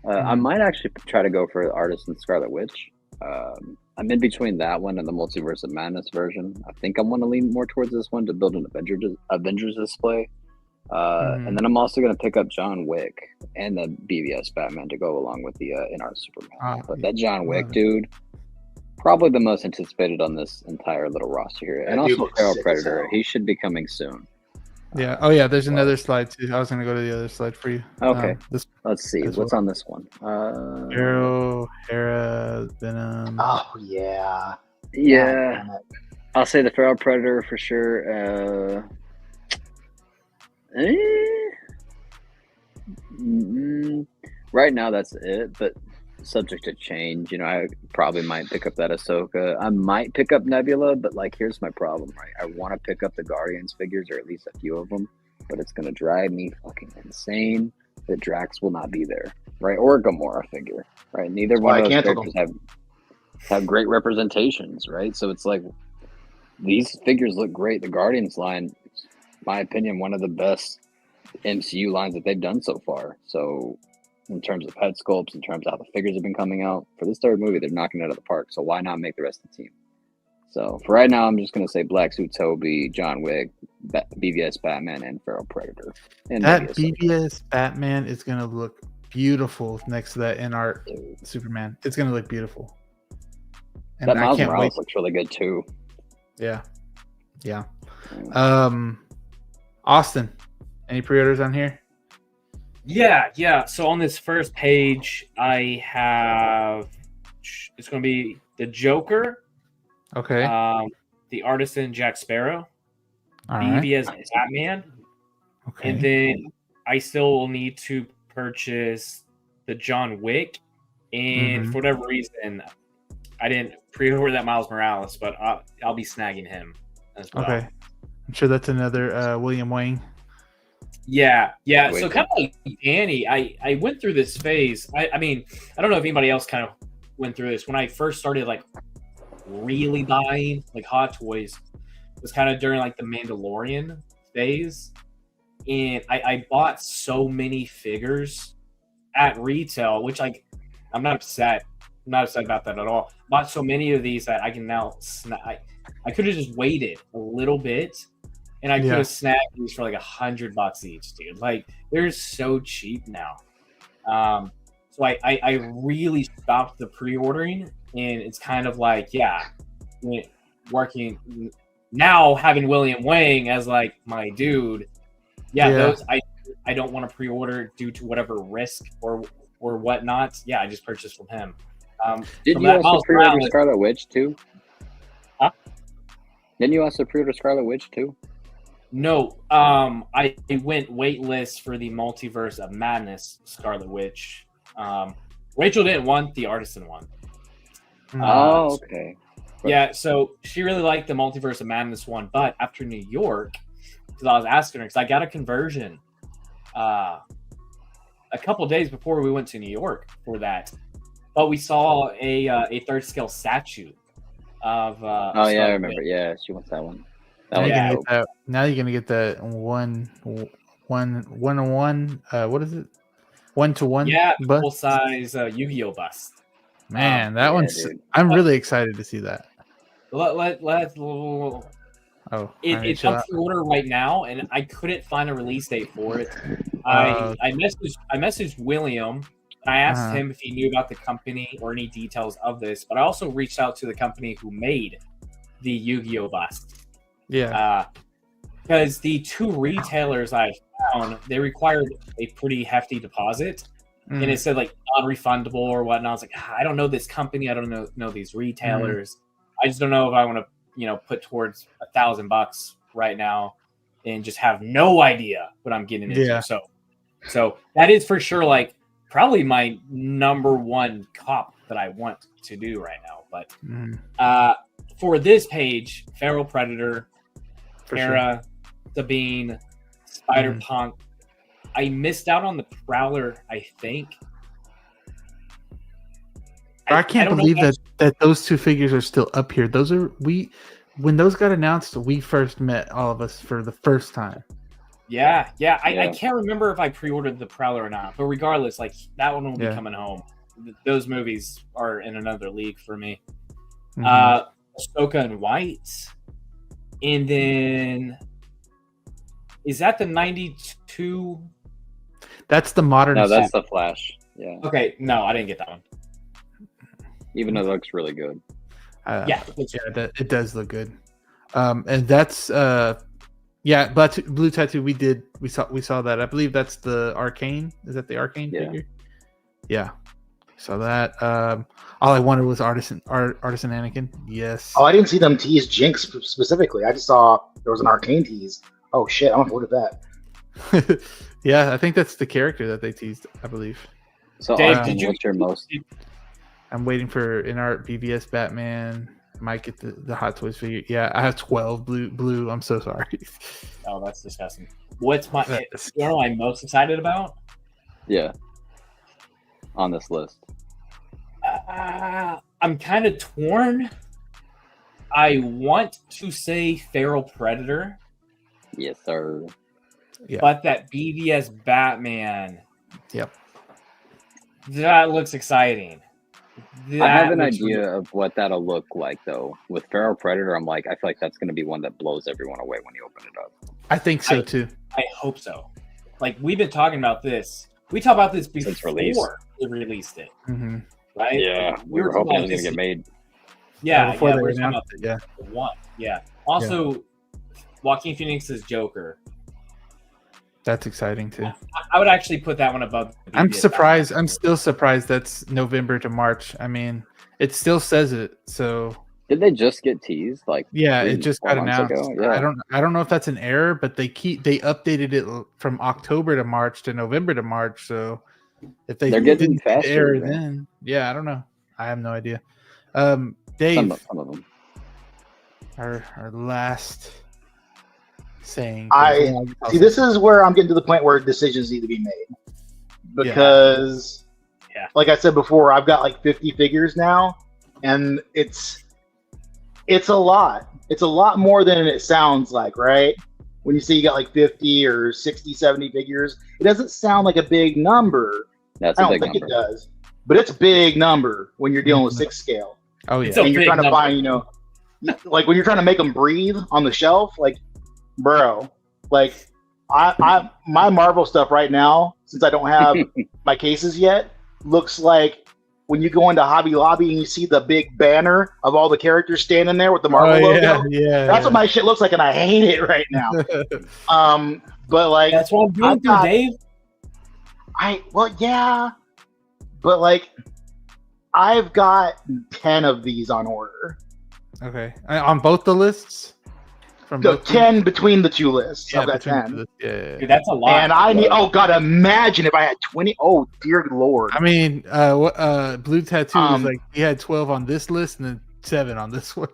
I might actually try to go for Artisan Scarlet Witch. I'm in between that one and the Multiverse of Madness version. I think I'm gonna lean more towards this one to build an Avengers display. And then I'm also going to pick up John Wick and the BVS Batman to go along with the In-Art Superman. But that John Wick dude, probably the most anticipated on this entire little roster here. And also Feral Predator. He should be coming soon. Yeah. Oh, yeah. There's another slide, too. I was going to go to the other slide for you. Okay. Let's see. What's on this one? Arrow, Hera, Venom. Oh, yeah. Yeah. I'll say the Feral Predator for sure. Right now that's it, but subject to change. I probably might pick up that Ahsoka. I might pick up Nebula, but like here's my problem, right? I want to pick up the Guardians figures, or at least a few of them, but it's gonna drive me fucking insane that Drax will not be there, right? Or a Gamora figure, right? Neither one of those characters have great representations, right? So it's like these figures look great. The Guardians line, my opinion, one of the best MCU lines that they've done so far. So in terms of head sculpts, in terms of how the figures have been coming out, for this third movie, they're knocking it out of the park. So why not make the rest of the team? So for right now, I'm just going to say Black Suit Toby, John Wick, BVS Batman, and Feral Predator. And that BVS Batman is going to look beautiful next to that In-Art Superman. It's going to look beautiful. And that Miles Morales looks really good too. Yeah. Austin, any pre-orders on here? Yeah. So on this first page, I have it's going to be the Joker. Okay. The Artisan Jack Sparrow. All BVS right. Batman. Okay. And then I still will need to purchase the John Wick. And for whatever reason, I didn't pre-order that Miles Morales, but I'll be snagging him as well. Okay. I'm sure that's another William Wang. Yeah. So kind of like Danny, I went through this phase. I mean, I don't know if anybody else kind of went through this. When I first started like really buying like Hot Toys, it was kind of during like the Mandalorian phase. And I bought so many figures at retail, which I'm not upset. I'm not upset about that at all. Bought so many of these that I can now I could have just waited a little bit, and I could have snagged these for like $100 each, dude. Like they're so cheap now. So I really stopped the pre-ordering, and it's kind of like working now, having William Wang as like my dude. Those I don't want to pre-order due to whatever risk or whatnot. I just purchased from him. Did you also pre-order Scarlet Witch too? Huh? Didn't you also pre-order Scarlet Witch too? No, I went waitlist for the Multiverse of Madness Scarlet Witch. Rachel didn't want the Artisan one. Okay. Yeah, so she really liked the Multiverse of Madness one, but after New York, because I was asking her, because I got a conversion a couple days before we went to New York for that. But we saw a third scale statue of. I remember. Yeah, she wants that one. Now you're gonna get that one. What is it? 1-to-1. Yeah, full size Yu-Gi-Oh bust. Man, that one's. Dude. I'm really excited to see that. It's up for order right now, and I couldn't find a release date for it. I messaged William. I asked him if he knew about the company or any details of this, but I also reached out to the company who made the Yu-Gi-Oh bust. Yeah. Because the two retailers I found, they required a pretty hefty deposit, and it said like non-refundable or whatnot. I was like, I don't know this company. I don't know these retailers. I just don't know if I want to, put towards $1,000 right now. and just have no idea what I'm getting into. Yeah. So that is for sure like probably my number one cop that I want to do right now. But for this page, Feral Predator, Hera, Sabine, Spider-Punk. I missed out on the Prowler, I think. I can't believe that those two figures are still up here. Those are when those got announced, we first met, all of us, for the first time. Yeah. I can't remember if I pre-ordered the Prowler or not, but regardless, like that one will be coming home. Those movies are in another league for me. Ahsoka in white, and then is that the 92? That's the modern. No, that's the Flash. Yeah. Okay, no, I didn't get that one. Even though it looks really good. It does look good. And that's Blue Tattoo. We saw that. I believe that's the Arcane. Is that the Arcane figure? Yeah. So that all I wanted was Artisan Anakin. Yes. Oh, I didn't see them tease Jinx specifically. I just saw there was an Arcane tease. Oh shit! I'm gonna look at that. Yeah, I think that's the character that they teased. I believe. So, Dave, Arcane, what's your most? I'm waiting for an art BVS Batman. Might get the Hot Toys figure. Yeah, I have 12 blue. I'm so sorry. Oh, that's disgusting. What's my? You know what I'm most excited about? Yeah. On this list. I'm kind of torn. I want to say Feral Predator. Yes, sir. Yeah. But that BVS Batman. Yep. That looks exciting. I have an idea of what that'll look like, though. With Feral Predator, I'm like, I feel like that's going to be one that blows everyone away when you open it up. I think so, too. I hope so. Like, we've been talking about this. We talked about this before release. they released it. Mm-hmm. Right? Yeah. We were hoping it was going to get made. Yeah. Before they we're announced talking it, about the one. Yeah. Also, Joaquin Phoenix's Joker. That's exciting, too. I would actually put that one above. I'm surprised. I'm still surprised that's November to March. I mean, it still says it. So did they just get teased? Like, it just got announced. Yeah. I don't know if that's an error, but they updated it from October to March to November to March. So if they're getting didn't faster, error, then I don't know. I have no idea. Dave, some of them. Our last saying. See, this is where I'm getting to the point where decisions need to be made because, like I said before, I've got like 50 figures now, and it's a lot. It's a lot more than it sounds like, right? When you say you got like 50 or 60, 70 figures, it doesn't sound like a big number. That's I a don't big think number. it does, but it's a big number when you're dealing with 6 scale. Oh yeah, and you're trying to find, like when you're trying to make them breathe on the shelf, like, bro, like my Marvel stuff right now, since I don't have my cases yet, looks like when you go into Hobby Lobby and you see the big banner of all the characters standing there with the Marvel logo. Yeah, that's what my shit looks like, and I hate it right now. But like that's what I'm doing through, Dave. But like I've got 10 of these on order. Okay, on both the lists. From 10 between the two lists. Yeah, I've got 10. Dude, that's a lot. And I need. Oh God! Imagine if I had 20. Oh dear Lord! I mean, Blue Tattoo was like he had 12 on this list and then 7 on this one.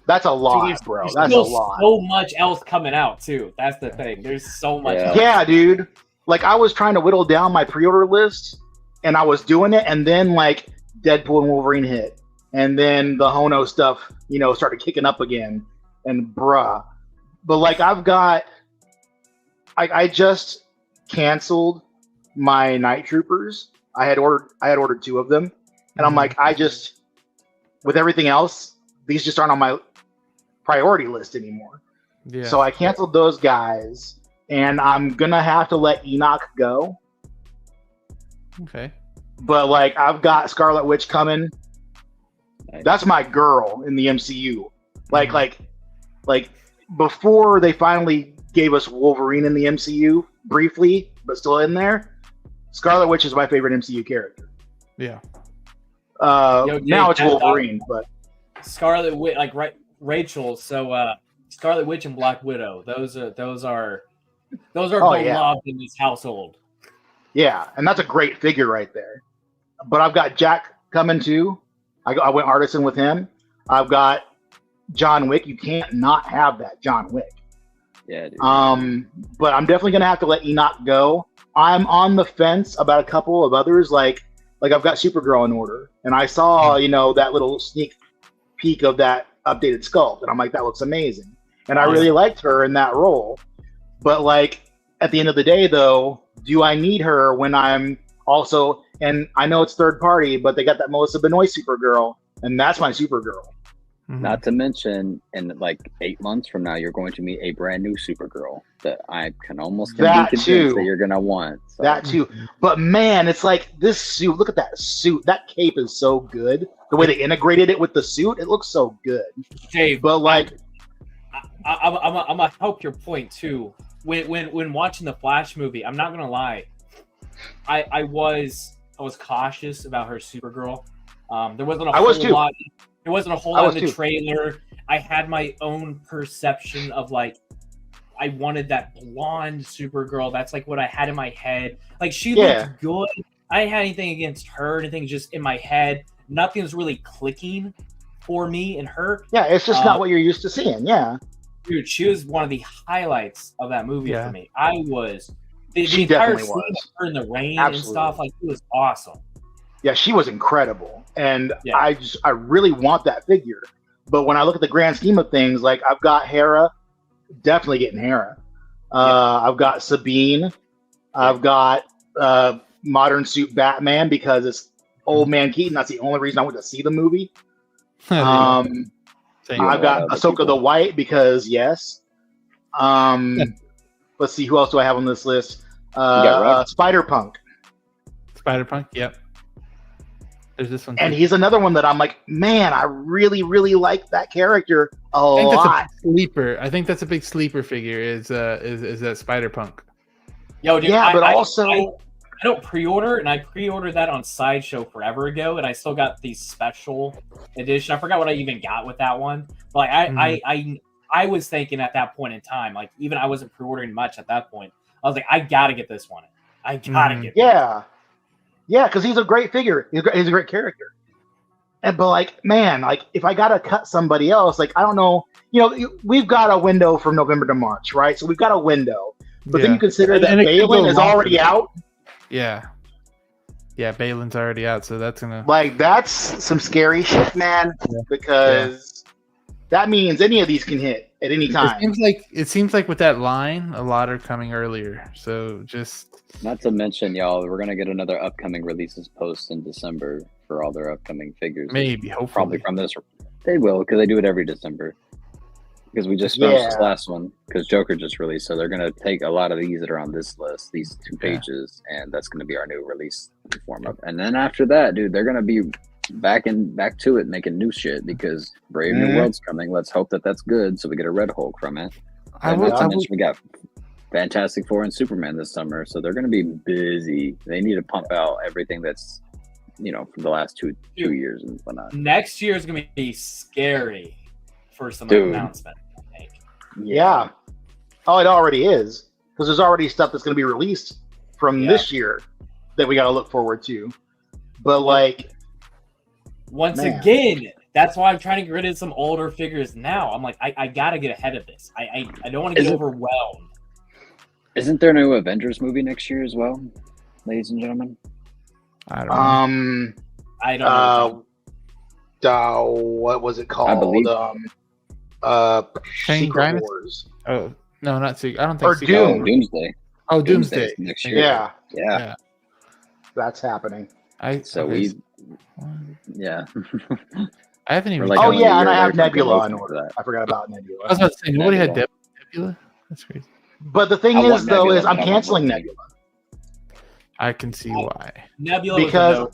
That's a lot, Dude, bro. There's That's a lot. So much else coming out too. That's the thing. There's so much. else. Yeah, dude. Like I was trying to whittle down my pre-order list, and I was doing it, and then like Deadpool and Wolverine hit, and then the Hono stuff, started kicking up again. And bruh, but like I've got, I just canceled my Night Troopers. I had ordered 2 of them, and I'm like, with everything else, these just aren't on my priority list anymore. Yeah. So I canceled those guys, and I'm gonna have to let Enoch go. Okay. But like I've got Scarlet Witch coming. Nice. That's my girl in the MCU. Like before they finally gave us Wolverine in the MCU briefly, but still in there, Scarlet Witch is my favorite MCU character. Yeah. Now it's Wolverine, but Scarlet Witch, like Rachel. So Scarlet Witch and Black Widow. Those are Oh, beloved in this household. Yeah, and that's a great figure right there. But I've got Jack coming too. I went artisan with him. I've got John Wick. You can't not have that John Wick. Yeah, dude. But I'm definitely gonna have to let Enoch go. I'm on the fence about a couple of others, like I've got Supergirl in order, and I saw that little sneak peek of that updated sculpt, and I'm like, that looks amazing, and I really liked her in that role. But like at the end of the day, though, do I need her when I'm also? And I know it's third party, but they got that Melissa Benoist Supergirl, and that's my Supergirl. Mhm. Not to mention, in like 8 months from now, you're going to meet a brand new Supergirl that I can almost be convinced that you're gonna want. So. That too. But man, it's like this suit. Look at that suit. That cape is so good. The way they integrated it with the suit, it looks so good. Dave, But like, I'm gonna help your point too. When watching the Flash movie, I'm not gonna lie, I was cautious about her Supergirl. There wasn't a I was whole too. lot. There wasn't a whole I lot was in the too. trailer. I had my own perception of like I wanted that blonde Supergirl. That's like what I had in my head. Like she looked good. I didn't have anything against her. Anything just in my head. Nothing was really clicking for me and her. yeah, it's just not what you're used to seeing. Yeah, Dude, she was one of the highlights of that movie Yeah. for me. I was the She entire definitely scene was. of her in the rain Absolutely. and stuff. Like it was awesome. yeah, she was incredible, and Yeah. I really want that figure. But when I look at the grand scheme of things, like I've got Hera, definitely getting Hera. I've got Sabine. I've got Modern Suit Batman because it's old man Keaton. That's the only reason I went to see the movie. Same. I've got Ahsoka the White because yes. Let's see, who else do I have on this list? Spider-Punk. Spider-Punk. Yep. There's this one. And too. he's another one that I'm like, man, I really, really like that character a I think lot. that's a sleeper. I think that's a big sleeper figure. Is that Spider-Punk? Yo, dude, Yeah, but I also don't pre-order, and I pre-ordered that on Sideshow forever ago, and I still got the special edition. I forgot what I even got with that one. But like, I was thinking at that point in time, like even I wasn't pre-ordering much at that point. I was like, I gotta get this one. I gotta get. Yeah, because he's a great figure. He's a great character. But like, man, like if I gotta cut somebody else, like I don't know, we've got a window from November to March, right? So we've got a window. But then you consider that And it could go Balin is longer. already out. Yeah. Yeah, Balin's already out, so that's gonna. Like that's some scary shit, man. Because that means any of these can hit at any time. It seems like with that line, a lot are coming earlier. So just Not to mention, y'all, we're gonna get another upcoming releases post in December for all their upcoming figures. maybe, hopefully. Probably from this. They will, because they do it every December. Because we just finished this last one, because Joker just released, so they're gonna take a lot of these that are on this list, these 2 pages, and that's gonna be our new release form-up. And then after that, dude, they're gonna be back to it, making new shit, because Brave New World's coming. Let's hope that that's good, so we get a Red Hulk from it. And not to mention we got Fantastic Four and Superman this summer, so they're going to be busy. They need to pump out everything that's, from the last two years and whatnot. Next year is gonna be scary for some Dude. announcement. I think. Yeah. Oh, it already is. Because there's already stuff that's going to be released from this year that we got to look forward to. But like, once man. again, that's why I'm trying to get rid of some older figures now. I'm like, I gotta get ahead of this. I don't want to get overwhelmed. Isn't there a new Avengers movie next year as well, ladies and gentlemen? I don't know. I don't know. What was it called? I believe- Shane Secret Grimes? Wars. Oh no, not Secret. I don't think Or Secret. Doom. Doomsday. Oh, Doomsday. Doomsday's next year. Yeah, Yeah. that's happening. I haven't even. Like Oh only a yeah, and year I have away from Nebula promotion in for order. that. I forgot about I was Nebula. about to say nobody had Nebula. Nebula. That's crazy. But the thing I is, want though, Nebula, is I'm but I want canceling more. Nebula. I can see why. Nebula was a Because- no.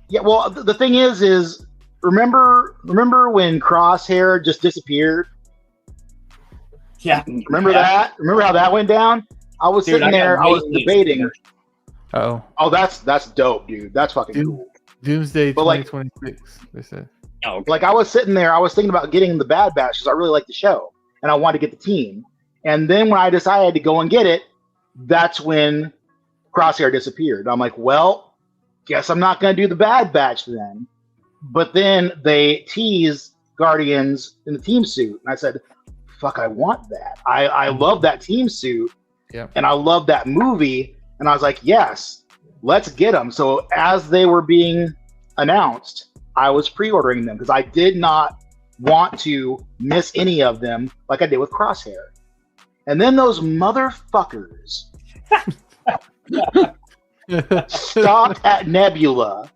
Yeah, well, the thing is remember when Crosshair just disappeared? Yeah, Remember that? Remember how that went down? I was Dude, sitting there, I was wait debating. Oh, Oh, that's dope, dude. That's fucking Dude. cool. Doomsday But, like- 2026. They said. Oh, okay. Like I was sitting there, I was thinking about getting the Bad Batch because I really like the show and I wanted to get the team. And then when I decided to go and get it, that's when Crosshair disappeared. I'm like, well, guess I'm not going to do the Bad Batch then. But then they tease Guardians in the team suit. And I said, fuck, I want that. I love that team suit. Yep. And I love that movie. And I was like, yes, let's get them. So as they were being announced, I was pre-ordering them because I did not want to miss any of them like I did with Crosshair. And then those motherfuckers stopped at Nebula.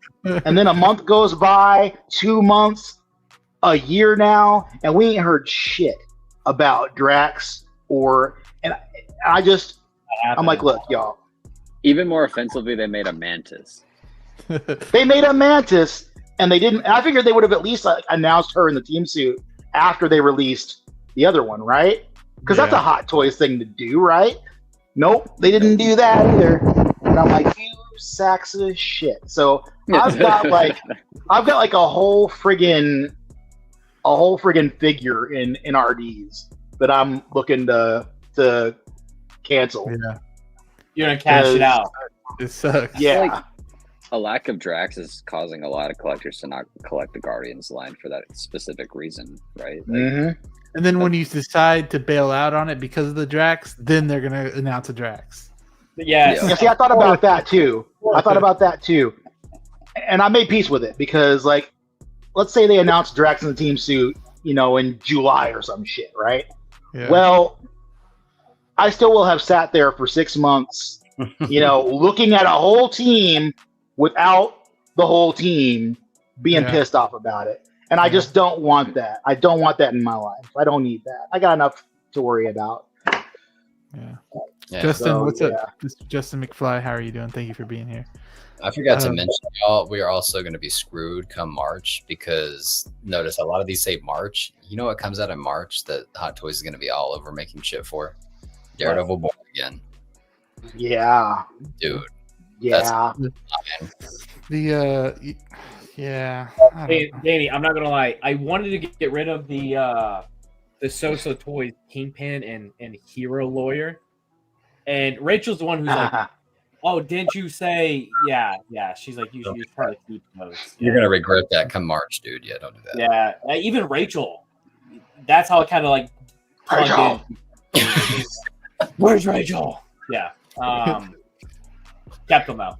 And then a month goes by, 2 months, a year now, and we ain't heard shit about Drax and I'm like, look, y'all. Even more offensively, they made a Mantis. They made a Mantis, and they didn't. I figured they would have at least announced her in the team suit after they released the other one, right? Because that's a Hot Toys thing to do, right? Nope, they didn't do that either. And I'm like, you sacks of shit. So I've got like a whole friggin' figure in RDs that I'm looking to cancel. Yeah, You're gonna cash it out. it sucks. Yeah. Like, a lack of Drax is causing a lot of collectors to not collect the Guardians line for that specific reason, right? Like, And then when you decide to bail out on it because of the Drax, then they're gonna announce a Drax. Yes. Yeah, see, I thought about that too. And I made peace with it because, like, let's say they announced Drax in the team suit, in July or some shit, right? Yeah. Well, I still will have sat there for 6 months, looking at a whole team without the whole team being pissed off about it. And I just don't want that. I don't want that in my life. I don't need that. I got enough to worry about. Yeah. Yeah. Justin, what's up? This is Justin McFly. How are you doing? Thank you for being here. I forgot to mention, y'all, we are also going to be screwed come March because notice a lot of these say March. You know what comes out in March that Hot Toys is going to be all over making shit for? Daredevil Born Again. Yeah. Dude. Yeah. Yeah. Hey, Danny, I'm not gonna lie. I wanted to get rid of the So-So Toys Kingpin and Hero Lawyer, and Rachel's the one who's like, "Oh, didn't you say?" Yeah. She's like, "You should probably keep those." You're going to regret that come March, dude. Yeah, don't do that. Yeah, even Rachel. That's how it kind of like plugged in. Where's Rachel? Yeah. Kept them out.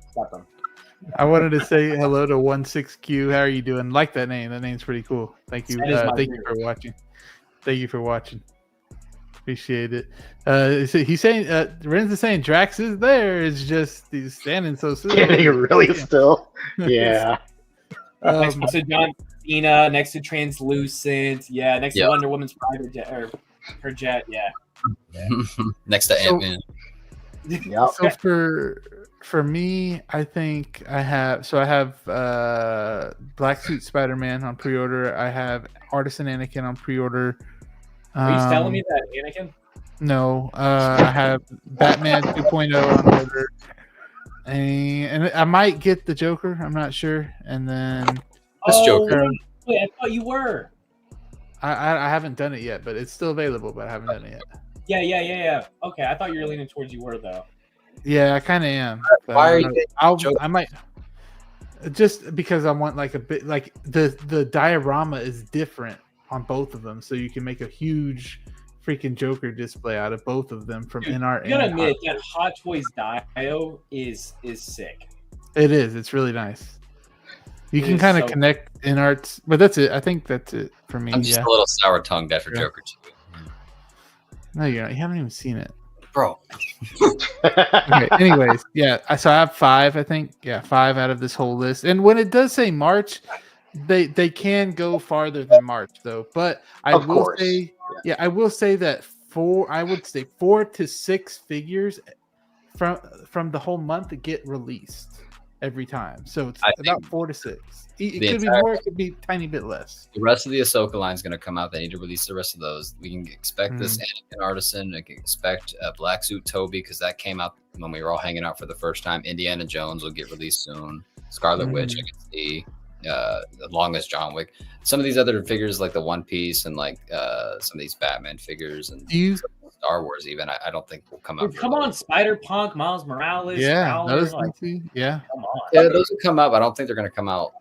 I wanted to say hello to 16Q. How are you doing? Like that name. That name's pretty cool. Thank you. Thank you for watching. Thank you for watching. Appreciate it. He's saying, Ren's is saying Drax is there. It's just he's standing so still. Standing really still. Yeah. Next to John Cena, next to Translucent. Yeah. Next to Wonder Woman's private jet or her jet. Yeah. Next to Ant-Man. Yep. So for me, I think I have Black Suit Spider-Man on pre-order. I have Artisan Anakin on pre-order. Are you telling me that Anakin? No, I have Batman 2.0 on order, and I might get the Joker. I'm not sure. And then this Joker. Wait, I thought you were. I haven't done it yet, but it's still available. But I haven't done it yet. Yeah. Okay, I thought you were leaning towards you were though. Yeah, I kind of am. Why are you? I might just because I want like a bit like the diorama is different on both of them, so you can make a huge freaking Joker display out of both of them from NR. You gotta admit that Hot Toys Dio is sick. It is. It's really nice. You can kind of connect in arts, but that's it. I think that's it for me. I'm just a little sour tongued after Joker 2. No, you're not. You haven't even seen it, bro. Okay. Anyways, so I have 5. I think 5 out of this whole list. And when it does say March, they can go farther than March though. But I will say that 4 to 6 figures from the whole month get released every time. So it's about 4 to 6. It could be more, it could be a tiny bit less. The rest of the Ahsoka line is going to come out. They need to release the rest of those. We can expect this Anakin Artisan. We can expect Black Suit Toby because that came out when we were all hanging out for the first time. Indiana Jones will get released soon. Scarlet Witch, I can see. long as John Wick. Some of these other figures, like the One Piece and like some of these Batman figures and Star Wars, even I don't think will come out. Dude, come on, Spider-Punk, Miles Morales, Prowler, those like, yeah. come on. Yeah, those will come out. I don't think they're going to come out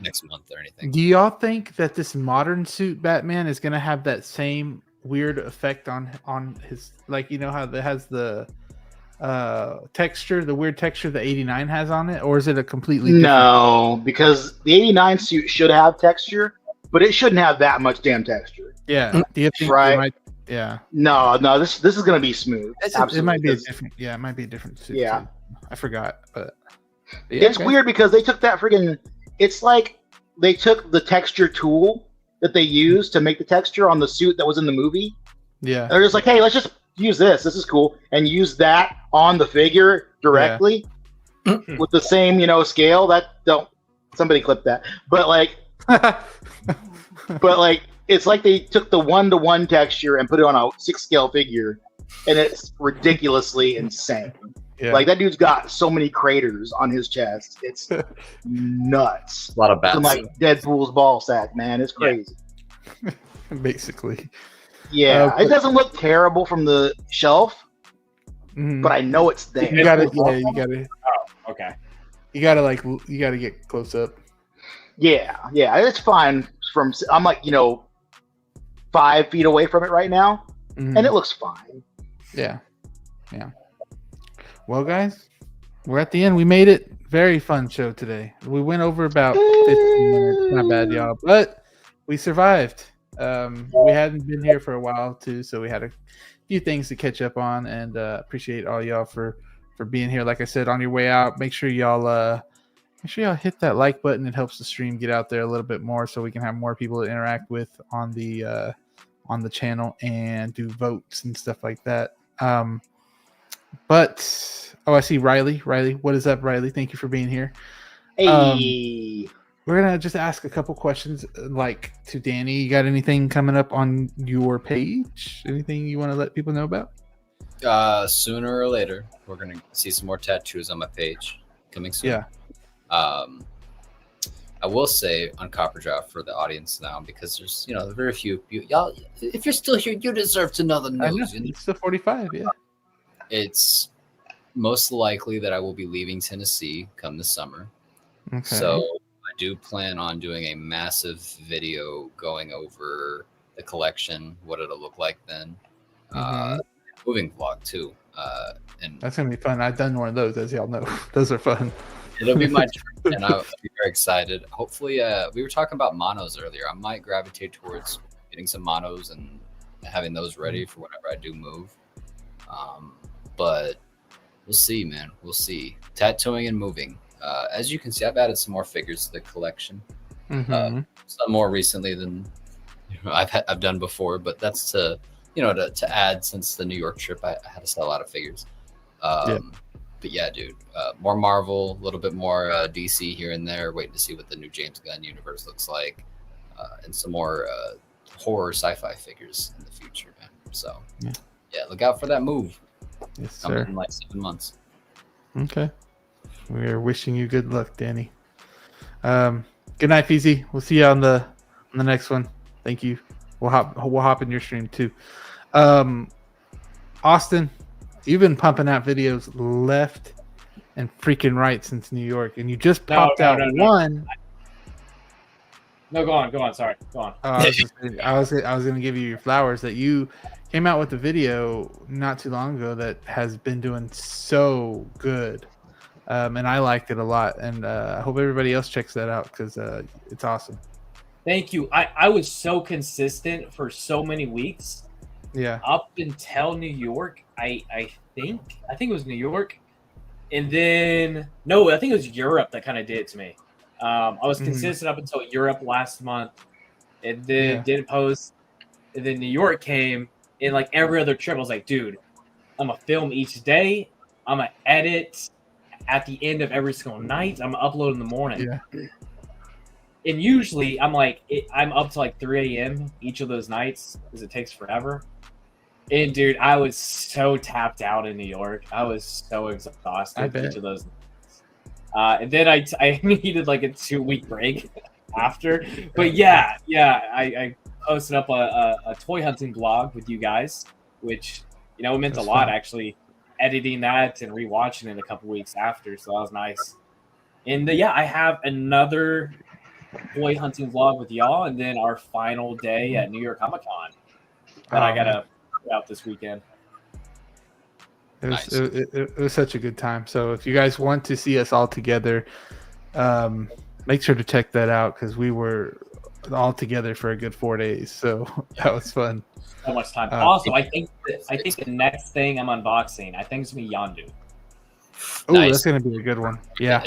next month or anything. Do y'all think that this modern suit Batman is going to have that same weird effect on his, like, you know how it has the texture, the weird texture the 89 has on it, or is it a completely different? No, because the 89 suit should have texture, but it shouldn't have that much damn texture. Yeah. Do you think Right. it might, yeah. No, this is going to be smooth. It might be a Absolutely. different, it might be a different suit. Yeah. Too. I forgot, but yeah, It's weird because they took that friggin'. It's like they took the texture tool that they used to make the texture on the suit that was in the movie. Yeah. They're just like, hey, let's just use this. This is cool, and use that on the figure directly with the same, scale. That don't somebody clip that. But like, it's like they took the 1-to-1 texture and put it on a 6-scale figure, and it's ridiculously insane. Yeah. Like that dude's got so many craters on his chest. It's nuts. A lot of bats. It's like Deadpool's ball sack, man. It's crazy. Basically. Yeah, but- it doesn't look terrible from the shelf, Mhm. but I know it's there. you gotta, Okay. you gotta get close up. Yeah, it's fine. I'm like 5 feet away from it right now, Mhm. and it looks fine. Yeah. Well, guys, we're at the end. We made it. Very fun show today. We went over about 15 minutes. Not bad, y'all. But we survived. We hadn't been here for a while, too, so we had a few things to catch up on, and appreciate all y'all for being here. Like I said, on your way out, make sure y'all hit that like button. It helps the stream get out there a little bit more so we can have more people to interact with on the channel and do votes and stuff like that. But I see Riley. What is up, Riley? Thank you for being here. Hey, We're gonna just ask a couple questions, like to Danny. You got anything coming up on your page? Anything you want to let people know about? Sooner or later, we're gonna see some more tattoos on my page coming soon. Yeah. I will say on Copper Drop for the audience now, because there's very few y'all. If you're still here, you deserve to know the I know. news. It's still 45. Yeah. It's most likely that I will be leaving Tennessee come this summer. Okay. So I do plan on doing a massive video going over the collection, what it'll look like then. Moving vlog too. And That's gonna be fun. I've done one of those, as y'all know. Those are fun. it'll be my turn, and I'll be very excited. Hopefully, we were talking about monos earlier. I might gravitate towards getting some monos and having those ready for whenever I do move. But we'll see, man. We'll see. Tattooing and moving. As you can see, I've added some more figures to the collection. Some more recently than I've done before, but that's to add since the New York trip. I had to sell a lot of figures. But yeah, dude, more Marvel, a little bit more DC here and there. Waiting to see what the new James Gunn universe looks like, and some more horror sci-fi figures in the future, man. So yeah, look out for that move. Yes, Coming sir. in like 7 months. Okay. We're wishing you good luck, Danny. Good night, Feezy. We'll see you on the next one. Thank you. We'll hop in your stream too. Austin, you've been pumping out videos left and freaking right since New York, and you just popped out one. No, go on. Sorry, go on. I was going to give you your flowers that you came out with a video not too long ago that has been doing so good, and I liked it a lot, and I hope everybody else checks that out because it's awesome. Thank you. I was so consistent for so many weeks. Yeah. Up until New York, I think it was New York, and then I think it was Europe that kind of did it to me. I was consistent up until Europe last month, and then didn't post. And then New York came, and like every other trip, I was like, dude, I'm gonna film each day. I'm gonna edit at the end of every single night. I'm gonna upload in the morning. Yeah. And usually I'm up to like 3 a.m. each of those nights because it takes forever. And dude, I was so tapped out in New York. I was so exhausted each of those nights. And then I needed like a 2-week break after. But yeah, I posted up a toy hunting blog with you guys, which it meant That's a lot fun. actually. Editing that and rewatching it a couple weeks after, so that was nice. And yeah, I have another toy hunting vlog with y'all, and then our final day at New York Comic Con that I gotta put out this weekend. It was such a good time. So if you guys want to see us all together, make sure to check that out because we were all together for a good 4 days. So that was fun. So much time. Also, I think the next thing I'm unboxing, I think it's gonna be Yondu. Oh, Nice. that's gonna be a good one. Yeah.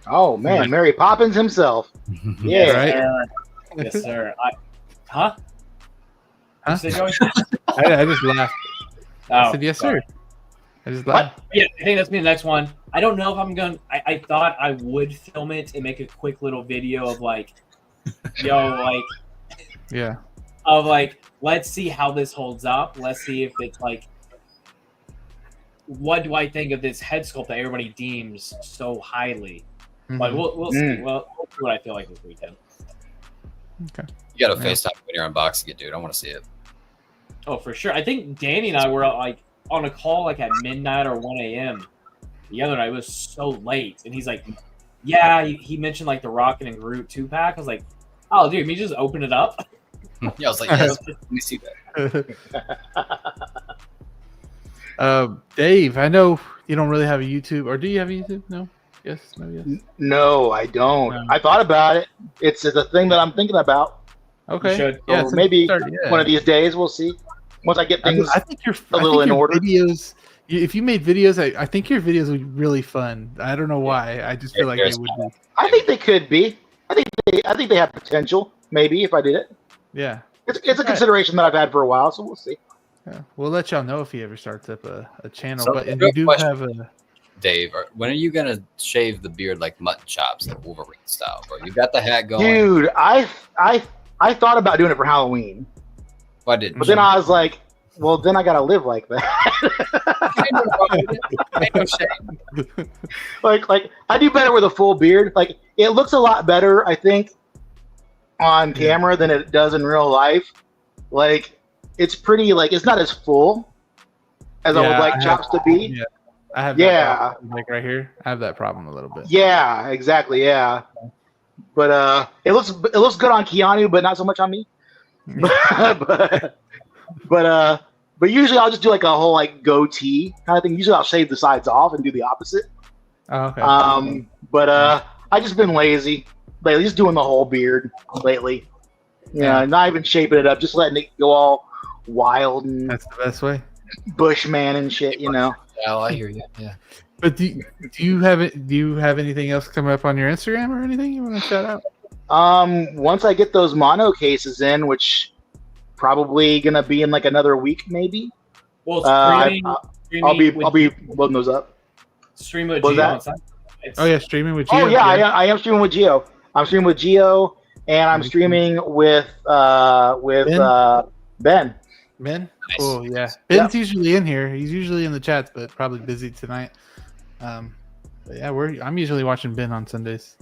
Oh man, Mary Poppins himself. Yeah, Right? Sir. Yes, sir. Huh? Huh? You said, Joey? I just laughed. I Oh, said yes, sorry. sir. I just laughed. Yeah, I think that's me the next one. I don't know if I'm going to... I thought I would film it and make a quick little video of like, Yeah. of like, let's see how this holds up. Let's see if it's like, what do I think of this head sculpt that everybody deems so highly? Like, we'll see. Well, we'll see what I feel like this weekend. Okay. You gotta Yeah. FaceTime when you're unboxing it, dude. I want to see it. Oh, for sure. I think Danny and I were like on a call like at midnight or 1 a.m. the other night. It was so late, and he's like, "Yeah." He mentioned like the Rocket and Groot 2-pack. I was like, "Oh, dude, me just open it up." Yeah, I was like, yes, let me see that. Dave, I know you don't really have a YouTube, or do you have a YouTube? No. Yes. No. Yes. no, I don't. No. I thought about it. It's a thing that I'm thinking about. Okay. should. Yeah, Or so maybe start- yeah. one of these days we'll see. Once I get things. I think you're a little in order. Videos. If you made videos, I think your videos would be really fun. I don't know why. I just feel like they would be. I think they could be. I think they have potential. Maybe if I did it. Yeah. It's a consideration that I've had for a while, so we'll see. Yeah. We'll let y'all know if he ever starts up a channel. So, But and real you do question. have a. Dave, when are you gonna shave the beard like mutton chops, like Wolverine style, bro? You got the hat going. Dude, I thought about doing it for Halloween, Why didn't? but then I was like, well, then I gotta live like that. Ain't no shame. like I do better with a full beard. Like it looks a lot better, I think, on camera than it does in real life. Like it's pretty, like it's not as full as I would like chops to be. Yeah. I have Yeah. that problem, like right here. I have that problem a little bit. Yeah, exactly. Yeah, but it looks good on Keanu, but not so much on me. but usually I'll just do like a whole like goatee kind of thing. Usually I'll shave the sides off and do the opposite. Oh, okay. But I just been lazy lately, just doing the whole beard lately. Yeah, not even shaping it up, just letting it go all wild and That's the best way. Bushman and shit, you know. Oh, I hear you. Yeah. But do you have it? Do you have anything else coming up on your Instagram or anything you want to shout out? Once I get those mono cases in, which probably gonna be in like another week, maybe. Well, I'll be loading those up. stream with What's Gio that? on Sunday. Oh yeah, streaming with Gio. Oh yeah, I am streaming with Gio. I'm streaming with Gio, and I'm streaming with Ben. Ben. Nice. Cool. Yeah. Ben's usually in here. He's usually in the chats, but probably busy tonight. But yeah, I'm usually watching Ben on Sundays.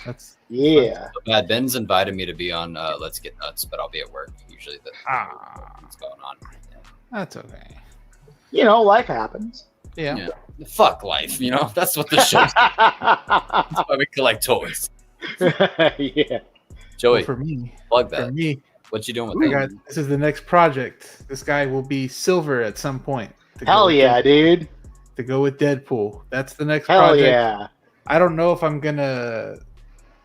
That's Yeah. Bad. Ben's invited me to be on Let's Get Nuts, but I'll be at work. Usually, what's going on? Yeah. that's okay. You know, life happens. Yeah. Yeah. Fuck life, you know. That's what this show's. That's why we collect toys. Yeah. Joey, Well, for me, plug that. what you doing I with got, this is the next project. This guy will be silver at some point. Hell yeah, dude. To go with Deadpool. That's the next Hell project. yeah. I don't know if I'm gonna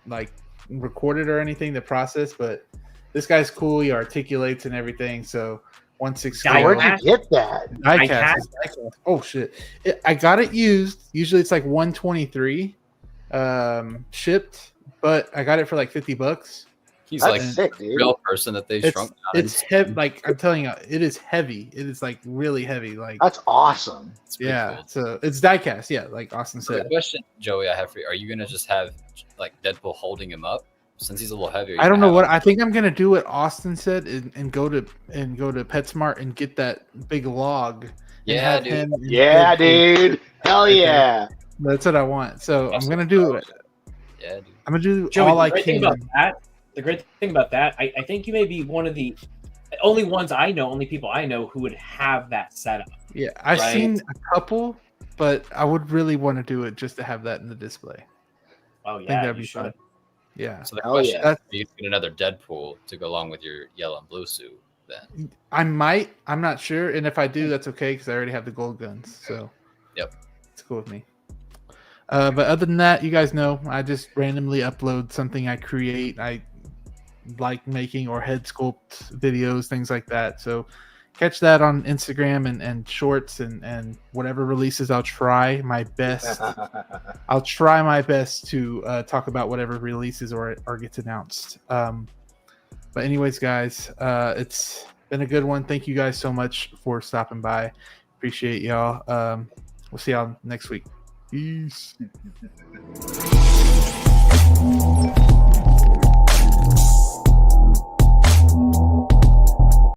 like record it or anything to process, but this guy's cool. He articulates and everything. So 1/6 Guy, scale. Where'd you get that? Diecast. Oh shit! I got it used. Usually it's like 123 shipped, but I got it for like $50. He's That's like sick, dude. a real person that they shrunk down. It's heavy. Like I'm telling you, it is heavy. It is like really heavy. Like That's awesome. It's pretty yeah. cool. So it's diecast. Yeah, like Austin So the said. question, Joey, I have for you: are you gonna just have like Deadpool holding him up since he's a little heavier? I don't know what I think I'm gonna do. What Austin said and go to PetSmart and get that big log. and Yeah, have dude. him and Yeah, Deadpool. dude. Hell Right there. yeah. That's what I want. So I'm Also, gonna do it. Yeah, dude. I'm gonna do Joey, all the I great thing can. about that, the great thing about that, I think you may be one of the only ones I know, only people I know who would have that setup. Yeah, I've Right. seen a couple, but I would really want to do it just to have that in the display. Oh I think yeah, that'd you be should. fun. Yeah, So the Hell question yeah. is, do you get another Deadpool to go along with your yellow and blue suit? Then I might. I'm not sure, and if I do, that's okay because I already have the gold guns. So Yep. it's cool with me. But other than that, you guys know I just randomly upload something I create. I like making or head sculpt videos, things like that. So catch that on Instagram and shorts and whatever releases. I'll try my best. I'll try my best to talk about whatever releases or gets announced. But anyways, guys, it's been a good one. Thank you guys so much for stopping by. Appreciate y'all. We'll see y'all next week. Peace.